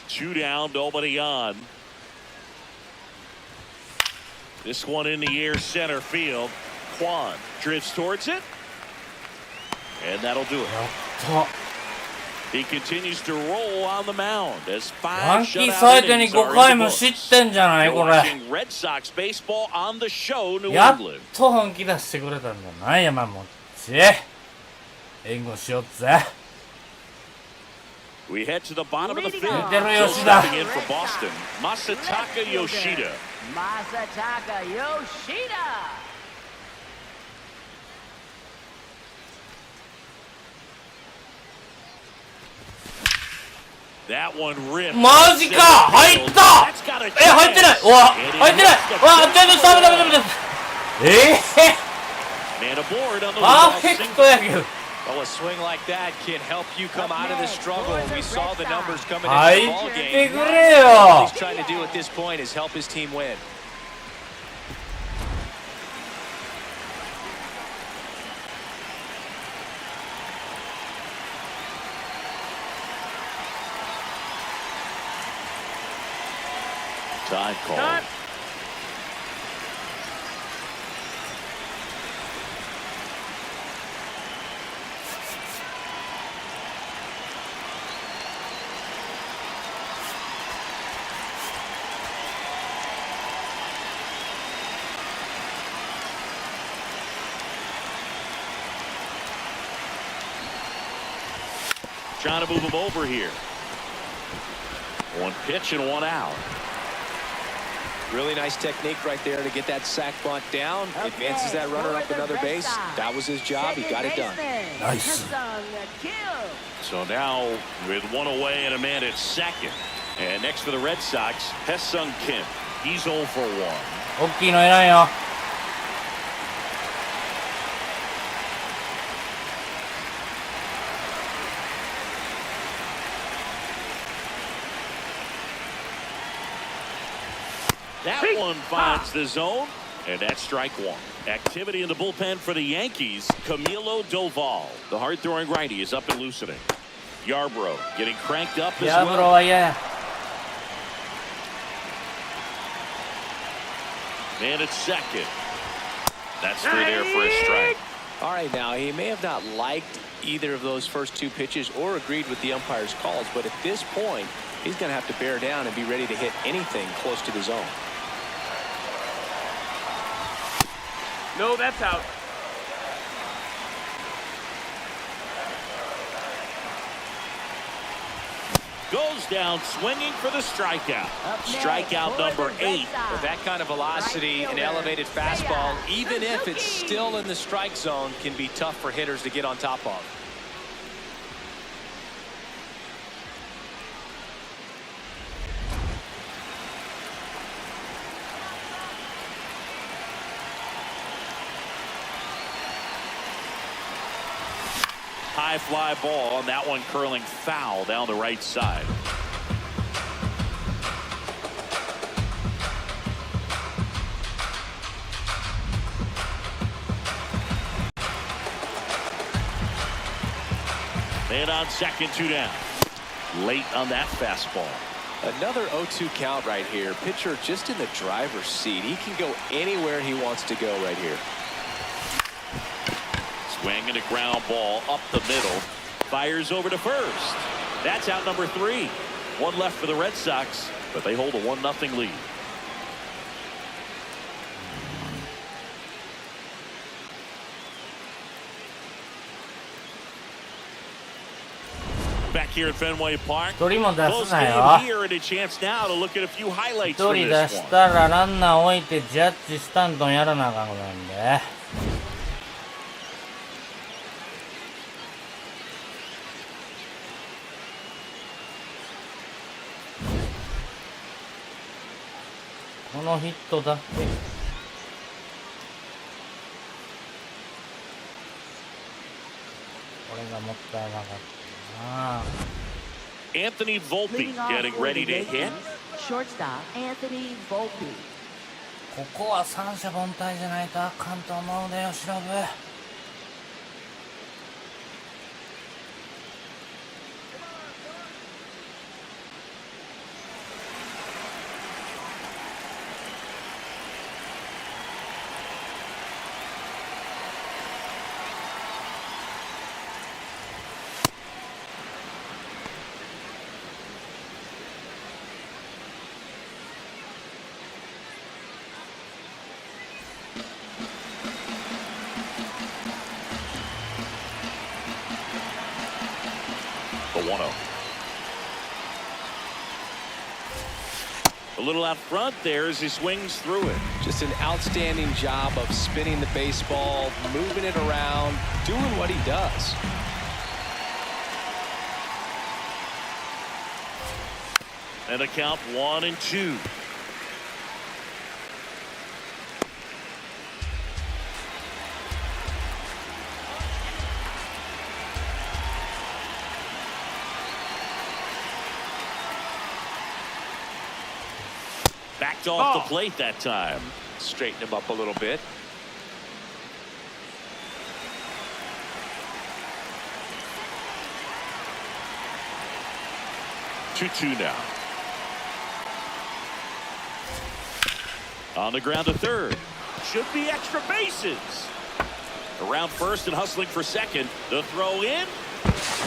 2 down, nobody on. This one in the air, center field. Kwan drifts towards it, and that'll do it. He continues to roll on the mound as ヤン 5 キース shutout 相手に innings 5 are 回 in the も books. 失点じゃない You're これ。 watching Red Sox baseball on the show, New やっ England. と本気出してくれたんじゃない山本。援護しようぜ。We head to the bottom of the Leading fifth. off. So stepping in for Boston, Masataka Yoshida. Masataka Yoshida. That one ripped. マジか入った。 That's got a 入ってない。うわ入ってない。うわちょっとダメダメダメ。Man aboard on the パー leadoff フェク single. トやけど。 Well, a swing like that can help you come out of the struggle. We saw the numbers coming into 入 the っ ball て game. くれ All よ he's。trying to do at this point is help his team win. Time call. Cut. Trying to move him over here. 1 pitch and 1 out. Really nice technique right there to get that sac bunt down. Advances that runner up another base. That was his job. He got it done. Nice. So now with 1 away and a man at second. And next for the Red Sox, Hesung Kim. He's 0 for 1. 大きいのいらんよ。That one finds the zone, and that's strike 1. Activity in the bullpen for the Yankees. Camilo Doval, the hard-throwing righty, is up and loosening. Yarbrough getting cranked up as ヤブロ well. は嫌や。 And at second. That's through there for a strike. All right, now he may have not liked either of those first 2 pitches or agreed with the umpire's calls, but at this point, he's going to have to bear down and be ready to hit anything close to the zone. No, that's out. Goes down swinging for the strikeout. Strikeout number 8. With that kind of velocity, an elevated fastball, even if it's still in the strike zone, can be tough for hitters to get on top of. High fly ball, and that one curling foul down the right side. And on second, 2 down. Late on that fastball. Another 0-2 count right here. Pitcher just in the driver's seat. He can go anywhere he wants to go right here. Swing and a ground ball up the middle. Fires over to first. That's out number 3. 1 left for the Red Sox, but they hold a 1-0 lead. Back here at Fenway Park. 一人も出 Close すな game よ。 here and a chance now to look at a few highlights 一 from 人 this 出し one. たらランナー置いてジャッジスタントンやらなあかんことなんで。このヒットだけ。これがもったいなかったな。Anthony Volpe getting ready to hit. Shortstop Anthony Volpe. ここは三者凡退じゃないとあかんと思うでよ、しのぶ。The 1-0. A little out front there as he swings through it. Just an outstanding job of spinning the baseball, moving it around, doing what he does. And a count 1-2. Backed off the plate that time. Straighten him up a little bit. Two now. On the ground to third. Should be extra bases. Around first and hustling for second. The throw in.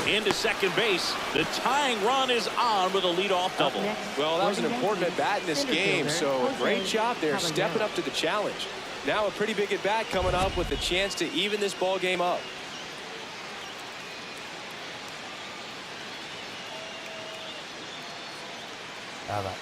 Into second base. The tying run is on with a leadoff double. Well, that was an important at-bat in this game, so great job there stepping up to the challenge. Now a pretty big at-bat coming up with a chance to even this ball game up. How about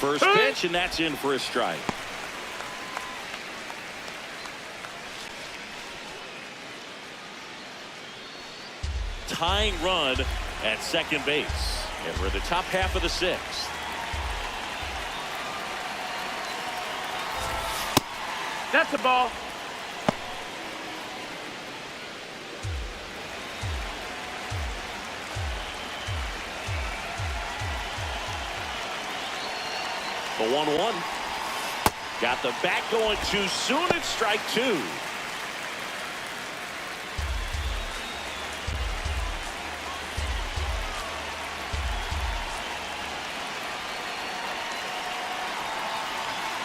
First pitch, and that's in for a strike. Tying run at second base. And we're the top half of the sixth. That's a ball. The 1-1. Got the bat going too soon. It's strike two.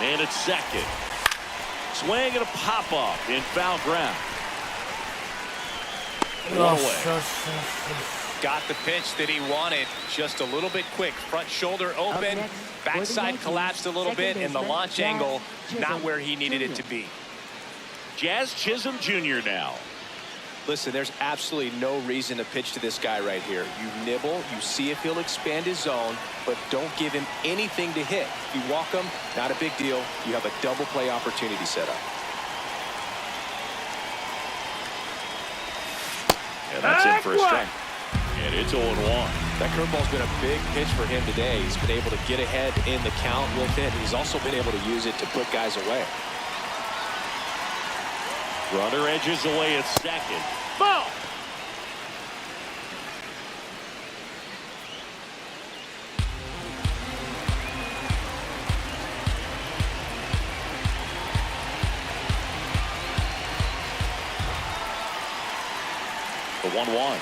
And it's second. Swing and a pop-off in foul ground. One away. Got the pitch that he wanted, just a little bit quick. Front shoulder open, backside collapsed a little bit, and the launch angle not where he needed it to be. Jazz Chisholm Jr. now. Listen, there's absolutely no reason to pitch to this guy right here. You nibble, you see if he'll expand his zone, but don't give him anything to hit. If you walk him, not a big deal. You have a double play opportunity set up. And that's in for a strike. And it's 0-1. That curveball's been a big pitch for him today. He's been able to get ahead in the count with it. He's also been able to use it to put guys away. Runner edges away at second. Ball. The 1-1.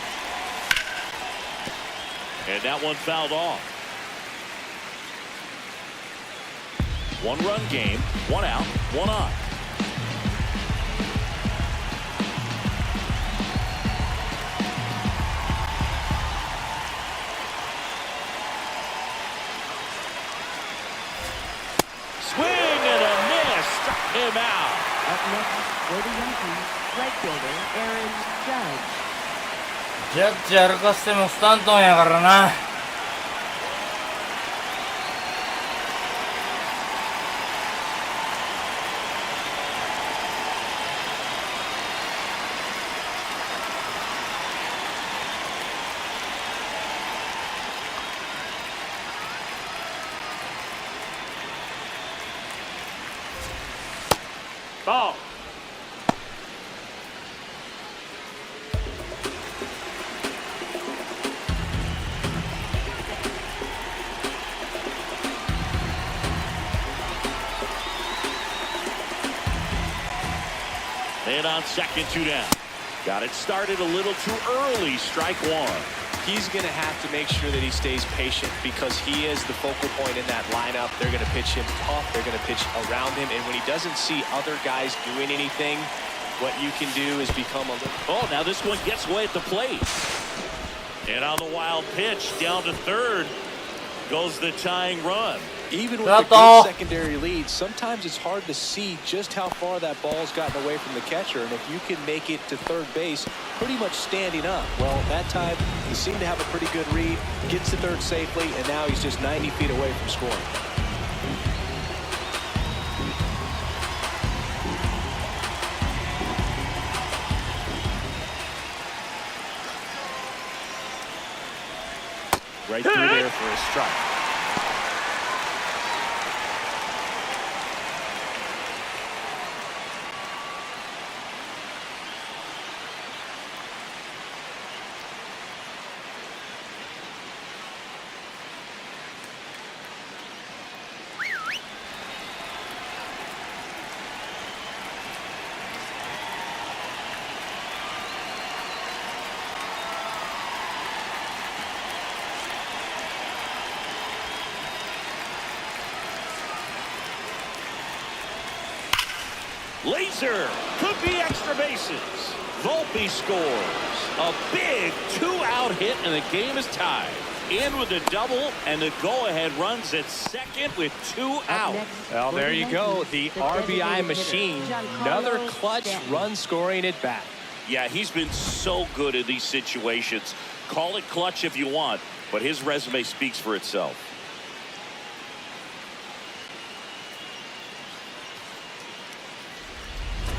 And that one fouled off. One-run game, one out, one on. Swing and a miss. Struck him out. Up next for the Yankees, right fielder Aaron Judge. ジャッジ歩かせてもスタントンやからな。Ball. And on second, 2 down. Got it started a little too early. Strike one. He's going to have to make sure that he stays patient because he is the focal point in that lineup. They're going to pitch him tough. They're going to pitch around him. And when he doesn't see other guys doing anything, what you can do is become a little... Oh, now this one gets away at the plate. And on the wild pitch, down to third, goes the tying run. Even with a good secondary lead, sometimes it's hard to see just how far that ball's gotten away from the catcher. And if you can make it to third base pretty much standing up, well, that time he seemed to have a pretty good read, gets to third safely, and now he's just 90 feet away from scoring. Right through there for a strike. Laser could be extra bases. Volpe scores a big 2-out hit, and the game is tied. In with a double, and the go-ahead runs at second with 2 out. Well, there you go. The RBI machine. Another clutch run scoring at bat. Yeah, he's been so good in these situations. Call it clutch if you want, but his resume speaks for itself.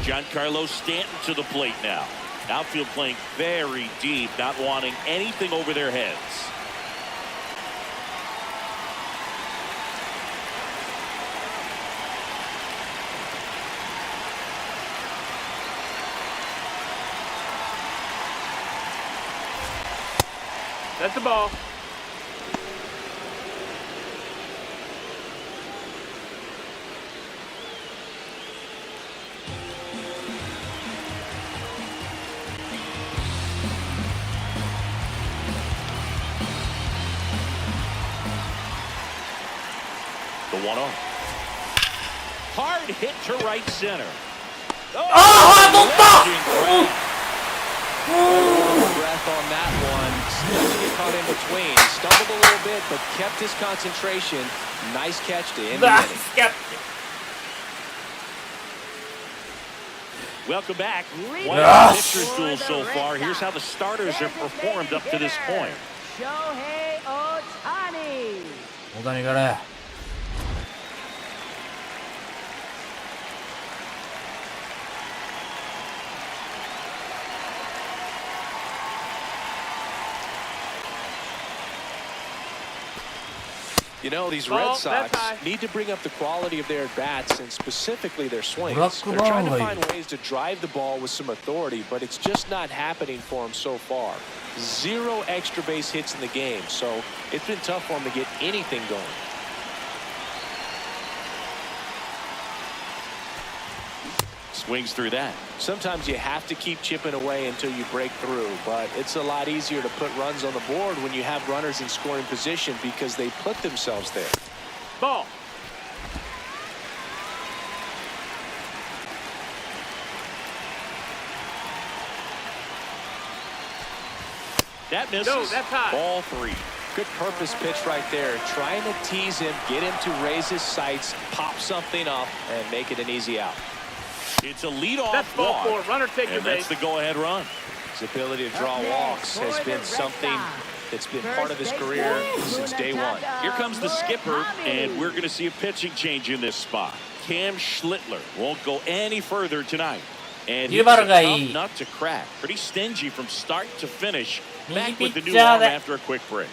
Giancarlo Stanton to the plate now. Outfield playing very deep, not wanting anything over their heads. That's the ball. The 1-0. Hard hit to right center. Breath on that one. He caught in between. Stumbled a little bit, but kept his concentration. Nice catch to end the inning. Welcome back. One of the pitcher's duels so far. Here's how the starters have performed up to this point. Shohei Ohtani. 大谷から You know, these Red Sox need to bring up the quality of their at-bats and specifically their swings. They're trying to find ways to drive the ball with some authority, but it's just not happening for them so far. 0 extra base hits in the game, so it's been tough for them to get anything going. Swings through that. Sometimes you have to keep chipping away until you break through, but it's a lot easier to put runs on the board when you have runners in scoring position because they put themselves there. Ball. That misses. No, that's high. Ball 3. Good purpose pitch right there. Trying to tease him, get him to raise his sights, pop something up, and make it an easy out. It's a leadoff That's ball walk. 4. Runner take your And that's base. the go-ahead run. His ability to draw walks has been something that's been part of his career since day one. Here comes the skipper, and we're going to see a pitching change in this spot. Cam Schlittler won't go any further tonight. And he's a tough nut to crack. Pretty stingy from start to finish. Back with the new arm after a quick break.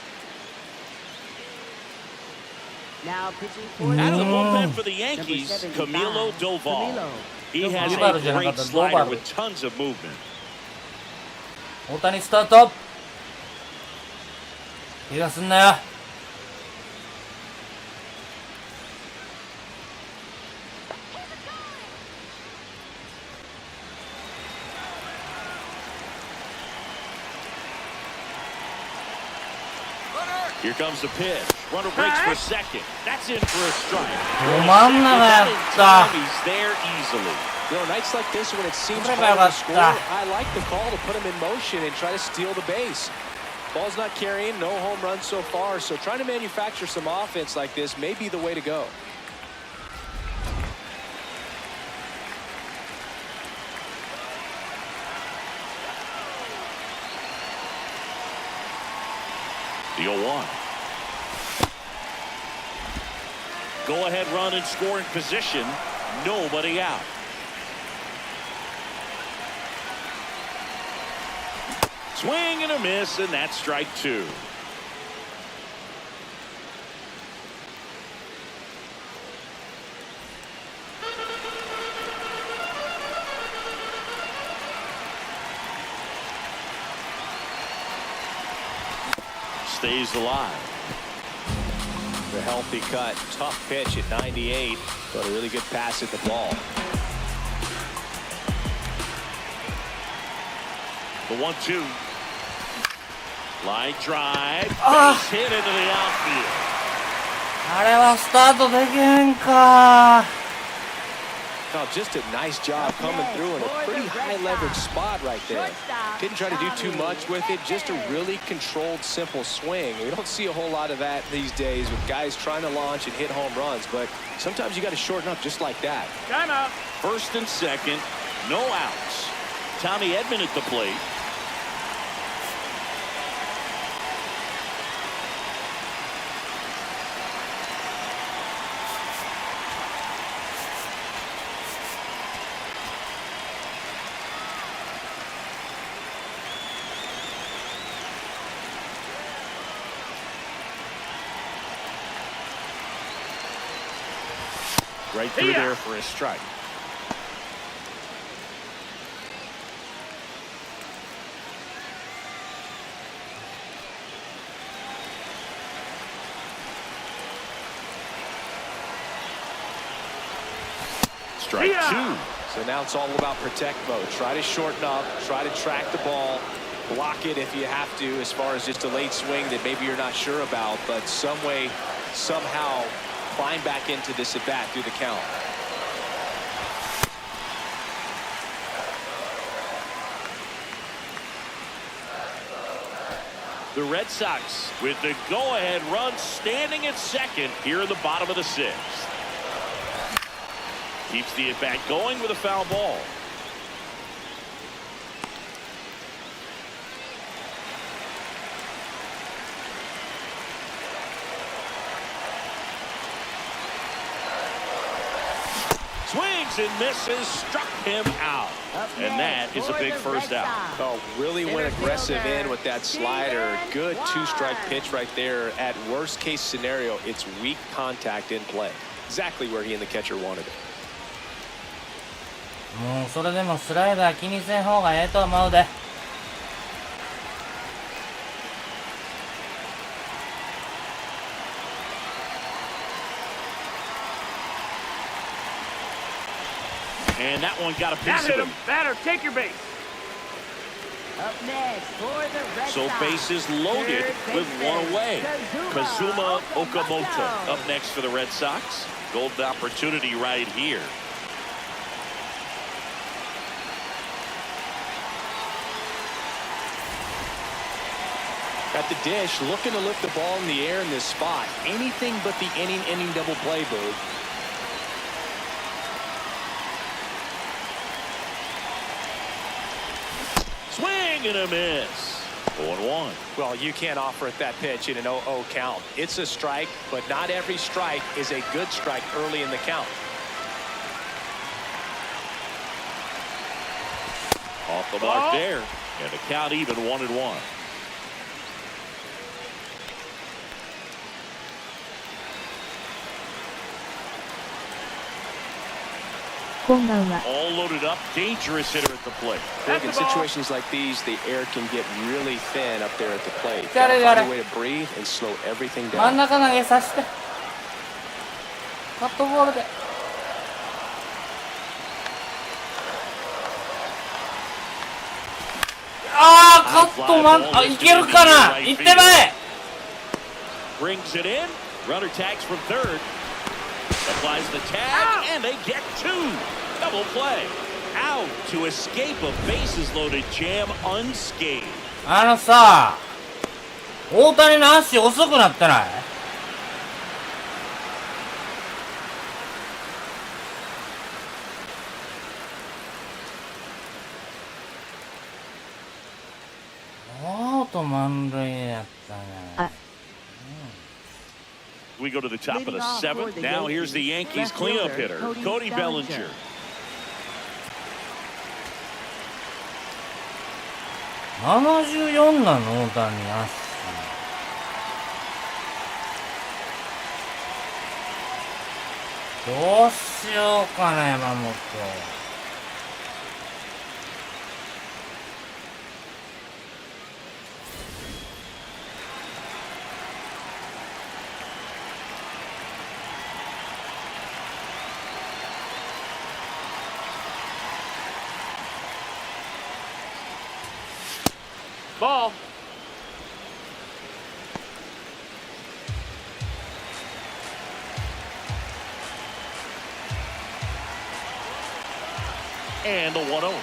Now pitching for Out of the the bullpen for the Yankees, Camilo Doval. He has a great slider with tons of movement. 大谷スタート。怪我すんなよ。Here comes the pitch. Runner breaks for second. That's in for a strike. ど真ん中やった。 He's there easily. You know, nights like this when it seems What hard about to score, that? I like the call to put him in motion and try to steal the base. Ball's not carrying, no home runs so far, so trying to manufacture some offense like this may be the way to go. The 0-1. Go ahead run in scoring position. Nobody out. Swing and a miss, and that's strike two. Stays alive. The healthy cut, tough pitch at 98, but a really good pass at the ball. The 1-2. Line drive. Base hit into the outfield. あれはスタートできへんか。 Oh, just a nice job coming through in a pretty high leverage spot right there. Didn't try to do too much with it, just a really controlled, simple swing. We don't see a whole lot of that these days with guys trying to launch and hit home runs, but sometimes you got to shorten up just like that. Time out. First and second. No outs. Tommy Edman at the plate. Right through there for a strike. Strike two. So now it's all about protect mode. Try to shorten up, try to track the ball, block it if you have to as far as just a late swing that maybe you're not sure about, but some way, somehow climb back into this at bat through the count. The Red Sox with the go-ahead run standing at second here in the bottom of the sixth. Keeps the at-bat going with a foul ball. Swings and misses, struck him out. And that is a big first out. Oh, really went aggressive in with that slider. Good two-strike pitch right there. At worst case scenario, it's weak contact in play. Exactly where he and the catcher wanted it. もうそれでもスライダー気にせん方がええと思うで。And that one got a That piece hit of him. him. Batter, take your base. Up next for the Red So Sox. bases loaded with one away. Kazuma Okamoto up next for the Red Sox. Golden opportunity right here. At the dish, looking to lift the ball in the air in this spot. Anything but the inning double play, Boog. Swing and a miss. 0-1. Well, you can't offer it that pitch in an 0-0 count. It's a strike, but not every strike is a good strike early in the count. Off the mark there. And the count even 1-1. こんばんは。 All loaded up, dangerous hitter at the plate. Look, in situations like these, the air can get really thin up there at the plate. Got it, Gotta got find it. a way to breathe and slow everything 真ん down. 中投げさせて。カットボールで。あー、カットマン、あ、いけるかな。行ってまえ。 Brings it in. Runner tags from third. Applies the tag, and they get two. Double play. Out to escape a bases-loaded jam unscathed. あのさ、大谷の足遅くなってない？アウト満塁やったね。We go to the top of the seventh. Now here's the Yankees cleanup hitter, Cody Bellinger. 74なの大谷足。どうしようかな山本。Ball. And the 1-0.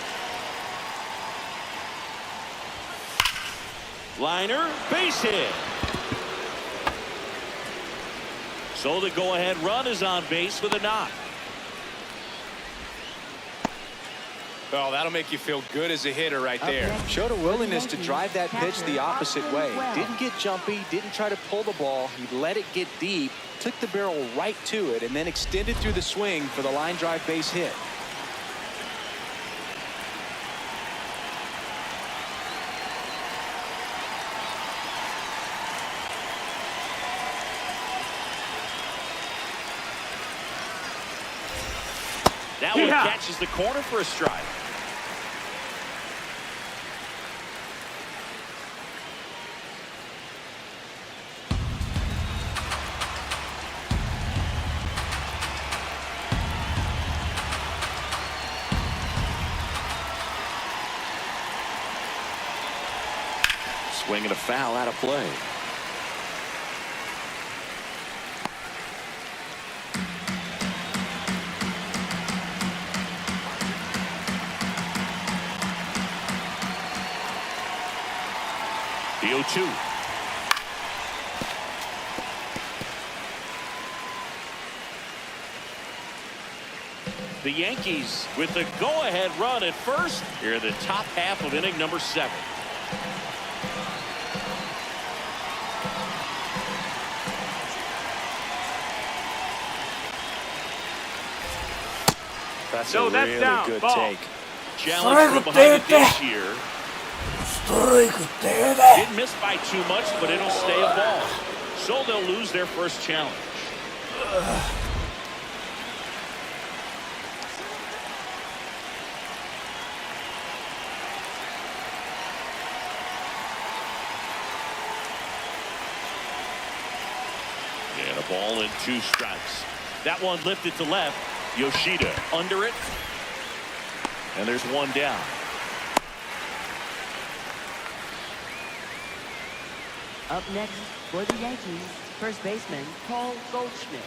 Liner, base hit. So the go-ahead run is on base with a knock. Oh, that'll make you feel good as a hitter right there. Showed a willingness to drive that pitch the opposite way. Didn't get jumpy, didn't try to pull the ball. He let it get deep, took the barrel right to it, and then extended through the swing for the line drive base hit. That one catches the corner for a strike. Swing and a foul out of play. The 0-2. The Yankees with the go-ahead run at first here in the top half of inning number 7. That's No, a that's really down. good Ball. take. Challenge from behind it this year. ストライクって言うで。 Didn't miss by too much, but it'll stay a ball. So they'll lose their first challenge. And a ball and 2 strikes. That one lifted to left. Yoshida under it. And there's 1 down. Up next for the Yankees, first baseman Paul Goldschmidt.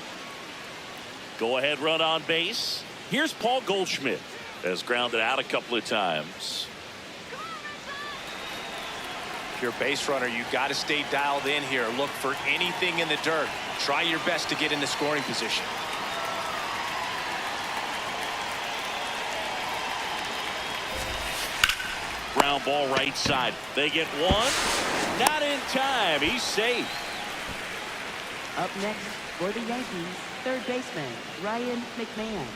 Go ahead run on base. Here's Paul Goldschmidt. Has grounded out a couple of times. If you're a base runner, you got to stay dialed in here. Look for anything in the dirt. Try your best to get into scoring position. Ground ball right side. They get 1. Not in time. He's safe. Up next for the Yankees, third baseman Ryan McMahon.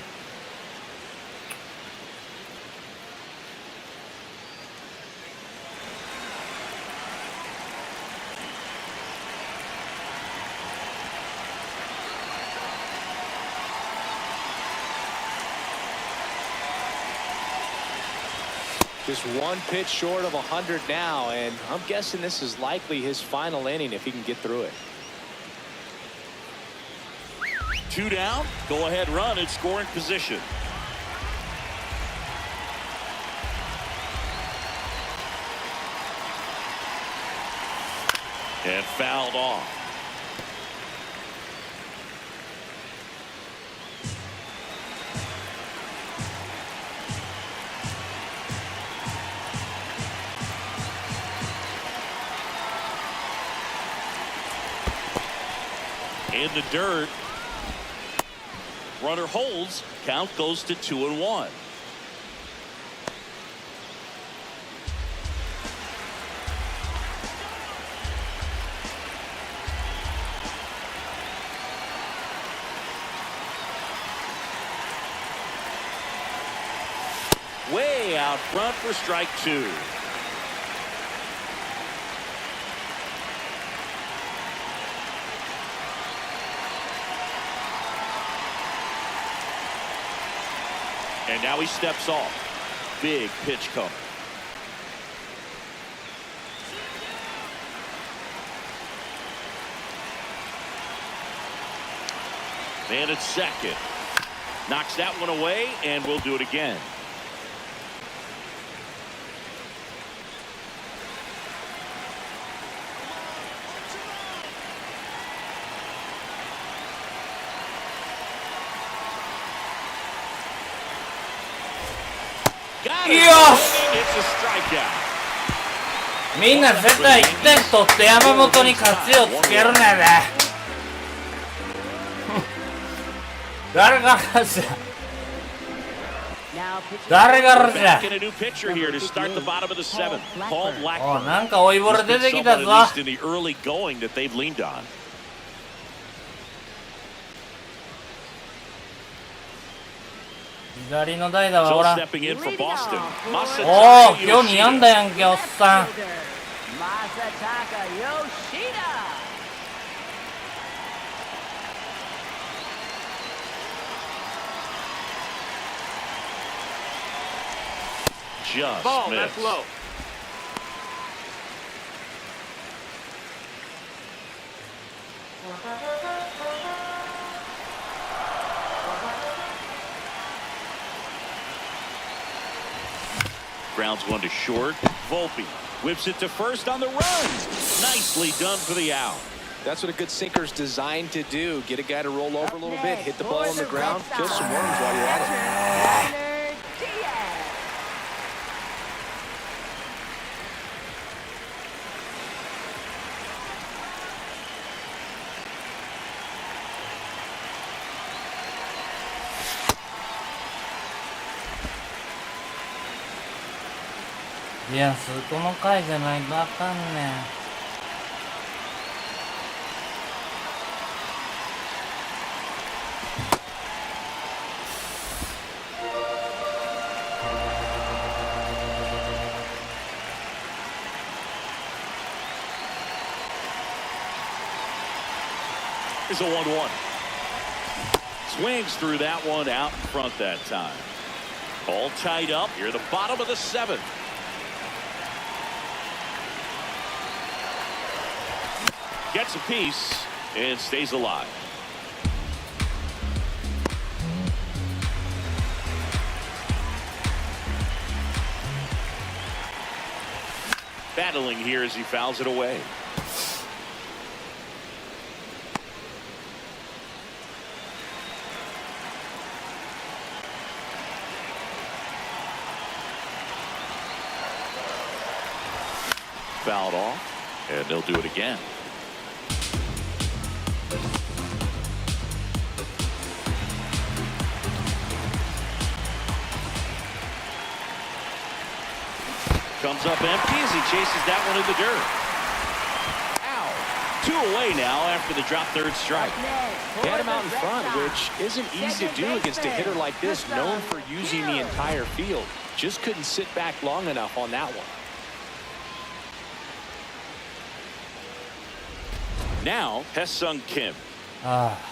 Just one pitch short of 100 now, and I'm guessing this is likely his final inning if he can get through it. 2 down, go ahead run in scoring position. And fouled off. In the dirt. Runner holds. Count goes to 2-1. Way out front for strike 2. And now he steps off. Big pitch coming. Man at second. Knocks that one away, and we'll do it again. Got it. It's a strikeout. みんな絶対1点取って山本に勝ちをつけるねんね。誰からじゃ誰からじゃ Back in a new pitcher here to start the bottom of the 7th. Paul お Blackburn. なんか追いボレ出てきた Someone ぞ at least in the early going that they've leaned on. 左の代打は So おらん stepping in for Boston. おお今日2安打やんけおっさん Masataka Yoshida. Just Ball, missed. that's low. Grounds one to short. Volpe whips it to first on the run. Nicely done for the out. That's what a good sinker's designed to do. Get a guy to roll over a little bit, hit the ball on the ground, kill some worms while you're at it. Diaz. いやそこの回じゃないとあかんねん Here's a 1-1. Swings through that one out in front that time. All tied up here at the bottom of the 7th. Gets a piece and stays alive. Battling here as he fouls it away. Fouled off, and they'll do it again. Comes up empty as he chases that one in the dirt. Ow. 2 away now after the drop third strike. He had him out in front, which isn't easy to do against a hitter like this, known for using the entire field. Just couldn't sit back long enough on that one. Now, Hesung Kim. ああ Now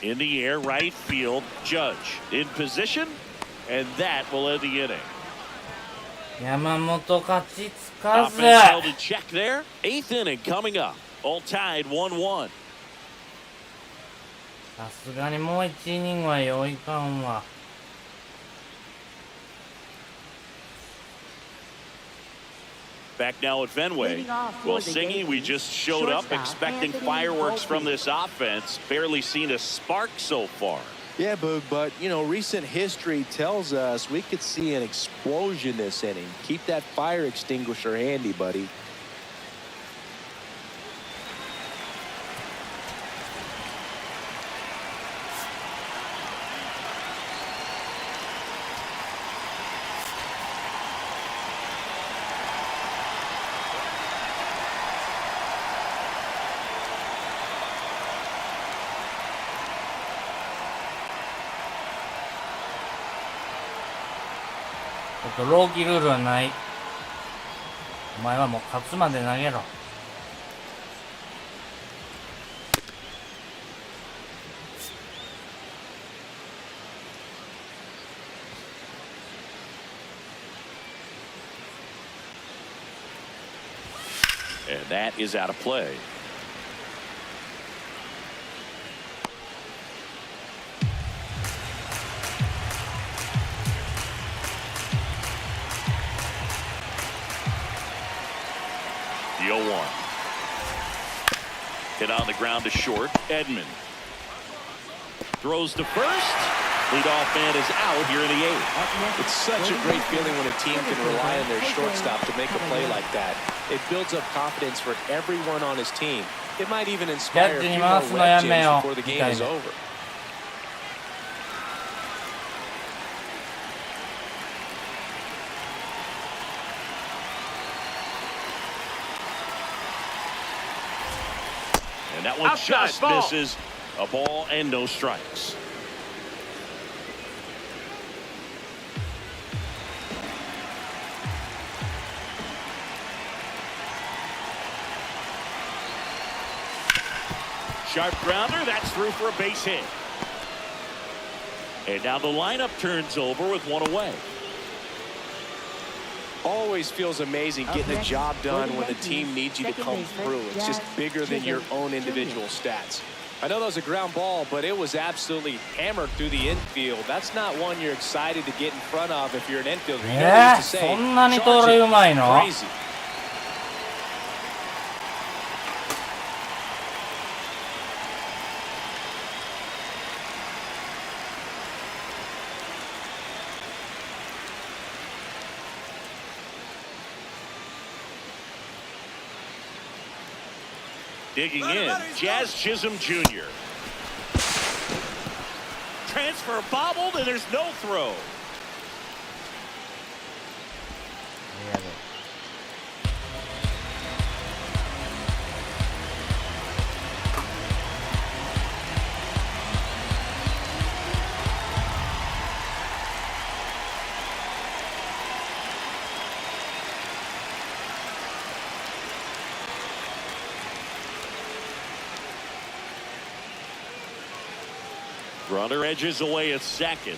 In the air, right field. Judge in position, and that will end the inning. 山本勝ちつかず。 Offense held in check there. 8th inning coming up. All tied 1-1. さすがにもう1イニングはよいかんわ。Back now at Fenway. Well, Singy, we just showed up expecting fireworks from this offense. Barely seen a spark so far. Yeah, Boog, but, you know, recent history tells us we could see an explosion this inning. Keep that fire extinguisher handy, buddy.ちょっと朗希ルールはない。お前はもう勝つまで投げろ。And that is out of play. The 0-1. Hit on the ground to short. Edman throws to first. Leadoff man is out here in the 8th. It's such a great feeling when a team can rely on their shortstop to make a play like that. It builds up confidence for everyone on his team. It might even inspire a few more web gyms before the game is over. And that one just misses. A ball and no strikes. Sharp grounder, that's through for a base hit. And now the lineup turns over with one away. Always feels amazing getting the job done when the team needs you to come through. It's just bigger than your own individual stats. I know that was a ground ball, but it was absolutely hammered through the infield. That's not one you're excited to get in front of if you're an infielder. You know what to say. そんなに盗塁うまいの? Crazy. Digging in, Jazz Chisholm Jr. Transfer bobbled, and there's no throw. Runner edges away at second.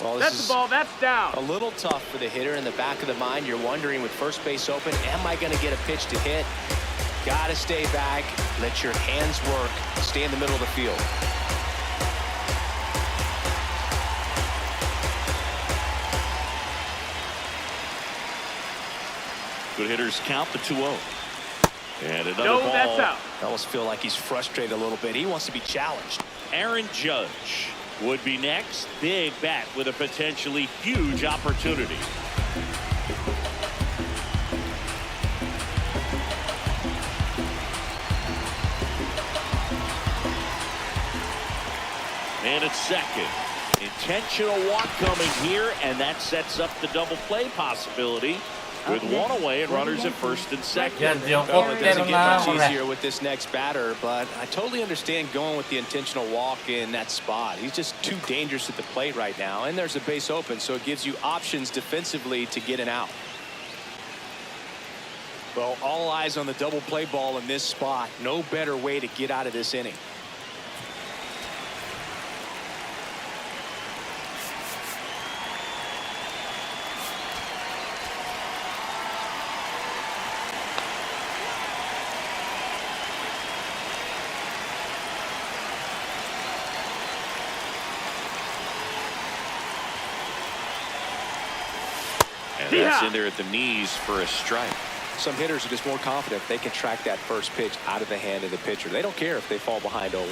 Well, That's the ball. That's down. A little tough for the hitter. In the back of the mind, you're wondering with first base open, am I going to get a pitch to hit? Got to stay back. Let your hands work. Stay in the middle of the field. Good hitters count the 2-0. And another No, ball. that's out. I almost feel like he's frustrated a little bit. He wants to be challenged. Aaron Judge would be next. Big bat with a potentially huge opportunity. And at second. Intentional walk coming here, and that sets up the double play possibility. With one away and runners at first and second. Well, it doesn't get much easier with this next batter, but I totally understand going with the intentional walk in that spot. He's just too dangerous at the plate right now, and there's a base open, so it gives you options defensively to get an out. Well, all eyes on the double play ball in this spot. No better way to get out of this inning. That's in there at the knees for a strike. Some hitters are just more confident they can track that first pitch out of the hand of the pitcher. They don't care if they fall behind 0-1.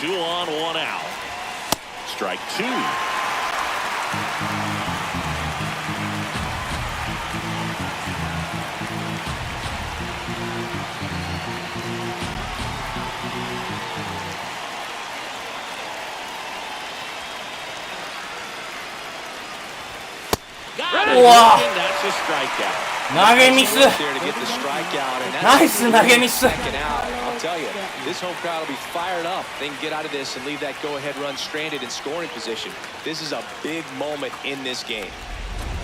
2 on, 1 out. Strike 2. Wow. That's a strikeout. 投げミス。 There to get the strikeout, and that's ナイス投げミス。 second out. I'll tell you, this home crowd will be fired up. They can get out of this and leave that go-ahead run stranded in scoring position. This is a big moment in this game.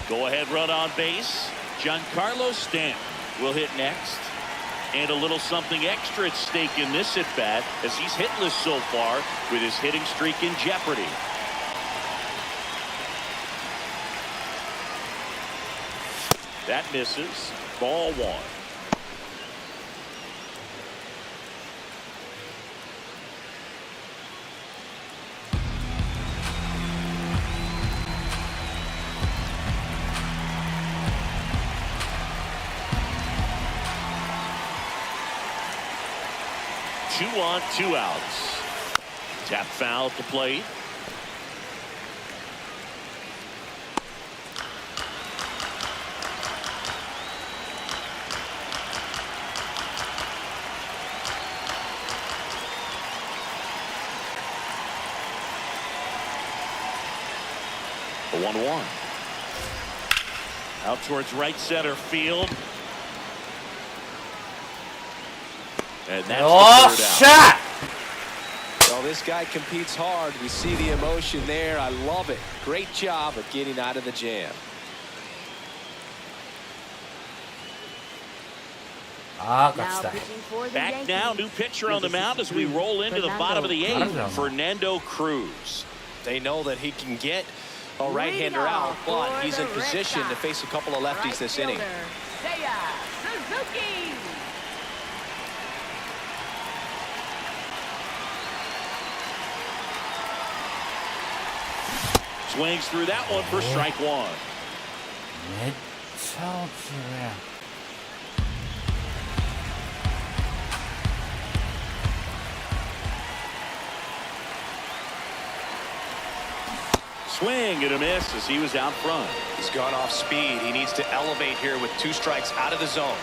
Go ahead run on base. Giancarlo Stanton will hit next. And a little something extra at stake in this at bat as he's hitless so far with his hitting streak in jeopardy. That misses. Ball 1. Two on, 2 outs. Tap foul at the plate. The 1-1. Out towards right center field. And that's the third out. Well, this guy competes hard. We see the emotion there. I love it. Great job of getting out of the jam. Back now, new pitcher on the mound as we roll into the bottom of the 8th. Fernando Cruz. They know that he can get a right-hander out, but he's in position to face a couple of lefties this inning. Swings through that one for strike 1. めっちゃ落ちるやん。Swing and a miss as he was out front. He's gone off speed. He needs to elevate here with 2 strikes out of the zone.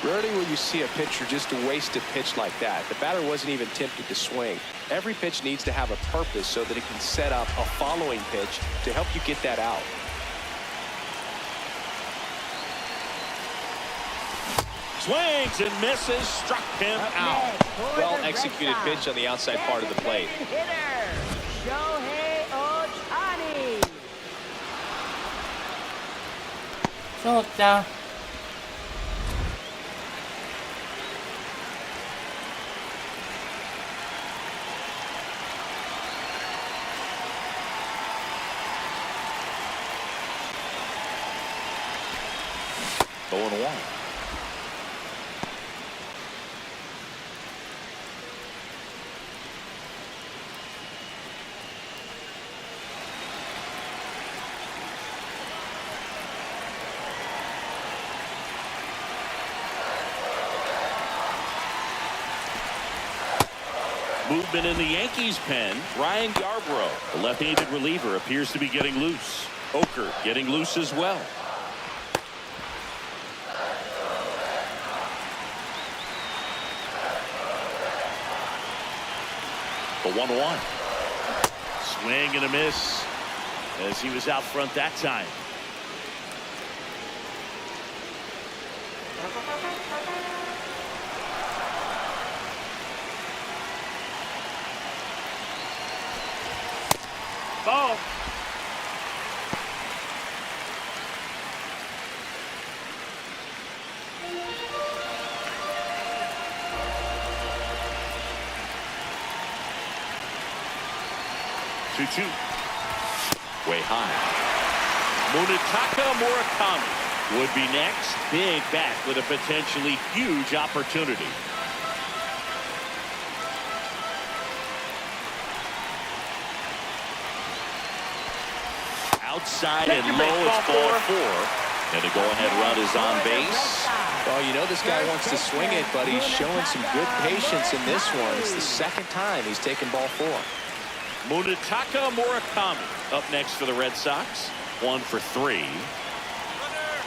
Rarely will you see a pitcher just waste a pitch like that. The batter wasn't even tempted to swing. Every pitch needs to have a purpose so that it can set up a following pitch to help you get that out. Swings and misses, struck him out. Well executed pitch on the outside part of the plate.翔ちゃん。0-1. Movement in the Yankees pen. Ryan Yarbrough, the left-handed reliever, appears to be getting loose. Oker getting loose as well. The 1-1. Swing and a miss as he was out front that time. Ball. Two. Way high. Munetaka Murakami would be next. Big bat with a potentially huge opportunity. Outside and low, it's ball 4. And the go-ahead run is on base. Well, you know this guy wants to swing it, but he's showing some good patience in this one. It's the second time he's taken ball 4. Munetaka Murakami up next for the Red Sox. 1 for 3.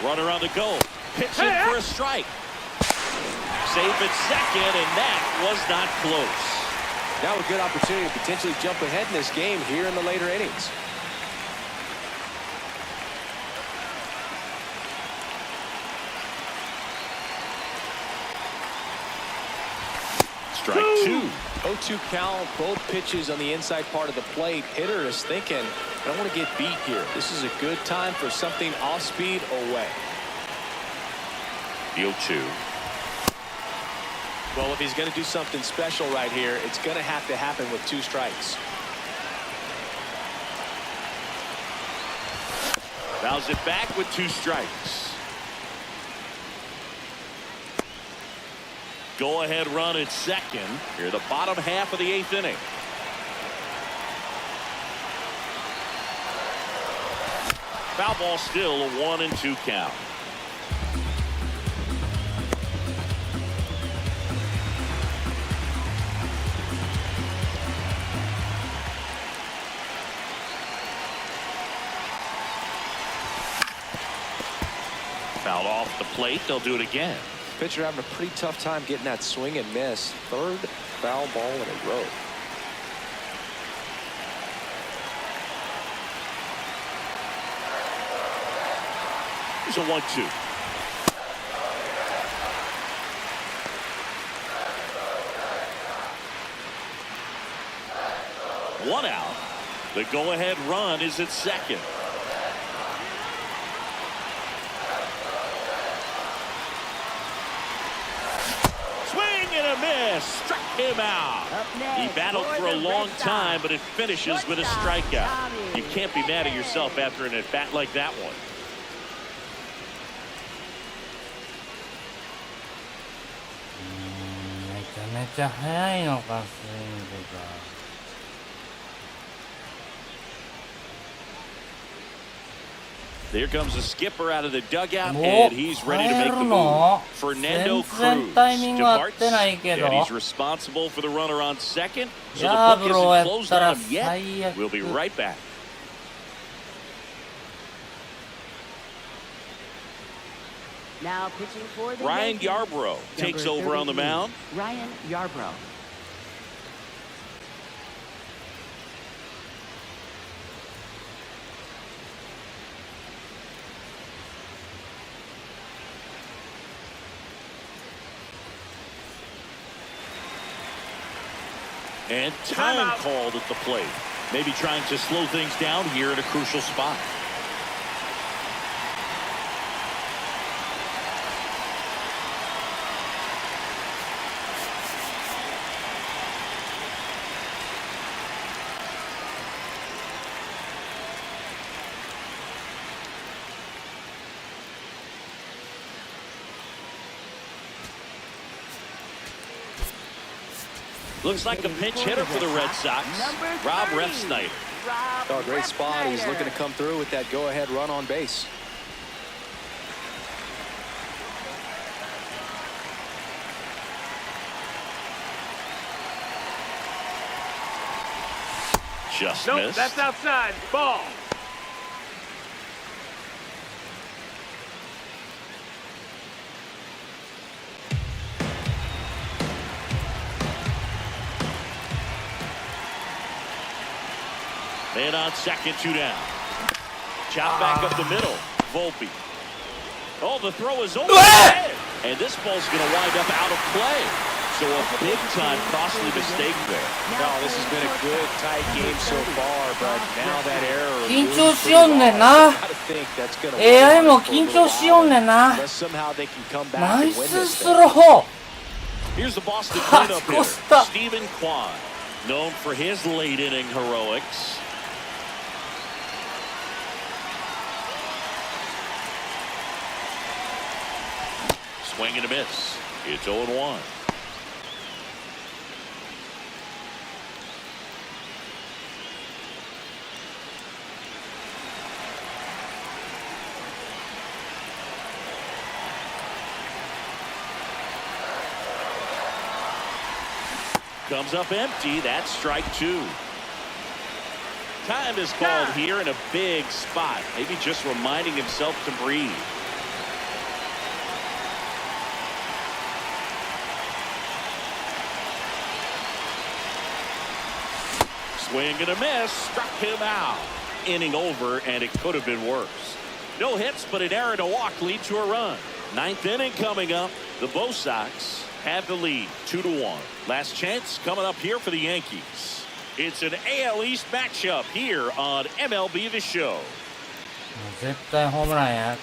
Runner on the go. Pitching for a strike. Safe at second, and that was not close. Now a good opportunity to potentially jump ahead in this game here in the later innings. Strike 2. 0-2 count, both pitches on the inside part of the plate. Hitter is thinking, I don't want to get beat here. This is a good time for something off speed away. The 0-2. Well, if he's going to do something special right here, it's going to have to happen with 2 strikes. Fouls it back with 2 strikes. Go-ahead run at second. Here, the bottom half of the 8th inning. Foul ball still, a 1-2 count. Foul off the plate. They'll do it again. Pitcher having a pretty tough time getting that swing and miss. 3rd foul ball in a row. Here's a 1-2. One out. The go-ahead run is at second. Struck him out. He battled for a long time, but it finishes with a strikeout. You can't be mad at yourself after an at-bat like that one. There comes the skipper out of the dugout, and he's ready to make the move. Fernando Cruz departs, and he's responsible for the runner on second. So the book isn't closed on him yet. We'll be right back. Now pitching for the Ryan Yankees, Yarbrough takes over on the mound. Ryan Yarbrough. And time called at the plate. Maybe trying to slow things down here at a crucial spot. Looks like a pinch hitter for the Red Sox. Rob Refsnyder. Oh, great spot. He's looking to come through with that go-ahead run on base. Just Nope, missed. that's outside. Ball. Man on second, 2 down. Chop back up the middle. Volpe. Oh, the throw is over. And this ball's going to wind up out of play. So a big-time costly mistake there. No, this has been a good, tight game so far, but now that error. 緊張しよんねんな。AI も緊張しよんねんな。ナイススロー。 Here's the Boston cleanup hitter, Stephen Kwan, known for his late-inning heroics. Swing and a miss. It's 0-1. Comes up empty. That's strike 2. Time is called here in a big spot. Maybe just reminding himself to breathe. Swing and a miss. Struck him out. Inning over, and it could have been worse. No hits, but an error to walk lead to a run. Ninth inning coming up. The Bo Sox have the lead 2-1. Last chance coming up here for the Yankees. It's an AL East matchup here on MLB The Show. 絶対ホームランや。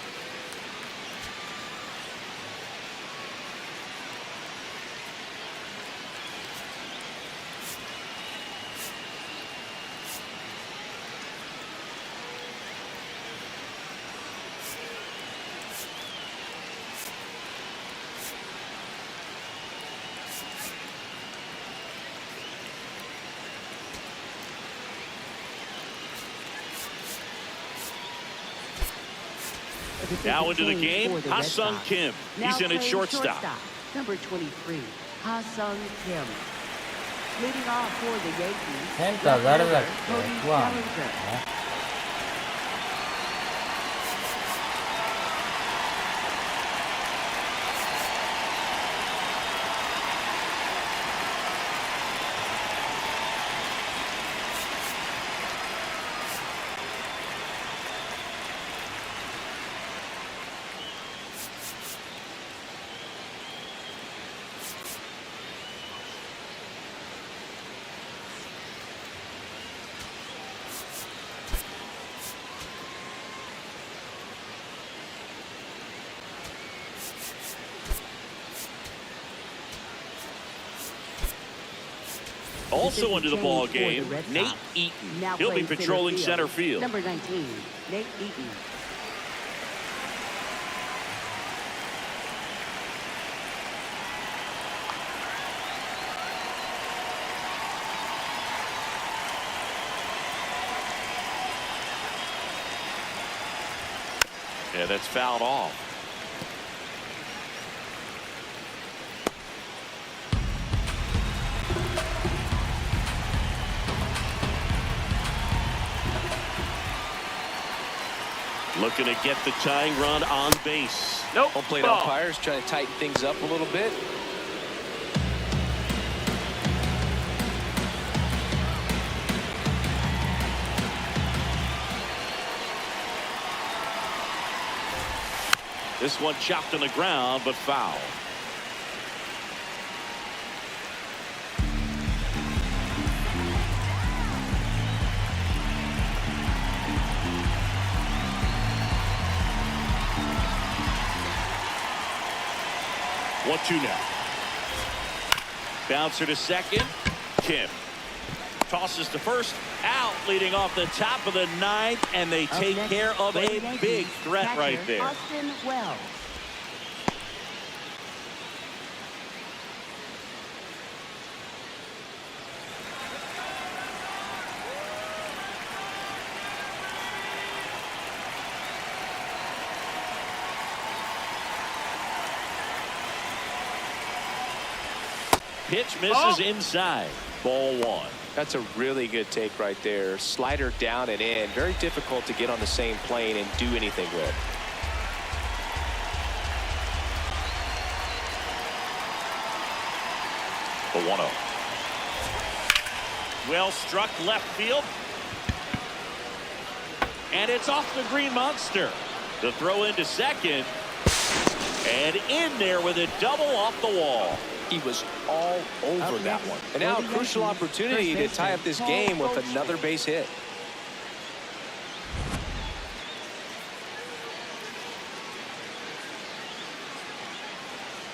Now into the game, Ha-Sung Kim. He's in at shortstop. Number 23, Ha-Sung Kim. Leading off for the Yankees. センター誰だっけ？クワン。Also into the ball game, Nate Eaton. He'll be patrolling center field. Number 19, Nate Eaton. Yeah, that's fouled off. Looking to get the tying run on base. Nope. Home plate umpires trying to tighten things up a little bit. This one chopped on the ground, but foul. One-two now. Bouncer to second. Kim tosses to first. Out, leading off the top of the ninth, and they take care of a big threat right there. Austin Wells. Pitch misses inside. Ball 1. That's a really good take right there. Slider down and in. Very difficult to get on the same plane and do anything with. The 1-0. Well struck left field. And it's off the green monster. The throw into second. And in there with a double off the wall. He was all over that one. And now a crucial opportunity to tie up this game with another base hit.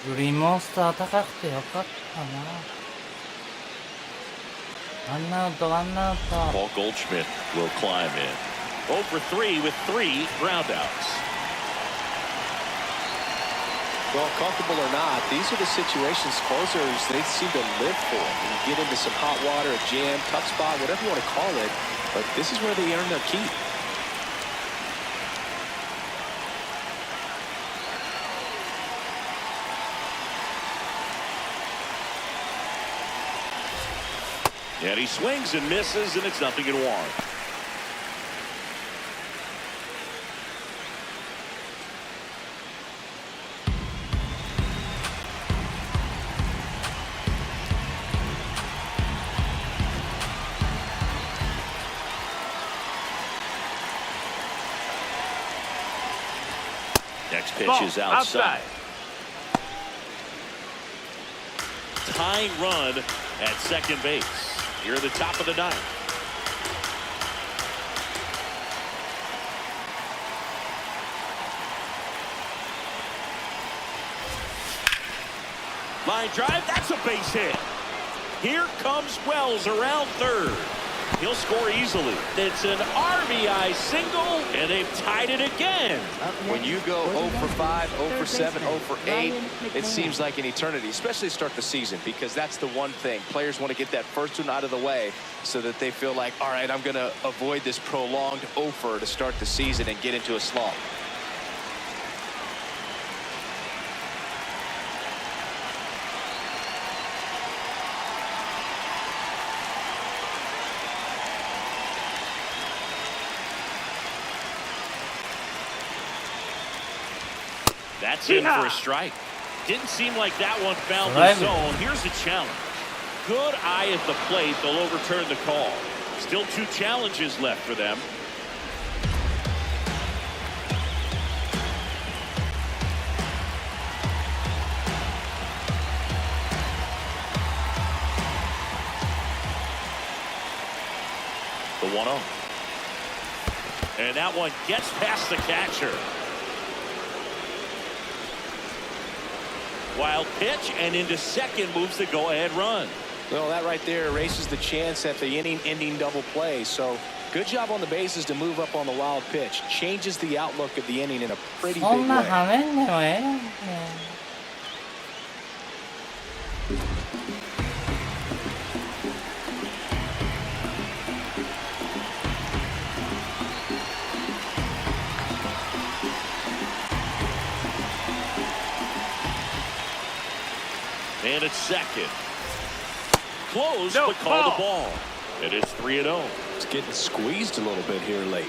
Green Monster 高くてよかったな。ワンアウト、ワンアウト。Paul Goldschmidt will climb in. 0 for 3 with 3 groundouts. Well, comfortable or not, these are the situations closers they seem to live for. You get into some hot water, a jam, tough spot, whatever you want to call it, but this is where they earn their keep. And he swings and misses, and it's 0-1. Next pitch is outside. Tying run at second base. Here at the top of the ninth. Line drive, that's a base hit. Here comes Wells around third. He'll score easily. It's an RBI single, and they've tied it again. When you go 0 for 5, 0 for 7, 0 for 8, it seems like an eternity, especially to start the season, because that's the one thing. Players want to get that first one out of the way so that they feel like, all right, I'm going to avoid this prolonged 0 for to start the season and get into a slump. That's in for a strike. Didn't seem like that one found the zone. Here's the challenge. Good eye at the plate. They'll overturn the call. Still 2 challenges left for them. The 1-0. And that one gets past the catcher. Wild pitch, and into second moves the go-ahead run. Well, that right there erases the chance at the inning-ending double play. So good job on the bases to move up on the wild pitch. Changes the outlook of the inning in a pretty big way. And it's second. Close, but call the ball. It is 3-0. It's getting squeezed a little bit here late.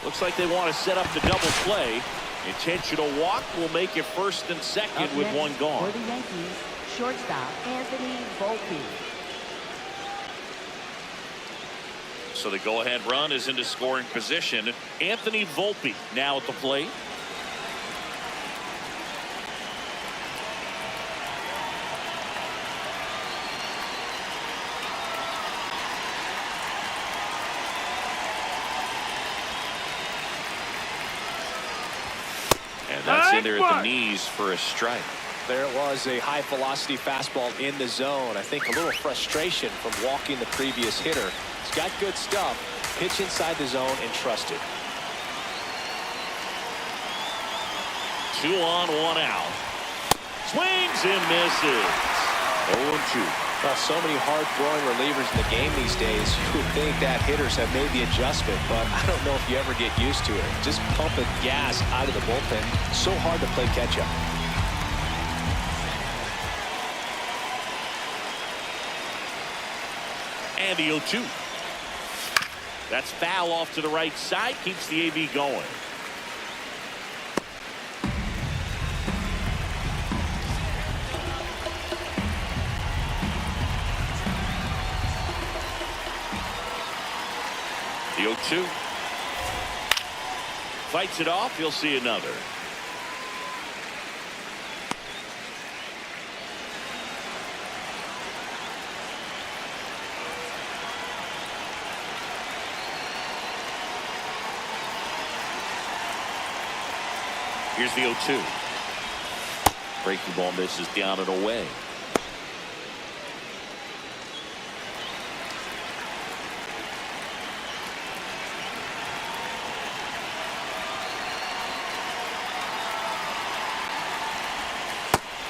Looks like they want to set up the double play. Intentional walk will make it first and second with one gone. For the Yankees, shortstop Anthony Volpe. So the go-ahead run is into scoring position. Anthony Volpe now at the plate. And that's in there at the knees for a strike. There it was, a high-velocity fastball in the zone. I think a little frustration from walking the previous hitter. He's got good stuff. Pitch inside the zone and trust it. 2 on, 1 out. Swings and misses. 0-2. Well, so many hard-throwing relievers in the game these days. You would think that hitters have made the adjustment, but I don't know if you ever get used to it. Just pumping gas out of the bullpen. So hard to play catch-up. And the 0-2. That's foul off to the right side. Keeps the AB going. The 0-2. Fights it off. He'll see another. Here's the 0-2. Breaking ball misses down and away.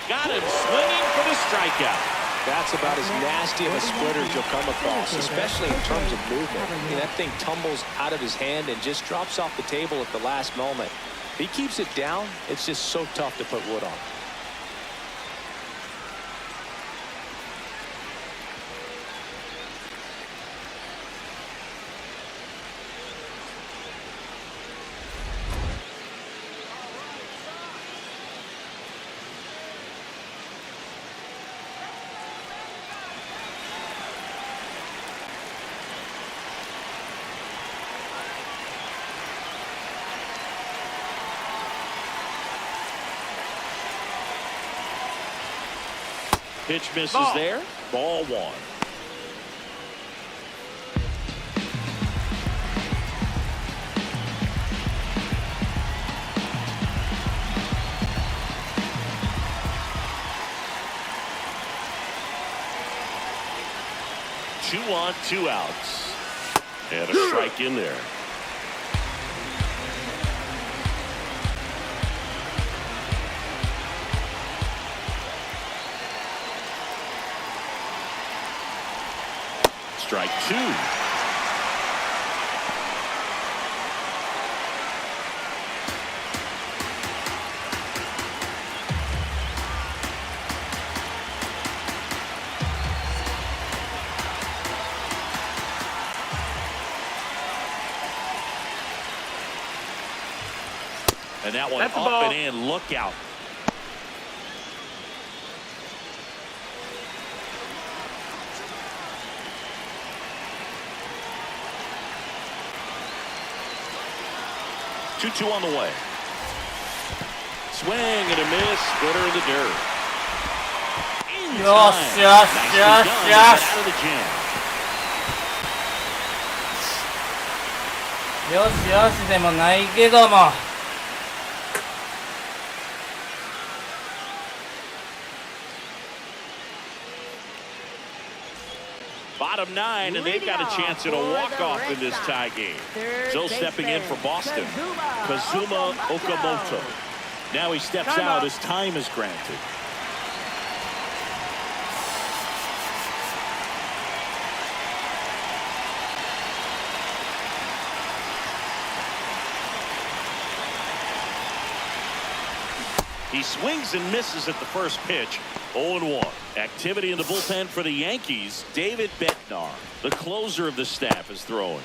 Got him swinging for the strikeout. That's about as nasty of a splitter as you'll come across, especially in terms of movement. I mean, that thing tumbles out of his hand and just drops off the table at the last moment. If he keeps it down, it's just so tough to put wood on. Pitch misses there. Ball one. Two on, 2 outs. And a strike in there. Strike 2. And that one up and in. Look out. Two on the way. Swing and a miss. Splitter in the dirt. Yes. Out of the jam. よしよしでもないけども。Bottom 9, and they've got a chance at a walk-off in this tie game. So stepping in for Boston, Kazuma Okamoto. Now he steps out as time is granted. He swings and misses at the first pitch. 0-1. Activity in the bullpen for the Yankees. David Bednar, the closer of the staff, is throwing.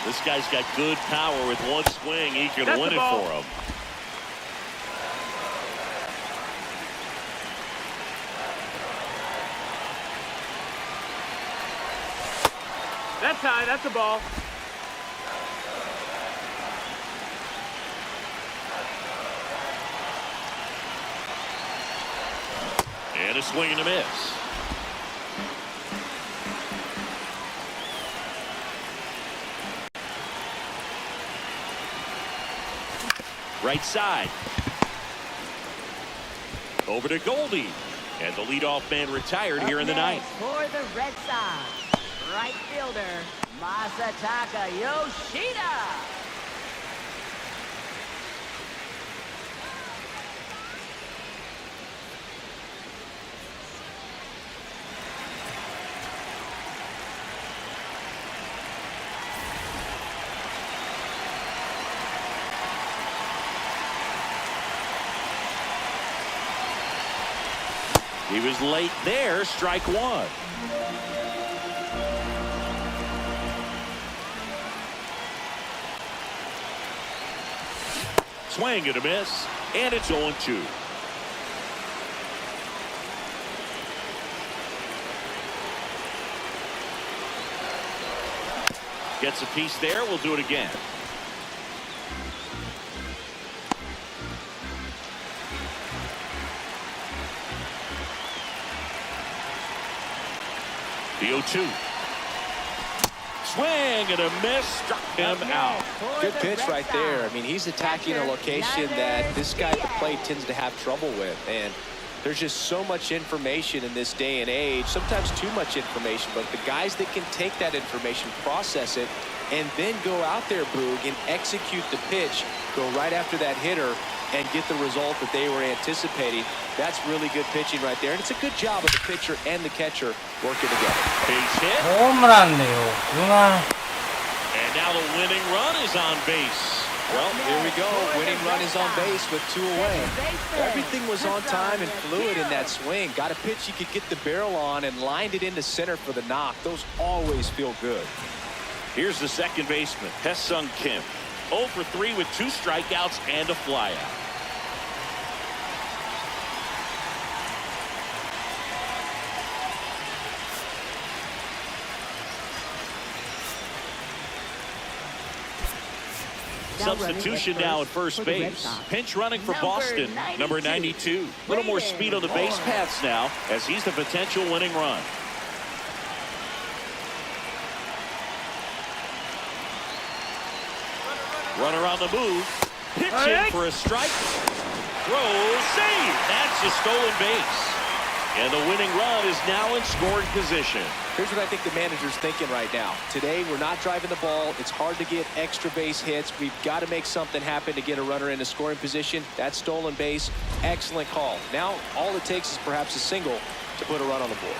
This guy's got good power. With one swing, he can win it for him. That's high. That's a ball. And a swing and a miss. Right side. Over to Goldie. And the leadoff man retired here in the ninth. For the Red Sox, right fielder, Masataka Yoshida. He was late there. Strike one. Swing and a miss, and it's 0-2. Gets a piece there. We'll do it again. The 0-2. Swing and a miss, struck him out. Good pitch right there. I mean, he's attacking a location that this guy at the plate tends to have trouble with. And There's just so much information in this day and age, sometimes too much information, but the guys that can take that information, process it, and then go out there, Boog, and execute the pitch, go right after that hitter, and get the result that they were anticipating. That's really good pitching right there, and it's a good job of the pitcher and the catcher working together. Base hit. ホームランでよ。うまい。 And now the winning run is on base. Well, here we go. Winning run is on base with 2 away. Everything was on time and fluid in that swing. Got a pitch you could get the barrel on and lined it into center for the knock. Those always feel good. Here's the second baseman, Hae-Sung Kim. 0 for 3 with 2 strikeouts and a flyout. Substitution now at first base. Pinch running for Boston, number 92. A little more speed on the base paths now as he's the potential winning run. Runner on the move. Pitching for a strike. Throw, save. That's a stolen base. And the winning run is now in scoring position. Here's what I think the manager's thinking right now. Today, we're not driving the ball. It's hard to get extra base hits. We've got to make something happen to get a runner into scoring position. That stolen base, excellent call. Now, all it takes is perhaps a single to put a run on the board.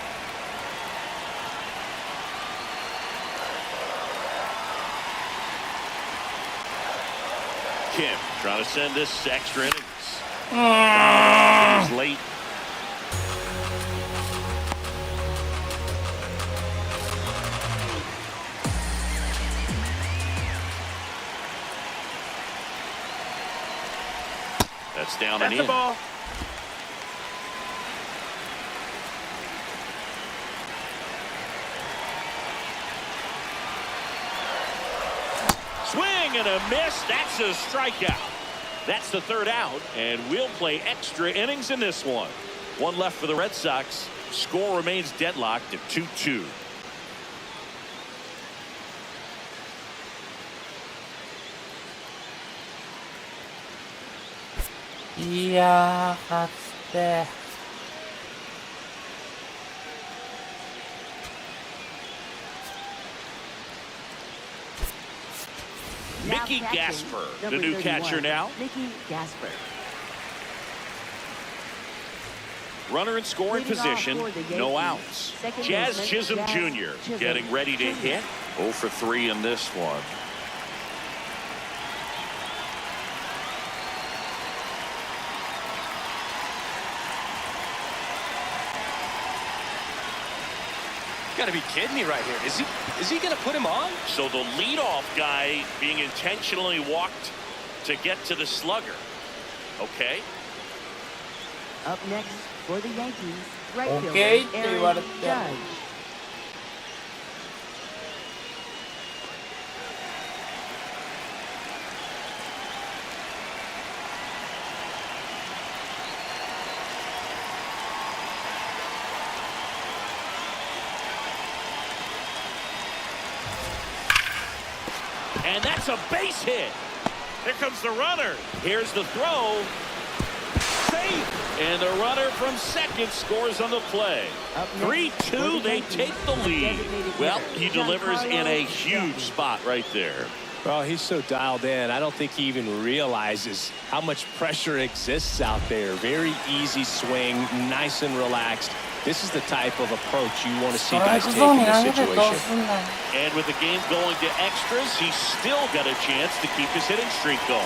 Kim trying to send this extra innings. He's late. That's down and in. Ball. Swing and a miss. That's a strikeout. That's the third out, and we'll play extra innings in this one. One left for the Red Sox. Score remains deadlocked at 2-2. Yeah, that's there. Mickey Gasper, the new catcher now. Mickey Gasper. Runner in scoring Leading off position, for the no Yankees. outs. Second Jazz baseman, Chisholm Jazz Jr. Chisholm getting ready to Jr. hit. 0 for 3 in this one. You gotta be kidding me right here. Is he gonna put him on? So the leadoff guy being intentionally walked to get to the slugger. Okay. Up next for the Yankees, right Okay, fielder you Aaron wanna- Judge. And that's a base hit. Here comes the runner. Here's the throw. Safe. And the runner from second scores on the play. Up next for 3-2, the they Yankees, take the lead. designated Well, hitter, he delivers in a Giancarlo huge Stanton. spot right there. Well, he's so dialed in. I don't think he even realizes how much pressure exists out there. Very easy swing, nice and relaxed. This is the type of approach you want to see guys take in this situation. And with the game going to extras, he's still got a chance to keep his hitting streak going.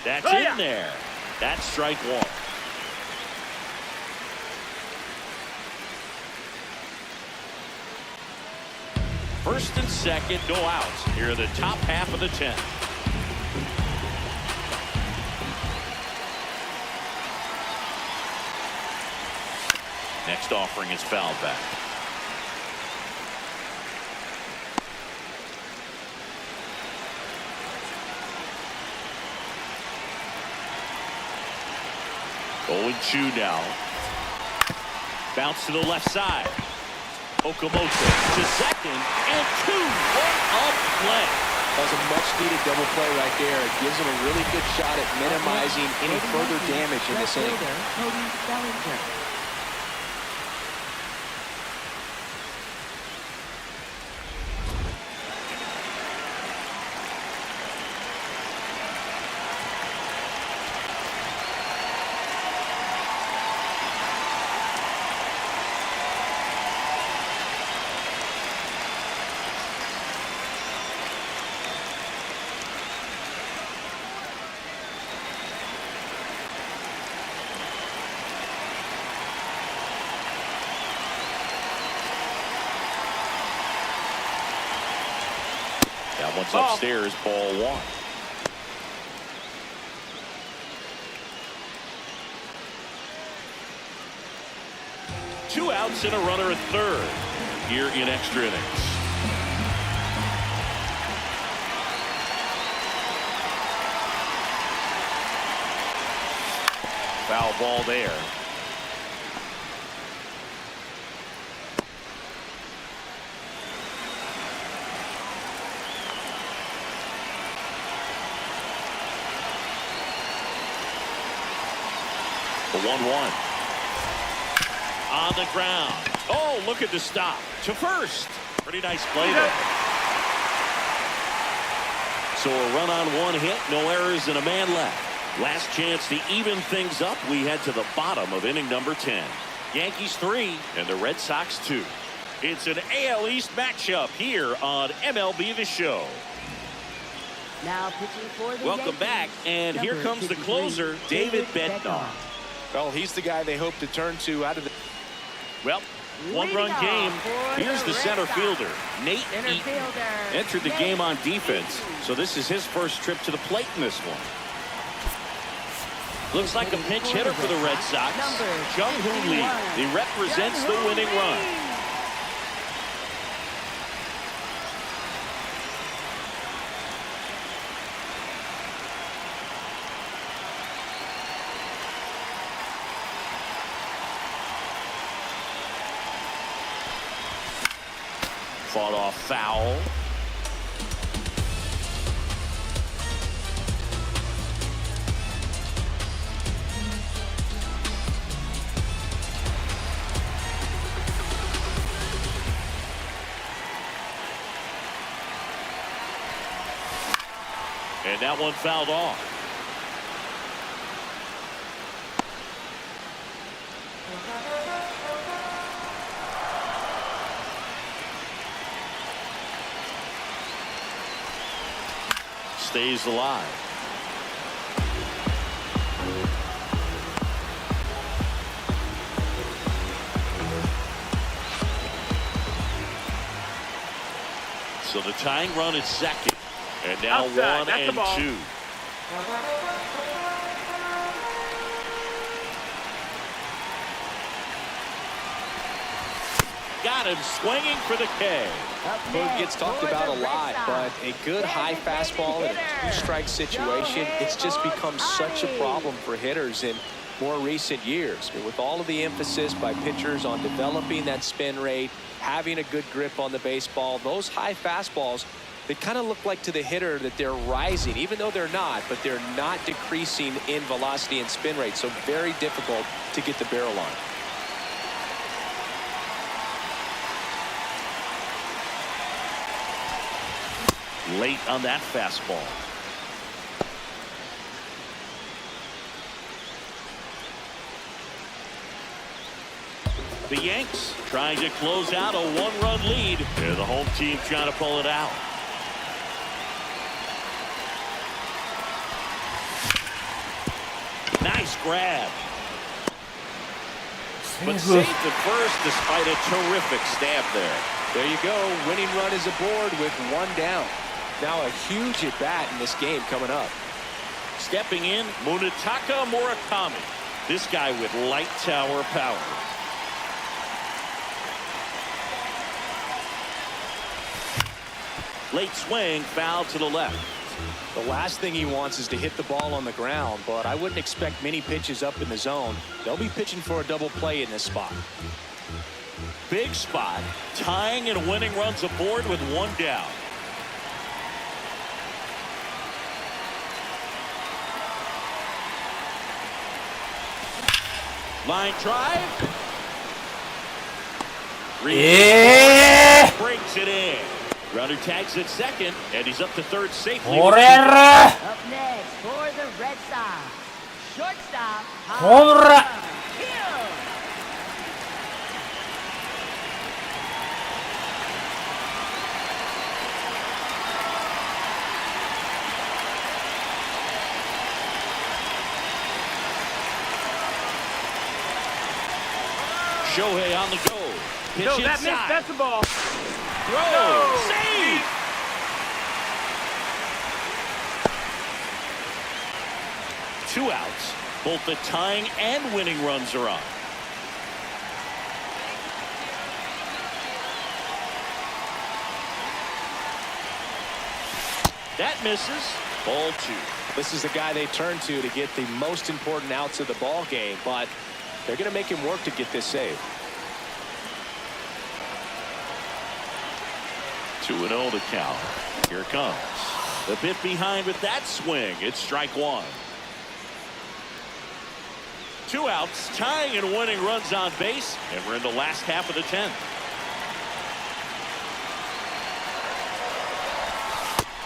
That's in there. That's strike one. First and second, no outs. Here are the top half of the 10th. Next offering is fouled back. Going 2 now. Bounce to the left side. Okamoto to second and 2. What a play. That was a much-needed double play right there. It gives him a really good shot at minimizing any further damage in this inning. That one's upstairs, ball one. Two outs and a runner at third here in extra innings. Foul ball there. The 1-1. On the ground. Oh, look at the stop. To first. Pretty nice play there. So a run on one hit, no errors, and a man left. Last chance to even things up. We head to the bottom of inning number 10. Yankees 3 and the Red Sox 2. It's an AL East matchup here on MLB The Show. Now pitching for the Welcome Yankees, back, and here number comes the 53, closer, David Bednar. Well, he's the guy they hope to turn to out of the... Well, one-run game. Here's the center fielder, Nate Eaton. Entered the game on defense, so this is his first trip to the plate in this one. Looks like a pinch hitter for the Red Sox. Kyung-Hoo Lee. He represents the winning run. Fought off foul. And that one fouled off. Stays alive. So the tying run is second. And now Outside, 1 and 2. Got him swinging for the K. It gets talked about a lot, but a good high fastball in a two-strike situation, it's just become such a problem for hitters in more recent years. With all of the emphasis by pitchers on developing that spin rate, having a good grip on the baseball, those high fastballs, they kind of look like to the hitter that they're rising, even though they're not, but they're not decreasing in velocity and spin rate, so very difficult to get the barrel on. Late on that fastball. The Yanks trying to close out a one-run lead. And the home team trying to pull it out. Nice grab. But safe at first despite a terrific stab there. There you go. Winning run is aboard with one down. Now a huge at-bat in this game coming up. Stepping in, Munetaka Murakami. This guy with light tower power. Late swing, foul to the left. The last thing he wants is to hit the ball on the ground, but I wouldn't expect many pitches up in the zone. They'll be pitching for a double play in this spot. Big spot, tying and winning runs aboard with one down. Line drive. Brings it in. Runner tags at second, and he's up to third safely. 取れる Up next for the Red Sox, shortstop. ほら Shohei on the go. Pitch No, that inside. missed. That's a ball. Throw. Save. Two outs. Both the tying and winning runs are on. That misses. Ball two. This is the guy they turn to get the most important outs of the ball game, but they're going to make him work to get this save. 2-0 to count. Here it comes. The bit behind with that swing. It's strike one. Two outs, tying and winning runs on base, and we're in the last half of the 10th.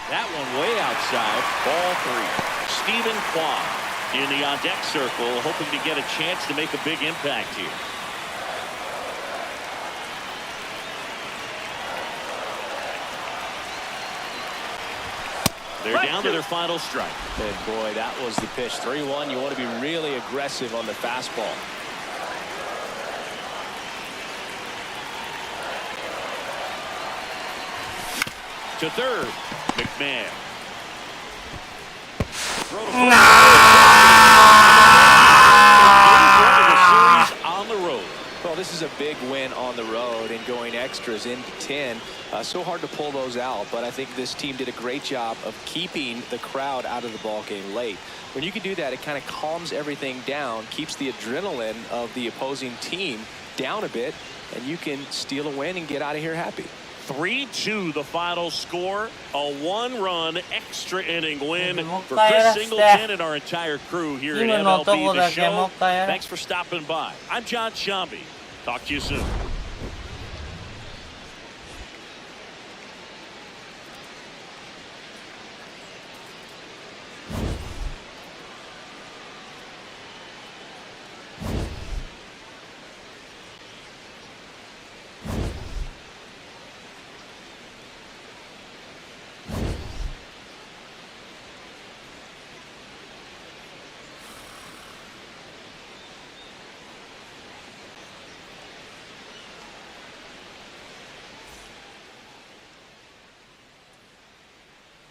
That one way outside. Ball three. Stephen Kwan in the on-deck circle, hoping to get a chance to make a big impact here. They're down to their final strike. And boy, that was the pitch. 3-1. You want to be really aggressive on the fastball. To third, McMahon. On the road. Well, this is a big win on the road and going extras into 10. So hard to pull those out, but I think this team did a great job of keeping the crowd out of the ball game late. When you can do that, it kind of calms everything down, keeps the adrenaline of the opposing team down a bit, and you can steal a win and get out of here happy. 3-2 the final score. A one-run extra inning win for Chris Singleton and our entire crew here at MLB The Show. Thanks for stopping by. I'm John Shambi. Talk to you soon.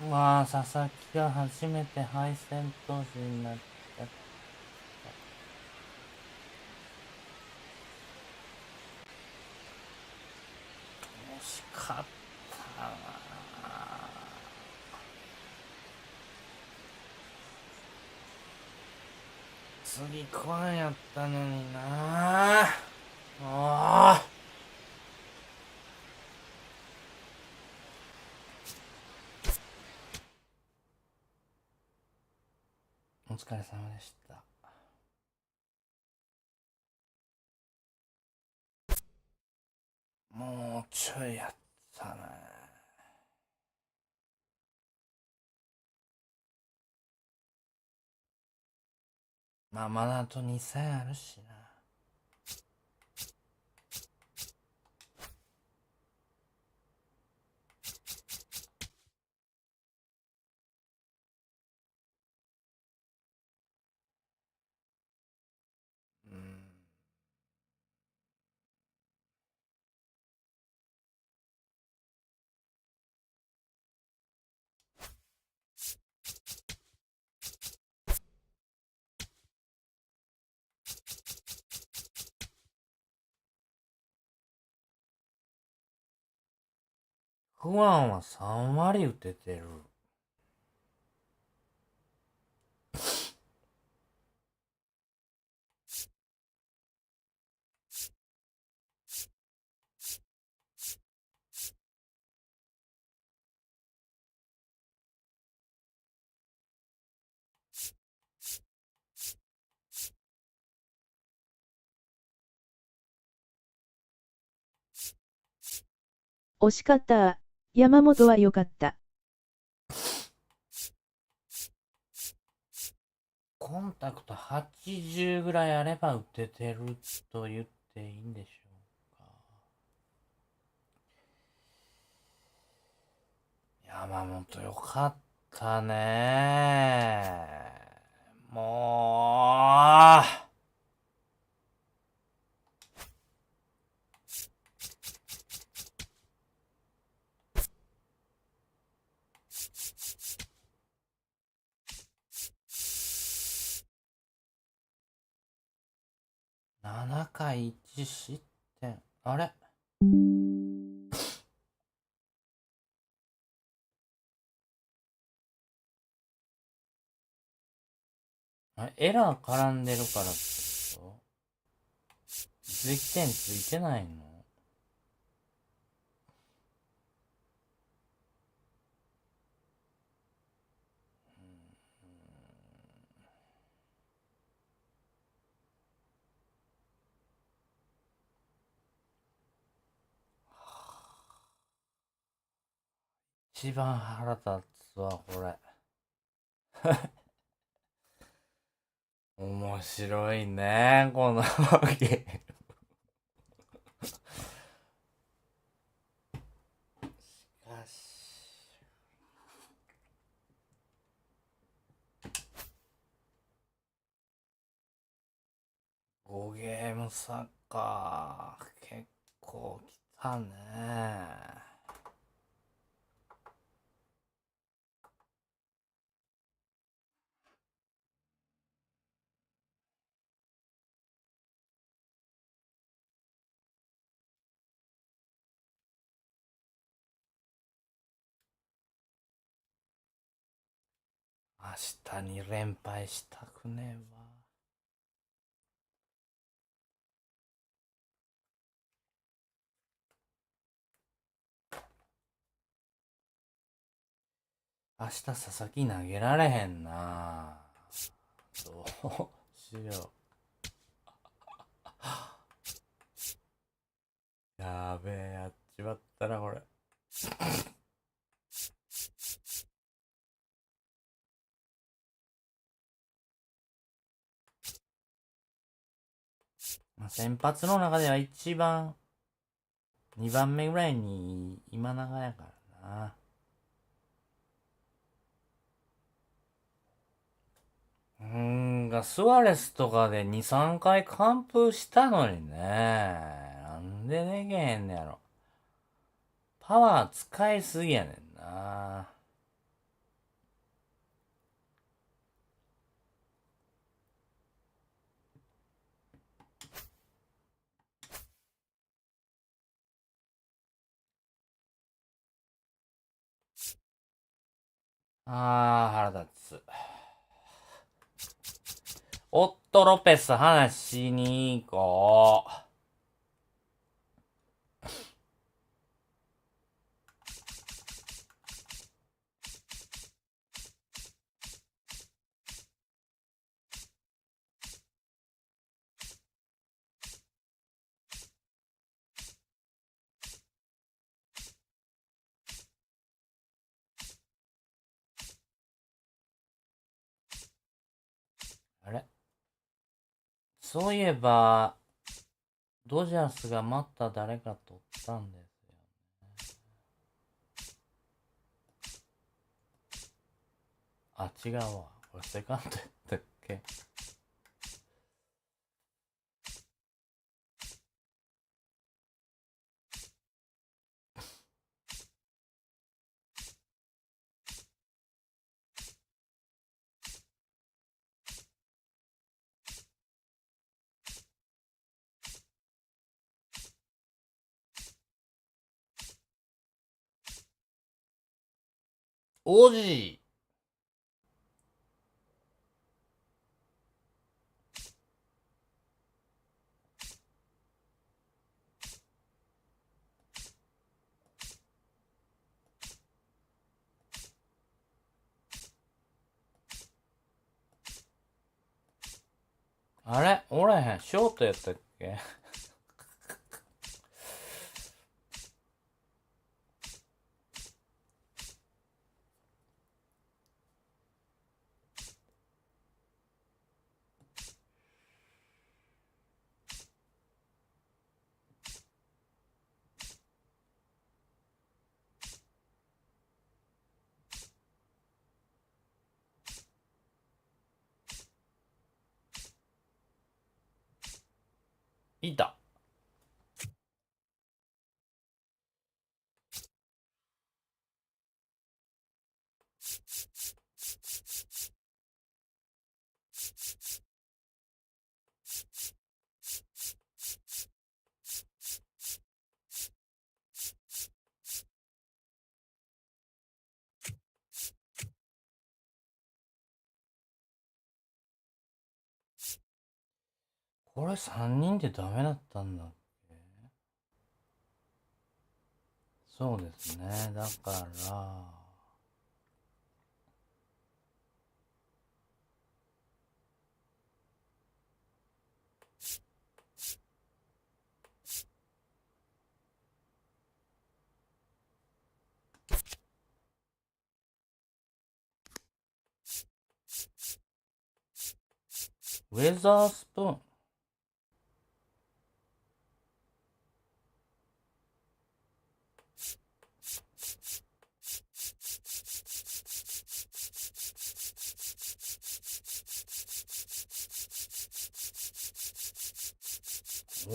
まあ、佐々木が初めて敗戦投手になった。惜しかったな。次来んやったのにな。ああ。お疲れ様でした。もうちょいやったな。まあまだあと2戦あるしな。不安は3割打ててる。惜しかった。山本は良かった。コンタクト80ぐらいあれば打ててると言っていいんでしょうか。山本よかったね。もう。7回1失点。あれエラー絡んでるからってこと？実績点ついてないの？一番腹立つわ、これ。面白いね、このゲーム。しかし。5ゲームサッカー、結構きたね。明日に連敗したくねえわ。明日佐々木投げられへんな。どうしよう。やべえ、やっちまったな、これ。先発の中では一番、2番目ぐらいに今永やからな。スアレスとかで2、3回完封したのにね。なんでできへんねやろ。パワー使いすぎやねんな。腹立つ。オット・ロペス話しに行こう。あれ？そういえば、ドジャースがまた誰か取ったんですよね。違うわ。これセカンドやったっけ？王子！あれ？おらへん。ショートやったっけ？いた。これ3人でダメだったんだっけ？そうですね。だから、ウェザースプーン。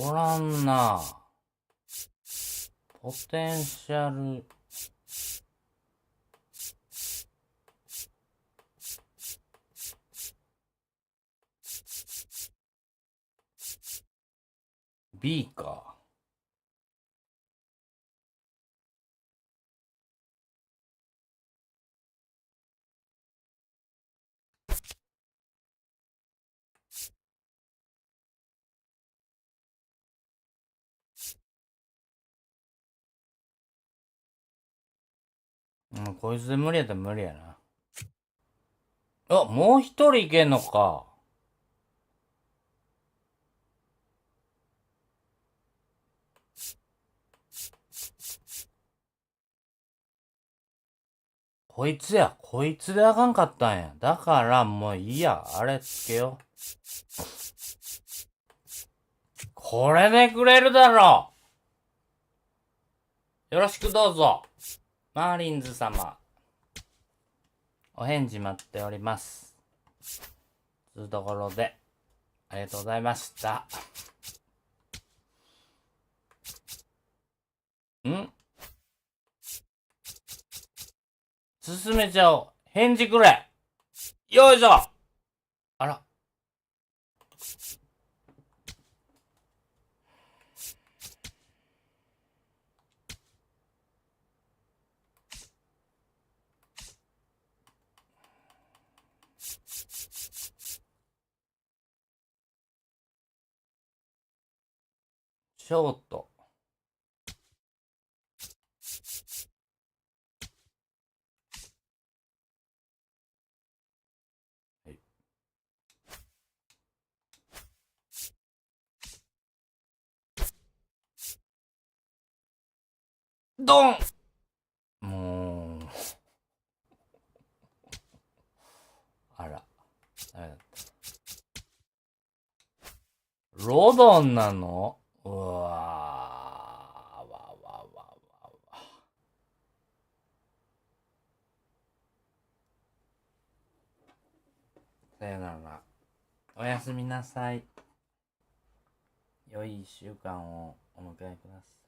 おらんな。ポテンシャル。B か。うん、こいつで無理やったら無理やな。あ、もう一人いけんのか。こいつや。こいつであかんかったんや。だからもういいや。あれつけよう。これでくれるだろう。よろしくどうぞ。マーリンズ様。お返事待っております。というところで、ありがとうございました。進めちゃおう。返事くれ。よいしょ。あら。ショート。はい、ドン。もう。あら。ダメだった。ロドンなの？うわー。わわわわわ。さよなら。おやすみなさい。良い1週間をお迎えください。